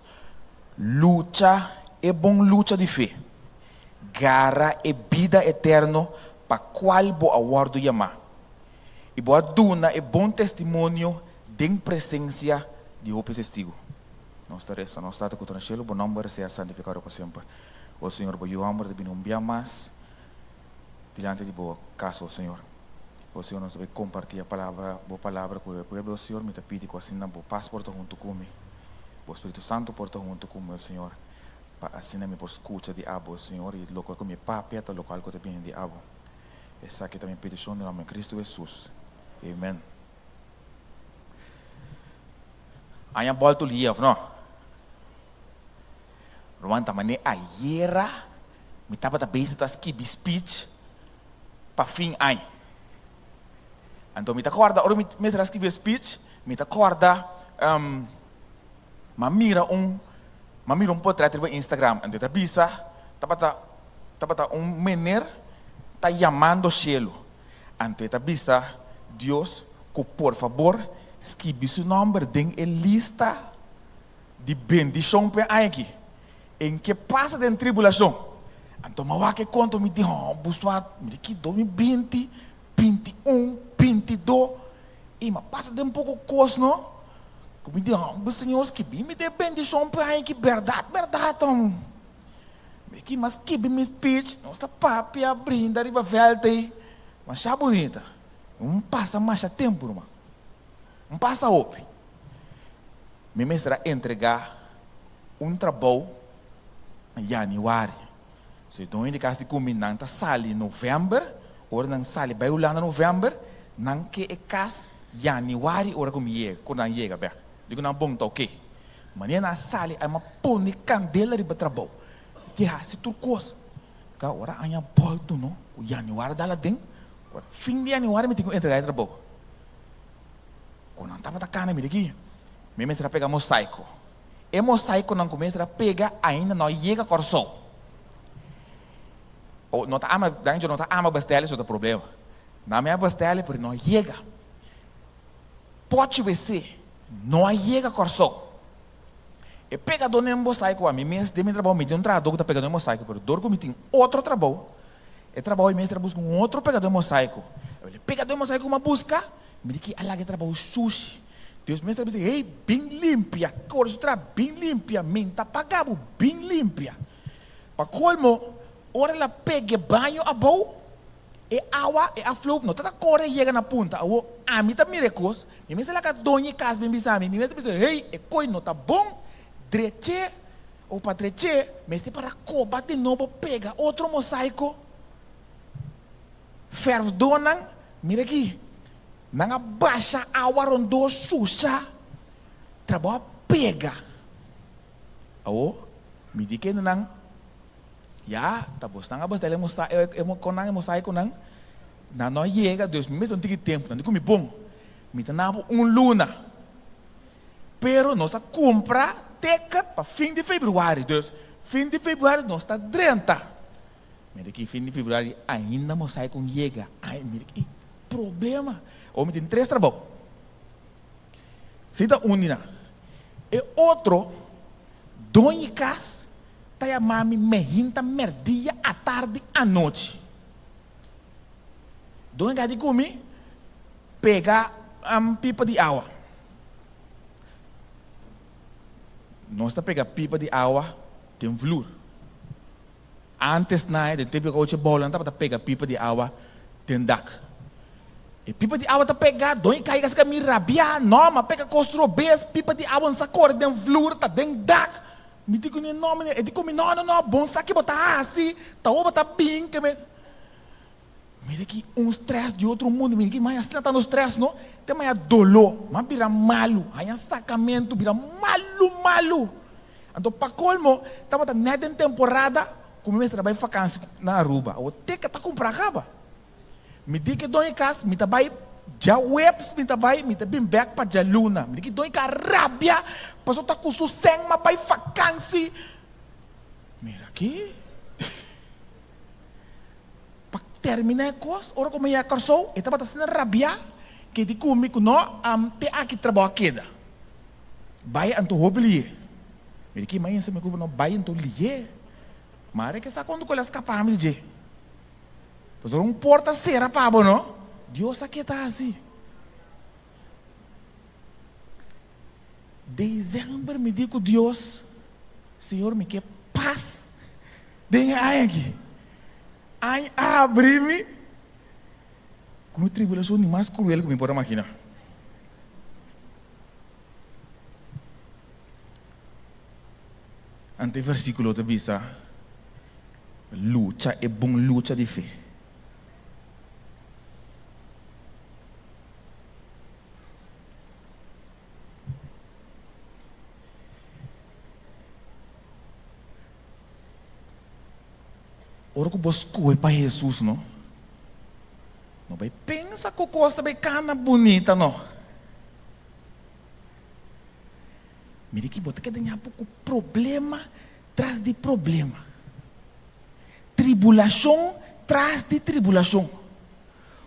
Lucha é bom lucha de fé. Garra é vida eterna para qual bo aguardo chamar. E boa duna é bom testemunho de presença de outro testigo. Nossa resta, nossa data contra o cielo, bom nome seja santificado para sempre. O Senhor, bo eu amo de vir mais diante de boa casa, o Senhor. O Senhor nos vai compartilhar boa palavra com o povo, o Senhor me pede que assim boa paz porta junto comigo. O Espírito Santo porta junto comigo, Senhor. Para assim me por escuta de abo, Senhor, e local que me papeta, local que te bem de abo. Essa aqui também petição no nome de Cristo Jesus. Amen. Ayan volto liav, no? Roman tamane ayera, me tapa ta base tas ki speech pa fim ai. Então, me acorda, ora me escrever speech, me acorda, mira um portrait no Instagram, então, bisa, tapata menor, tá chamando o cielo. Então, bisa, Deus, que por favor, escreve seu nome em lista de bendição para aqui, em que passa de tribulação. Então, mas que conta me diz, buscar, me diz que 2020, 21, 22, e mas passa de pouco coisa, não? Como me diz, Senhor, que me dê bendição para aqui, verdade, então. Que mas que me speech, nossa papia brinda riba velte, mas já bonita. Não passa mais tempo, irmão. Não passa open. Me mestra entregar trabalho em januário. Se então indicar se combinam tá sali novembro, ou não sali vai lá em novembro, não que é cas januário ora como quando não chega bem. Digo não bom tá ok. Mas na sali é uma pone candela riba trabalho. Dia se turcos. Ka ora anya bolto no, o januário dala dentro. Fim de januário me tenho entregar trabalho. Quando não estava tacando me aqui, me mestra pega mosaico. E mosaico não começa a pegar ainda não chega coração. Ou não tá ama bastante, isso é o problema. Na minha bastante, porque não chega. Pode ser, não chega coração. E pega do nem mosaico a mim mesmo, de meu trabalho, me tem trabalho que tá pegando mosaico, porque dor que me tem outro trabalho. E trabalho mesmo busca outro pegador mosaico. Ele pegador mosaico uma busca, me diz que ela que trabalho sushi. Deus mesmo diz, ei, bem limpia, coisa bem limpia, minta pagado bem limpia. Para colmo, ora ela pega banho a boa, e água e a flor, não tá corre chega na ponta. O a mim tá miracos, e mesmo ela que doni casa bem bisami, me mesmo diz, ei, e coi não tá bom, dreche ou para dreche, mas tem para coba de novo pega outro mosaico. Fervdonan, mira aqui, nanga baixa água rondo suja, trabalho pega. Oh, me diz que não, já, tá bom, nanga basta ele mosaico não, não chega, Deus me mesmo não tem tempo, não digo me bom, me tá nabo luna, pero nós compra ticket para fim de fevereiro, Deus, fim de fevereiro nós tá 30. Mira que fim de fevereiro ainda mosaico chega. Ai, mira que problema. Ou me tem 3 trabalhos. Se dá unina. E outro, donicas, tá chamando me hinta merdia à tarde à noite. Donica de comer, pegar pipa de água. Nós tá pega pipa de água, tem flor. Antes na de tempo que eu bola, não tá pega pipa de água, tem dak. E pipa de água tá pega, doi cai que me rabia, não, mas pega constru bes, pipa de água nessa cor, tem flor, tá tem dak. Me digo nem nome, e digo me não, bom saque botar assim, tá o botar bem que me. Mira que stress de outro mundo, mira que mais assim tá no stress, não? Tem mais dolor, mas vira malo, aí sacamento, vira malo. Então para colmo, tava nada em temporada. Como eu trabalho em vacância na Aruba, eu tenho que estar comprando acaba. Me diz que dou em casa, me trabalho já webs, me trabalho, me trabalho back para já luna. Me diz que dou em casa rabia, passou tá com sucesso, mas vai vacância. Mira aqui. Para terminar a coisa, ora como eu acordou, eu estava sendo rabia, que de comigo não, tem aqui trabalho aqui. Vai anto hobby. Mira que mais se me cubo não vai anto lié. Mas é que está quando colhe escapar, me diz. Pois porta cera para não? Deus aqui está assim. Dezembro me diz que Deus, Senhor, me quer paz. Denha aqui. Ai, abre-me. Como tribulação mais cruel que me pode imaginar. Ante versículo de bisa. Lucha é bom lucha de fé. Ora que buscou para Jesus, não? Não vai pensar que o costa vai cana bonita, não. Mire que bota que tem pouco problema traz de problema. Tribulação traz de tribulação.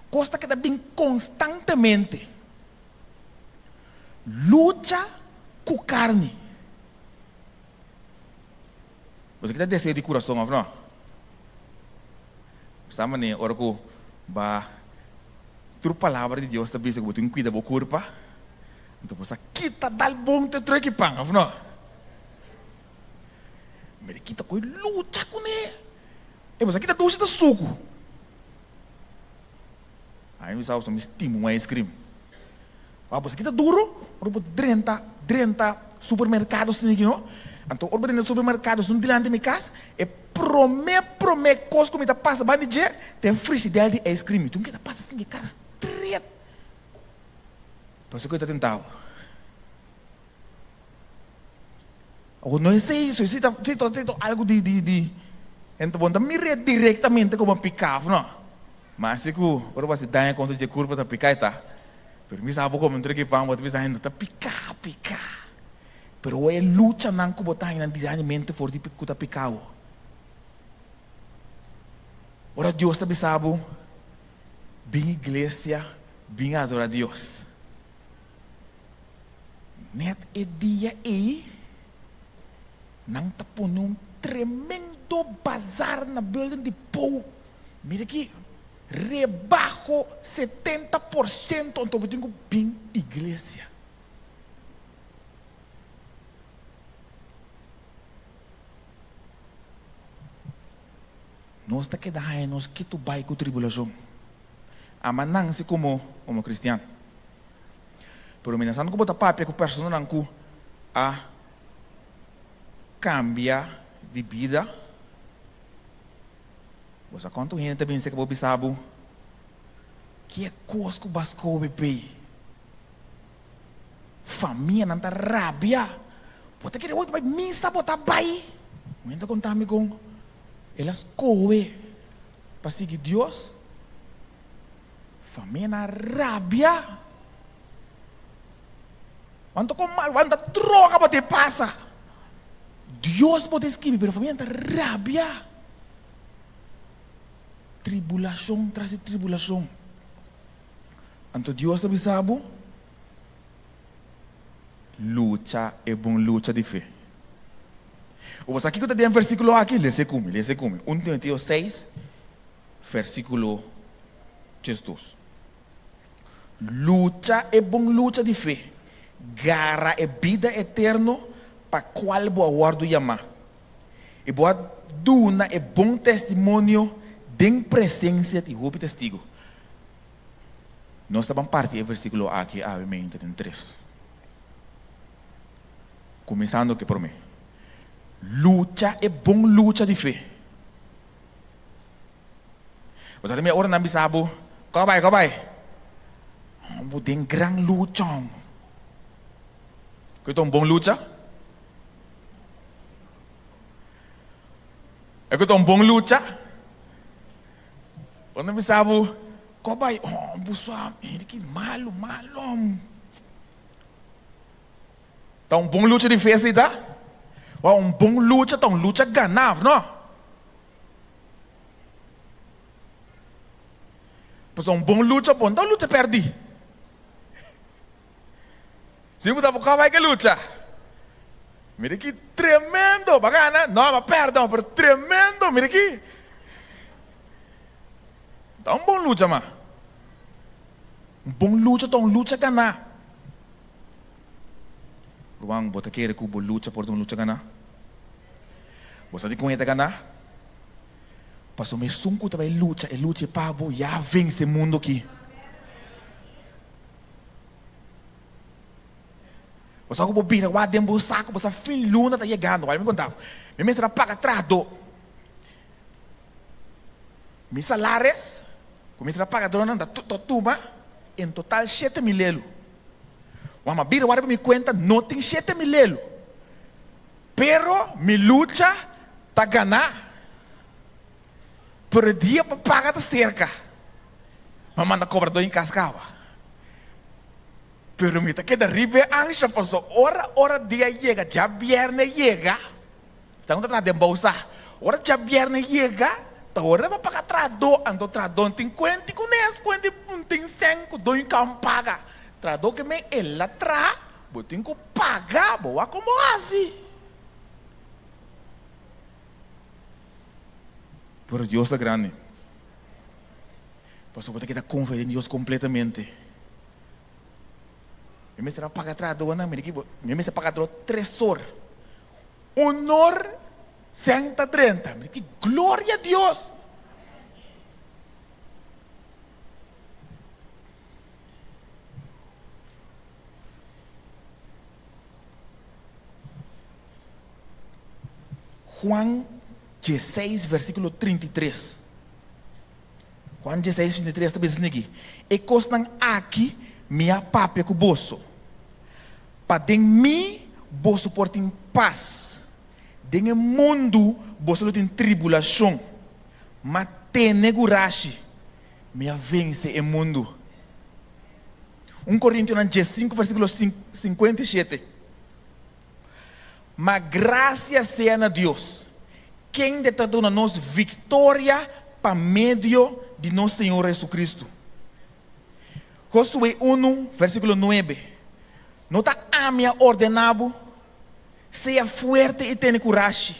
Costa que está bem constantemente. Luta com carne. Você que está descendo de coração, não? Sama ni ora ko ba tru palavra de Deus também se que botou cuida bo corpo. Então você kita dal bom te treque pang, não? Mas kita coi luta com ne. E você kita doce do suco. Aí me salva me estimo um ice cream. Ah, você kita duro, ora 30 supermercados tem aqui, não? Então, ora dentro supermercados um dilante me casa, e promete coisa que me tá passa bem de tem frigideira de ice cream. Tu que tá passa assim que cara straight. Você que tá tentando. Ou não sei isso, se tá algo de então bom, me diretamente como picar, não? Mas se que ora você dá conta de curva tá picar tá. Permisa abo como entregue pão, mas bisa ainda tá picar. Pero é luta não que botar ainda diariamente for de picuta picao. Ora Deus está bisabo, bem igreja, bem adorar a Deus. Net é dia aí, não está pondo um tremendo bazar na building de povo. Mira aqui, rebaixo 70%, então eu tenho bem igreja. Nós está quedando, nós que tu vai com tribulação. Amanhã-se como cristiano. Pero minasano ko bota papel com pessoa não ku a cambia de vida. Você conta gente também se que vou bisabo que é coisa que basco bebê. Família não tá rabia. Pode querer outro vai missa botar bai. Muita contar me com elas coe para seguir Deus. Família na rabia. Quanto com mal, quanta droga pode passar. Deus pode escrever, pero família na rabia. Tribulação traz tribulação. Então Deus sabe sabo. Luta é bom luta de fé. O aqui que está dentro versículo aqui, lese come. 1 Timoteo 6, versículo 2. Luta é bom luta de fé. Garra é vida eterna para qual boa guardo chamar. E boa duna é bom testemunho de presença de roupa testigo. Nós estamos parte do versículo aqui, amém, 3. Começando que por mim. Luta é bom luta de fé. Você também ora na bisabo, qual vai? Tem grande luta. Que é um bom luta? É que é um bom luta? Quando na bisabo, qual vai? Busua, ele que malo. Tá um bom luta de fé, assim, tá? Um bom luta, tá um luta ganhava, não? Pois um bom luta, bom, então luta perdi. Se você vai vai que luta. Mira que tremendo, bacana, não, mas perdão, pero tremendo, mira aqui. Tá um bom luta, mas. Um bom luta, tá um luta ganhar. Ruang bota querer que luta por um luta ganhar. Você tem que ganhar. Passou me sunco também luta para já vence mundo aqui. Você vai bobina, vai dentro do saco, você fim luna tá chegando, vai me contar. Me mestra paga atrás do. Mis salários, começa a pagar dona da tuba, em total 7.000 euros. Vamos abrir agora me conta, não tem 7.000 euros. Pero me luta tá ganhar. Por dia para pagar da cerca. Mamanda cobrador em cascava. Pero mita que derribe ancha passou hora dia chega, já viernes chega. Está atrás de bolsa. Hora já viernes chega, tá hora vai pagar trador, ando trador tem quanto com nes, quanto tem 5, dois cam paga. Trador que me ela tra, botem que pagar, boa como assim. Pero Deus é grande. Pastor, você que está confiando em Deus completamente. Me será pagar trador na América, me será pagar trador 3 horas. Honor 130. Que glória a Deus. Juan 16, versículo 33. Juan 16, 33 está dizendo aqui. E costam aqui minha papia com bolso. Para de mim, bolso porta em paz. Den mundo, bolso tem tribulação. Mas tem negurashi. Minha vence o mundo. 1 Coríntios 15, versículo 57. Mas graças seja a Deus, quem dá nos vitória para meio de nosso Senhor Jesus Cristo. Josué 1, versículo 9. Nota a minha ordenado, seja forte e tenha coragem.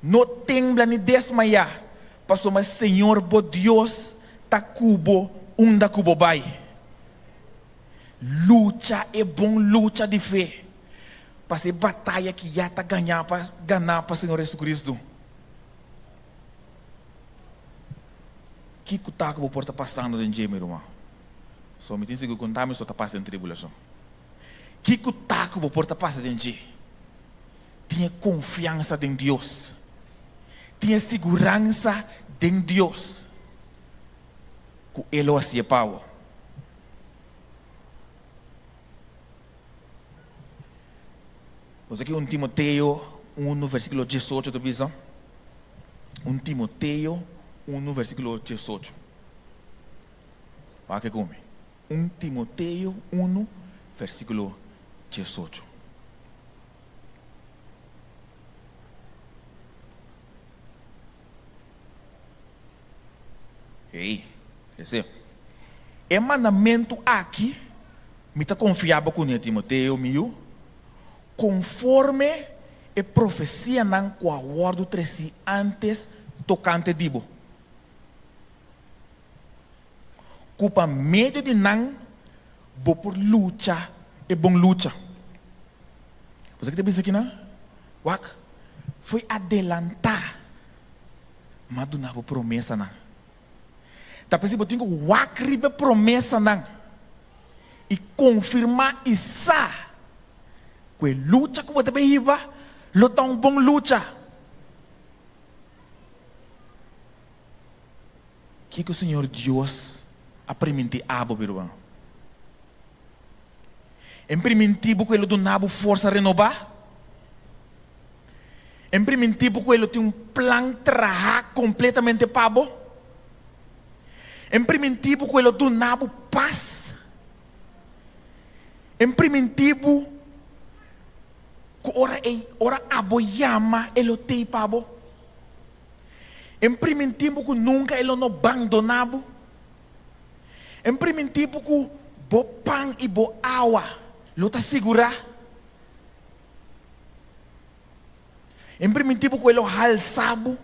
Não tembla nem desmaiar, pastor, mas Senhor, bo Deus, tá cubo, da cubo vai. Luta é bom, luta de fé. Para ser batalha que já está ganhar para o Senhor Jesus Cristo. Que cutaco vou porta passando dentro de meu irmão? Só me tem que contar, mas só está passando em tribulação. Que cutaco vou porta passando dentro de? Tinha confiança em Deus. Tinha segurança em Deus. Que Ele o hacía pau. Você aqui 1 Timoteo 1, versículo 18, da visão? 1 Timoteo 1, versículo 18. Vai que come. 1 Timoteo 1, versículo 18. Ei, esse é mandamento aqui. Me está confiável com o Timoteo, meu. Conforme a profecia não com a word 13 antes tocante dibo. Culpa meio de não bo por luta e bom luta. Você que te pensa aqui, não? Wak foi adelantar, mas do não promessa não. Tá pensando que o wak ribe promessa não e confirmar isso. Que luta que você vai lutar bom luta. Que o Senhor Deus apremente abo biruan. Em primeiro tempo que ele donava força renovar. Em primeiro tempo que ele tem plano trabalhar completamente pabo. Em primeiro tempo que ele donava paz. Em primeiro tempo ora aboyama ele tem pabo. Em primeiro tempo que nunca ele não abandonava. Em primeiro tempo que bo pão e bo água ele está segurar. Em primeiro tempo que ele alçava,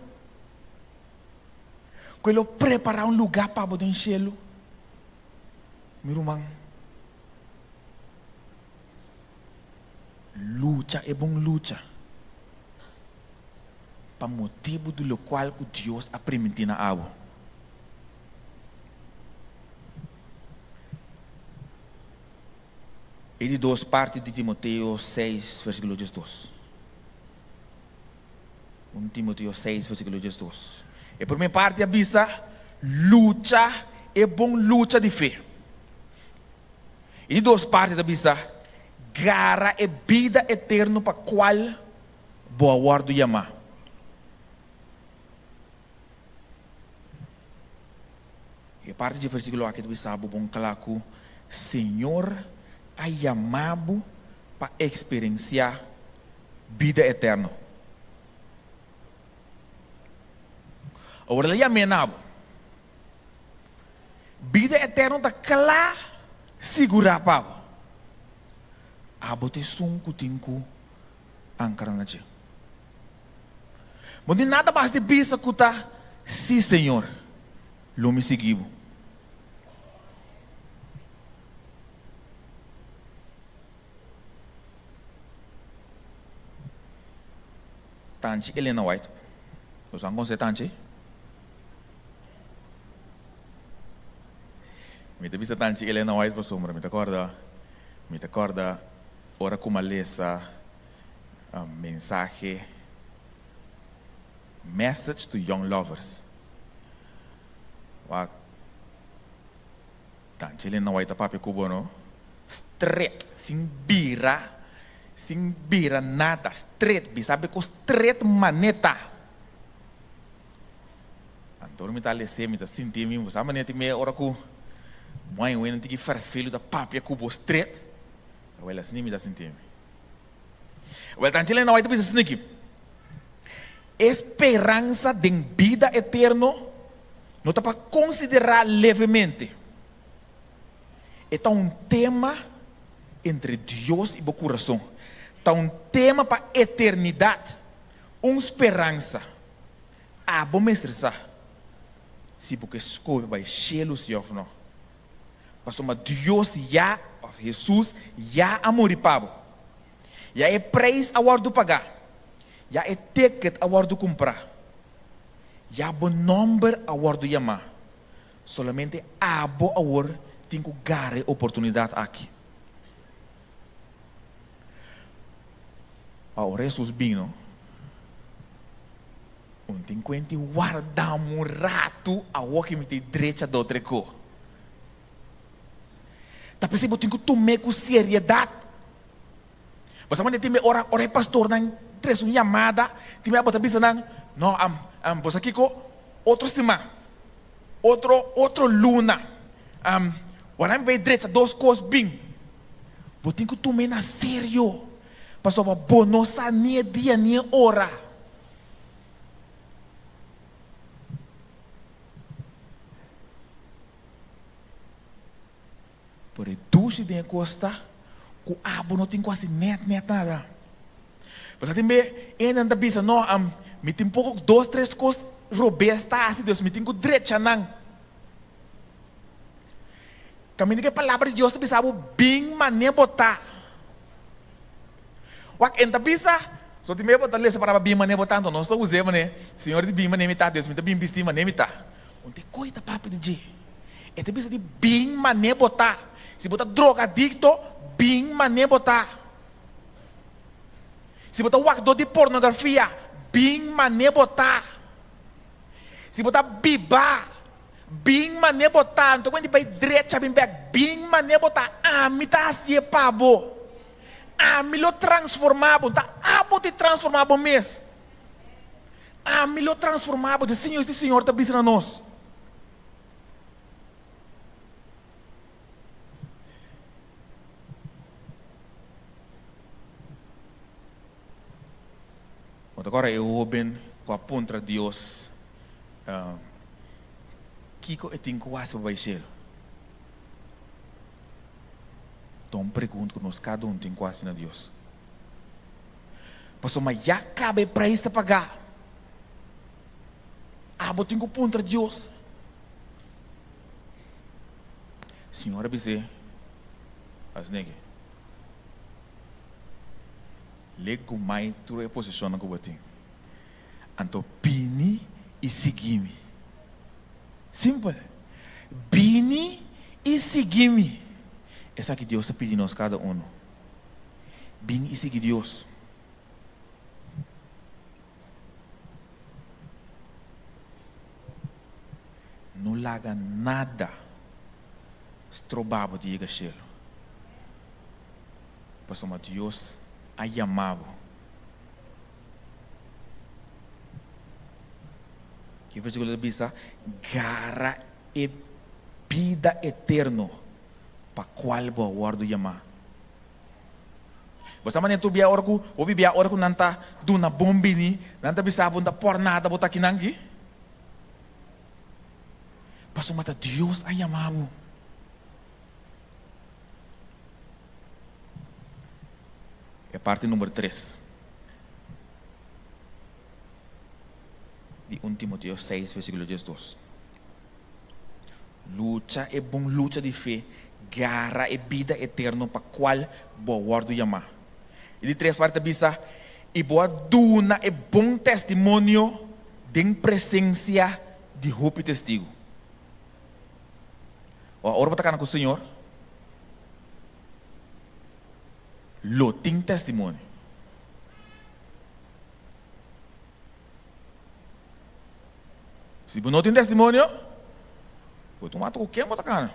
que ele preparar lugar para o enchê-lo. Meu irmão, luta é bom luta. Para motivo do qual que Deus a permitir na água. E de 2 partes de Timoteo 6, versículo 12. 1 Timoteo 6, versículo 12. A primeira parte avisa, luta é bom luta de fé. E de 2 partes avisa, gara é vida eterna para qual boa guardo chamar. E parte do versículo aqui do sabe bom claro, Senhor a chamado para experienciar vida eterna. Agora ele amenabo. Vida eterna está clara, segura pavo. Abote sunku tinku angkaranaje. Mas nada mais de bisa kuta, sim Senhor, lo me seguiu. Tanchi Elena White. Os angkon se tanchi. Me te vista tanchi Elena White por sombra, me te acorda, ora como lesa mensagem, message to young lovers. Wag, tanchi Elena White papi kubo no, straight, sin bira nada, straight, sabe com straight maneta. Então me tá lese, me tá sentir mesmo, sabe maneta me ora ku mãe o não tem que farfelo da papia cubo straight. Eu ela assim me dá sentir. O tanto ele não vai ter pensar aqui. Esperança de vida eterna não está para considerar levemente. É tema entre Deus e o coração. Está tema para eternidade. Uma esperança. Ah, bom mestre, se porque escolhe vai cheio se ou não. Pastor, mas Deus já, Jesus já amor e pabo. Já é preço a hora de pagar. Já é ticket a hora de comprar. Já é bom número a hora de chamar. Solamente a boa hora tem que ganhar oportunidade aqui. Agora Jesus vino. Tem que guardar um rato a hora que me tem direita do outro cor. Tapi saya tenho que tomar com seriedade. Bersama dia time orang pastor nang tres uma chamada, time apa tapi senang, no bos aqui ko outro cima, outro luna, orang vai direita duas coisas bem. Vou ter que tomar na sério, pastor ba bonosa nem dia nem hora. Por isso de costa, o abo não tem quase net nada. Mas também ainda não bisa não me tem pouco 2, 3 coisas robesta assim Deus me tem que direita não. Caminho que a palavra de Deus te bisa bem mané botar. Wak ainda bisa só te me botar lesa para bem mané botar então não estou usando mané. Senhor de bem mané me tá Deus me tá bem vestir mané me tá. Onde coita papo de dia. É te bisa de bem mané botar. Se botar drogadicto, bem mané botar. Se botar guardador de pornografia, bem mané botar. Se botar biba, bem mané botar. Então quando vai direita, bem mané botar. Me tá assim pabo. Me lo transformado, tá? Abo te transformado mesmo. Me lo transformado, de Senhor tá bisando nós. Agora eu bem com a ponta de Deus, Kiko eu tenho quase para baixar. Então pergunto que nós cada tem quase na Deus. Pastor, mas já cabe para isso pagar. Eu tenho ponta de Deus. Senhora Bizé, as negue. Lego mai tu reposição que eu tenho. Então, bini e segui-me. Simples. Bini e segui-me. Essa que Deus está pedindo a nós cada um. Bini e segui Deus. Não larga nada. Estrobabo de ir a chelo. Pastor Deus a chamado. Que versículo diz: garra e vida eterna, para qual vou guardo chamar. Basta maneira tu biar orku, obi biar orku nanta do na bombini, nanta bisa bunda por nada bota aqui nangi. Passo mata Deus a chamar-mo. É parte número 3. De 1 Timoteo 6, versículo 12. Lucha é bom lucha de fé, garra é vida eterna para qual vou guardo chamar. E de 3 partes bisa, e boa duna é bom testemunho de presença de hope testigo. Ora para com o Senhor, lo tem testemunho. Se não tem testemunho, vou tomar qualquer botar cara.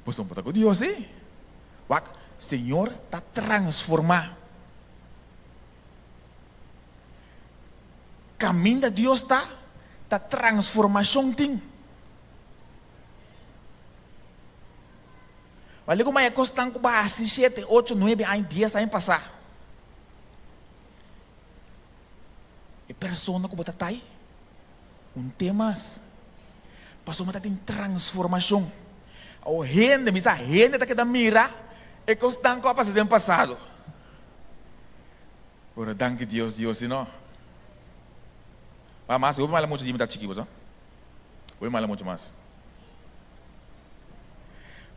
Pois não botar com Deus, hein? O Senhor está transformando. Caminho de Deus está transformação tem. Olha como é costando com base 7, 8, 9 anos, 10 anos passar. E pessoa que botar aí, temas, passou a ter transformação. O gente, misa, gente está que da mira, e costando com a passagem do passado. Ora, danke Deus, não. Mas eu vou falar muito de imitar chiquibos, não? Vou falar muito mais.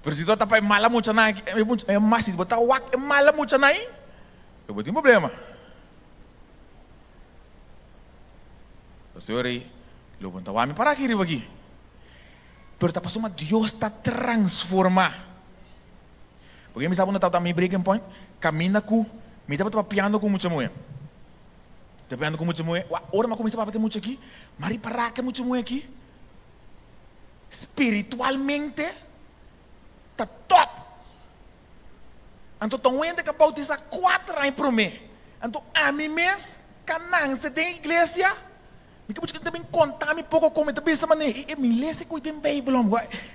Pero se tu tá para mala muito na, é mais se botar o é mala muito na, eu vou ter problema. O senhor aí, eu vou estar para aqui. Pero tá passando, Deus está transformar. Porque me sabe onde está meu breaking point? Camina com, me estava piando com muita mulher. Dependendo com muita mulher, ora mas começa a fazer muito aqui, mas para que muita mulher aqui, espiritualmente, tá top. Então tão ainda que bautiza 4 anos para mim. Então a mim mesmo, canang se tem igreja, me que também contar me pouco como também essa maneira, e me lê se cuida em Bíblia,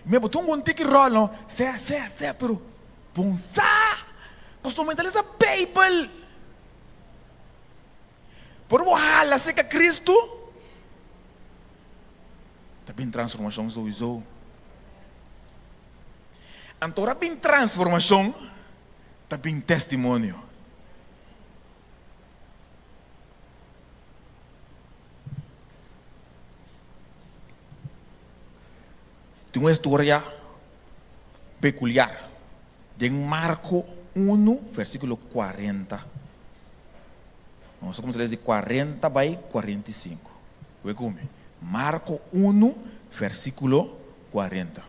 me botou um tique rolo, se, pero bom sa, pastor mentaliza Bíblia. Por wahala se ka Cristo, também transformação sou isso. Antora bem transformação, também testemunho. Tem uma história peculiar de Marco 1, versículo 40. Nós vamos ler de 40 by 45. Vê como? Marco 1, versículo 40.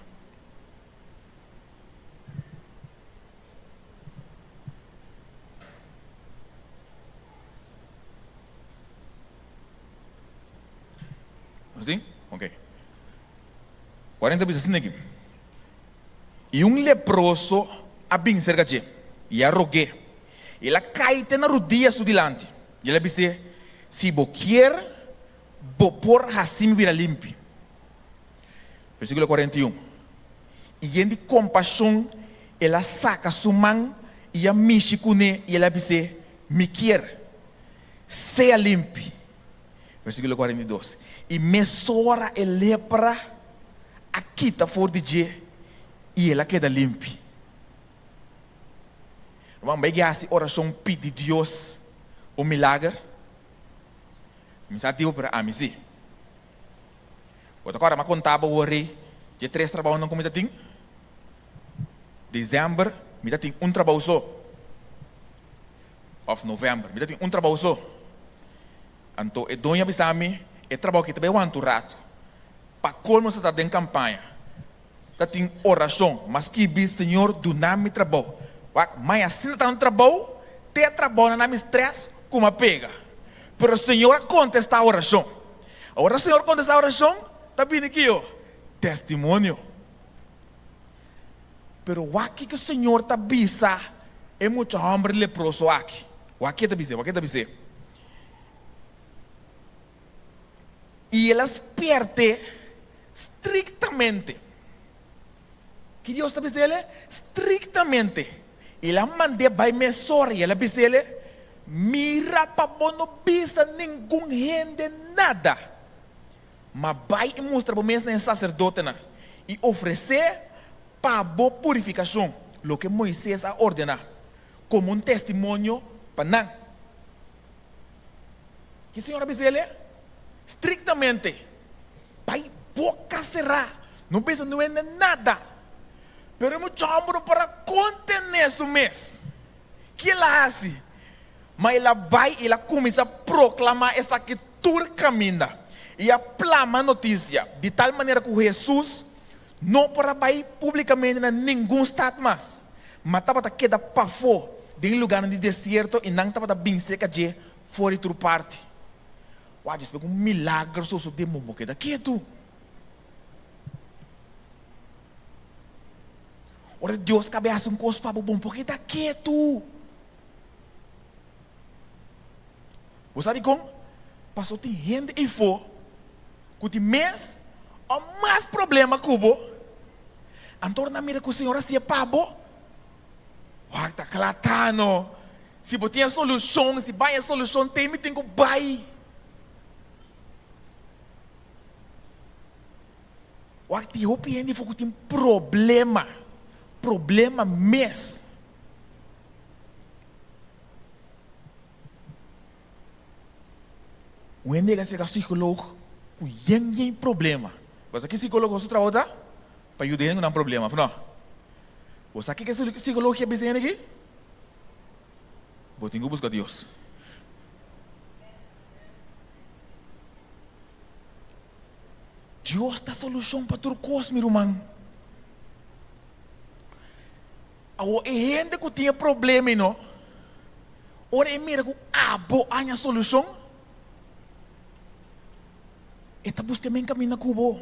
Assim? Ok. 40 diz assim aqui. E leproso a bem cerca de e a rogue. Ele cai na rodilha su dilante. E ele disse, se você quer, vou por assim vira limpo. Versículo 41. E em de compaixão, ela saca sua mão e a mexe com ele, e ela disse, me quer, seja limpo. Versículo 42. E me sora a lepra, aqui está fora de dia, e ela queda limpa. Vamos ver essa oração pede Deus o milagre. Me sabe para mim sim. Agora mas contava o rei de 3 trabalhos não como tem. Dezembro me tem trabalho só. Of novembro me tem trabalho só. Então é dona bisami é trabalho que também aguenta rato. Para como você está em campanha. Tá tem oração, mas que bis Senhor do nome trabalho. Mas assim está trabalho, tem trabalho na minha estresse como pega. Pero o Senhor contesta a oração. Agora o Senhor contesta a oração, está vindo aqui, ó, testemunho. Pero o aqui que o Senhor está bisa é muito homem leproso aqui. O aqui está bisa, o aqui está bisa. y él aspierte estrictamente. Que Dios está diciendo estrictamente. Y la mandé by mesor y él dice, mira para no visa ningún gente nada. Mas vai e mostra para o sacerdote e oferecer para a purificação, lo que Moisés a ordena, como um testemunho para não. Que a senhora diz ele? Estrictamente, vai boca cerrada, não pensa não é nada, pero eu chamo para contener isso mês. Que ela faz? Mas ela vai e ela começa a proclamar essa que tudo caminha. E aplama a notícia de tal maneira que Jesus não para ir publicamente em nenhum estado mais, mas estava queda para fora de um lugar de deserto e não estava bem seca de fora de outra parte. Uau, isso é um milagre só de mundo que daqui tu. Ora Deus cabe a um coisa para bom porque daqui tu. Você sabe como? Passou tem gente e for que mês o mais problema que houve. Então na mira que o Senhor se pabo, uau, tá clatano. Se você tem a solução, se vai a solução, tem que vai. Uau, te hopiende foi que tem problema mês. O ende que se psicólogo com nenhum problema. Você que psicólogo você trabalha para ajudar não problema, não? Você que psicólogo que é bizarro aqui? Vou ter que buscar Deus. Deus dá solução para tudo coisa, meu irmão. A gente que tinha problema, não? Ora é mira que a solução. Eta busca men caminho cubo.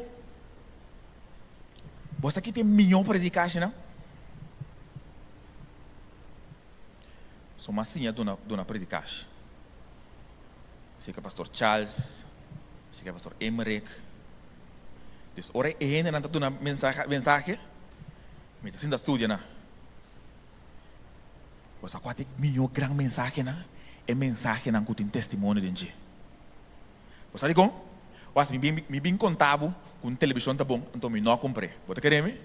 Você aqui tem milhão para dedicar, não? Sou massinha dona predicar. Sei que é pastor Charles, sei que é pastor Emmerich. Dus ora é ainda não dona mensagem. Me tá sendo estudia na. Você aqui tem milhão grande mensagem na. É mensagem não que tem testemunho dentro. Você sabe como? Mas me bem contábil com televisão tá bom, então me não comprei. Você quer me?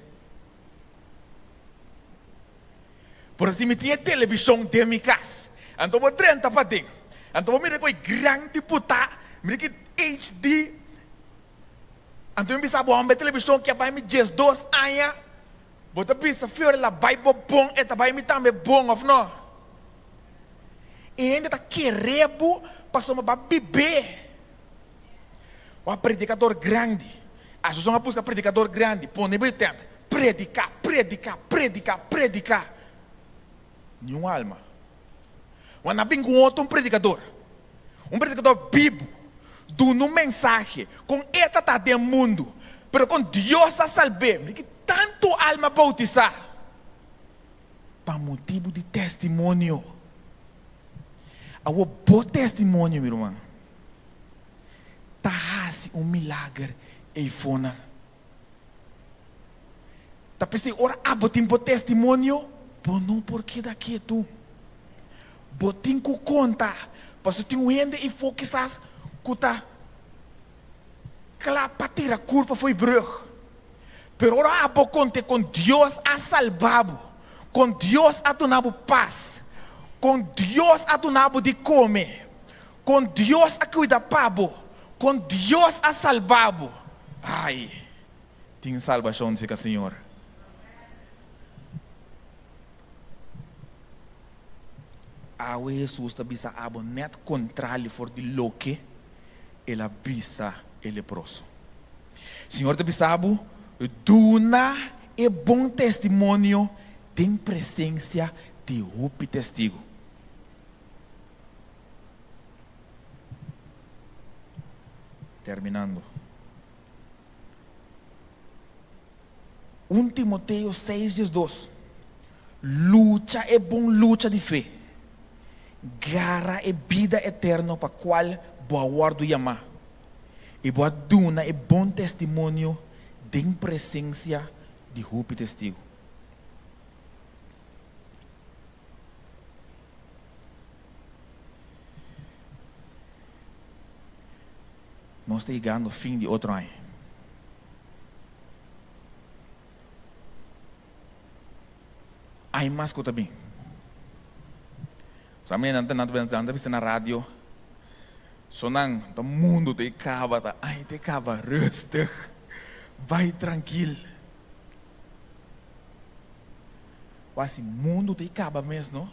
Por assim me tinha televisão de minha casa, então vou 30 para dentro, então vou me recolher grande puta, me recolher HD, então me pensava uma televisão que vai me 12 anos, você pensa fiore lá vai bom, eta vai me também bom of não? E ainda tá querendo passar uma bebê. O predicador grande, a gente não busca predicador grande, põe bem tempo, predicar. Nenhuma alma. Quando vem com outro predicador vivo, dando uma mensagem, com esta tá do mundo, mas com Deus a salvar, que tanto alma bautizar, para motivo de testemunho. O bom testemunho, meu irmão. Tahasi milagre e fona. Tá pensando, ora botin por testemunho, por não porque daqui tu. Botin com conta, porque tem um ende e for quizás cuta clapatira culpa foi brug. Pero ora abo conte com Deus a salvado, com Deus a donado paz, com Deus a donado de comer, com Deus a cuidar pabo. Com Deus a salvado. Ai, tem salvação, diz o Senhor. A Jesus está bisa abo net contrário for de lo que ela bisa el leproso. Senhor te bisa abo, duna e bom testemunho tem presença de outro testigo. Terminando. 1 Timoteo 6:2. Luta é bom luta de fé. Garra é vida eterna para qual boa guardo chamar. E boa duna é bom testemunho de presença de Rupi testigo. Nós estamos chegando ao fim de outro ano. Há mais coisa bem. Sabe, nada vista na rádio. Sonang, o mundo te acaba, te acaba, rustig. Vai tranquilo. Mas o mundo te acaba mesmo, não?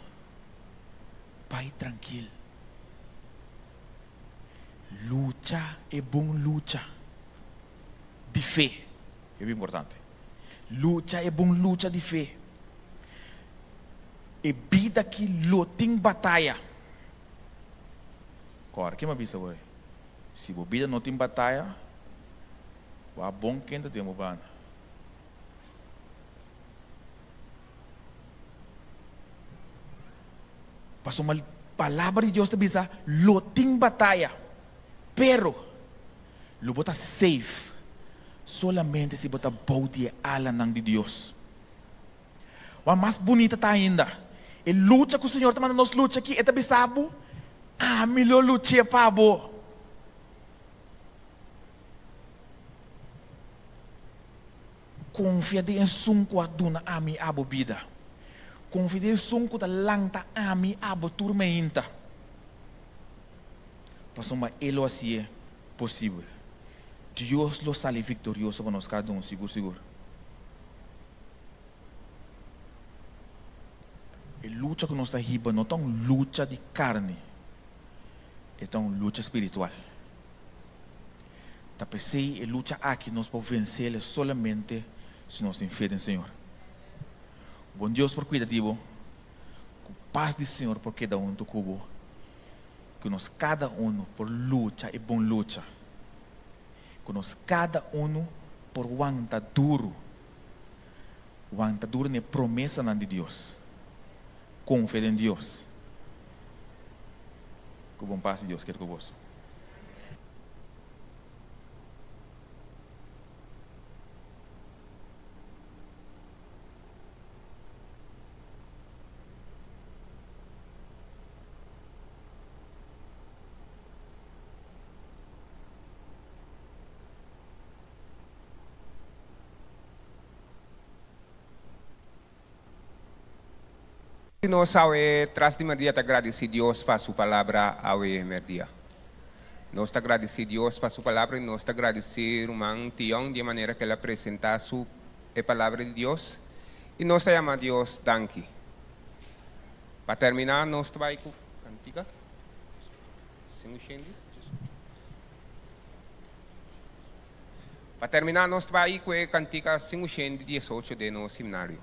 Vai tranquilo. Luta é bom luta. De fé. É bem importante. Luta é bom luta de fé. É vida que lutem batalha. Corre, que me avisa hoje? Se a vida não tem batalha, é bom que ainda tem uma banda. Passou uma palavra de Deus te avisa, lutem batalha. Pero, lo bota safe solamente se bota bauti ala ng de Deus. O mais bonita tá ainda. E luta com o Senhor, também nós luta aqui, eta bisabo. Melhor luta para bo. Confia de sunko aduna ami abo bida. Confia de sunko da langta ami abo turmenta. Pasoma elo assim é possível. Deus lo sale victorioso para nós cada um, seguro. A luta que nós está riba não é uma luta de carne, é uma luta espiritual. Tá pensei a luta aqui nós podemos vencer solamente se nós temos fé no Senhor. Bom Deus por cuidativo, com paz do Senhor por cada um do cubo. Que nós cada um por luta e bom luta. Que nós cada um por aguenta duro. Aguenta duro é promessa de Deus. Confia em Deus. Que bom paz de Deus quer convosco. Nós traz de Maria te agradecer a Deus para sua palavra ao Maria. Nós te agradecer a Deus para sua palavra e nós te agradecer uma tião de maneira que ela apresenta a palavra de Deus e nós te chamamos a Deus danke. Para terminar, nós te vai com cantiga. Para terminar, nós te vai com a cantiga 518 de nosso seminário.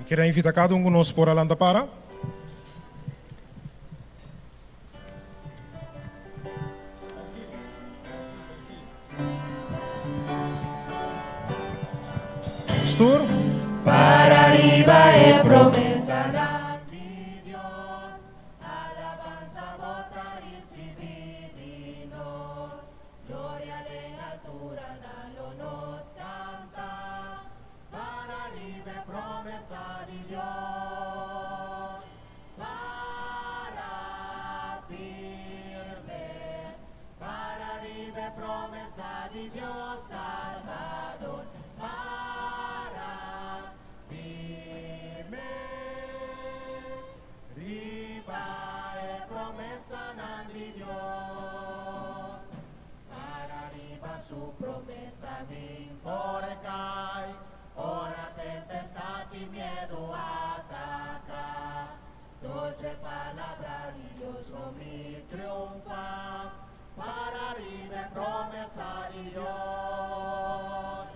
Quero invitar cada um conosco por alanda para. Pastor. Para arriba é promessa de Dios, alabanza bota recibir de nós, glória em altura não nos canta, para arriba é promessa de Dios, para firme, para arriba é promessa de Dios Salvador. Su promesa vem, ora cai, ora tempestade e medo ataca. Dolce palavra de Deus não me triunfa, para arriba é promessa de Deus,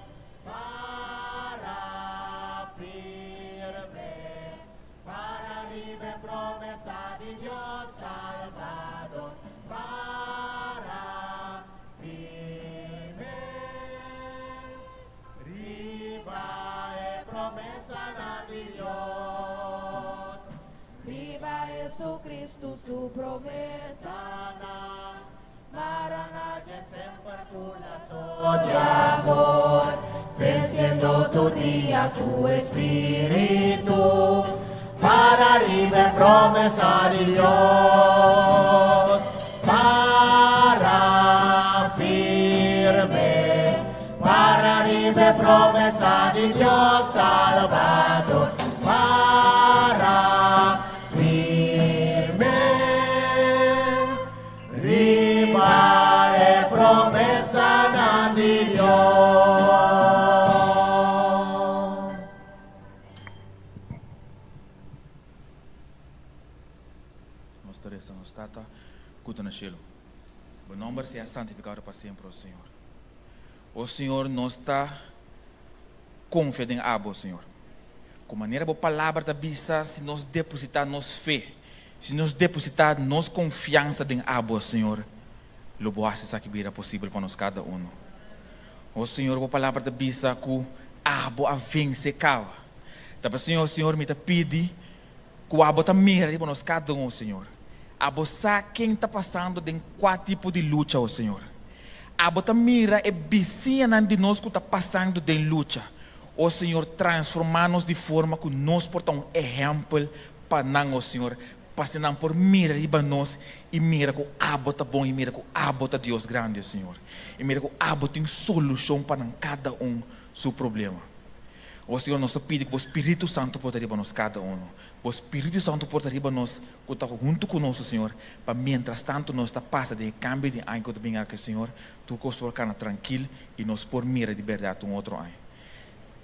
para firme, para arriba é promessa de Deus Salvador, para firme. É promessa de Deus, viva Jesus Cristo, su promessa, de amor, venciendo tu día tu espíritu, para arriba promesa de Dios, para firme, para arriba promesa de Dios Salvador, para firme, riba es promesa de Dios. Nuestra oração está culto no cielo. O nome seja santificado para sempre, Senhor. O Senhor nos está confiando em abo, Senhor. Com maneira boa palavra da bisa, se nós depositar nos fé, se nós depositar nos confiança em abo, Senhor, lo boa acha que vira possível para nós cada um. O Senhor, boa palavra da bisa, que abo a vence cava. Então, Senhor, me te pede que o abo também mira para nós cada um, Senhor. Abo sabe quem está passando em qual tipo de luta, oh Senhor. Abo também mira e vizinha de nós que está passando em luta. Oh Senhor, transformar-nos de forma que nós portamos exemplo para nós, oh Senhor. Passando por mira riba nós e mira que o abo está bom e mira que o abo está Deus grande, oh Senhor. E mira que o abo tem solução para cada um seu problema. O Senhor, nós pedimos que o Espírito Santo porta riba nós cada um. O Espírito Santo porta riba nós, que está junto conosco, Senhor, para mientras tanto nós está passando de cambio de ano que vem aqui, Senhor, tu cos por cana tranquilo e nós por mira de verdade um outro ano.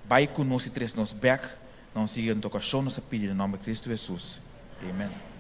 Vai conosco e três nos back, não siga em tocação, nós pedimos em nome de Cristo Jesus. Amém.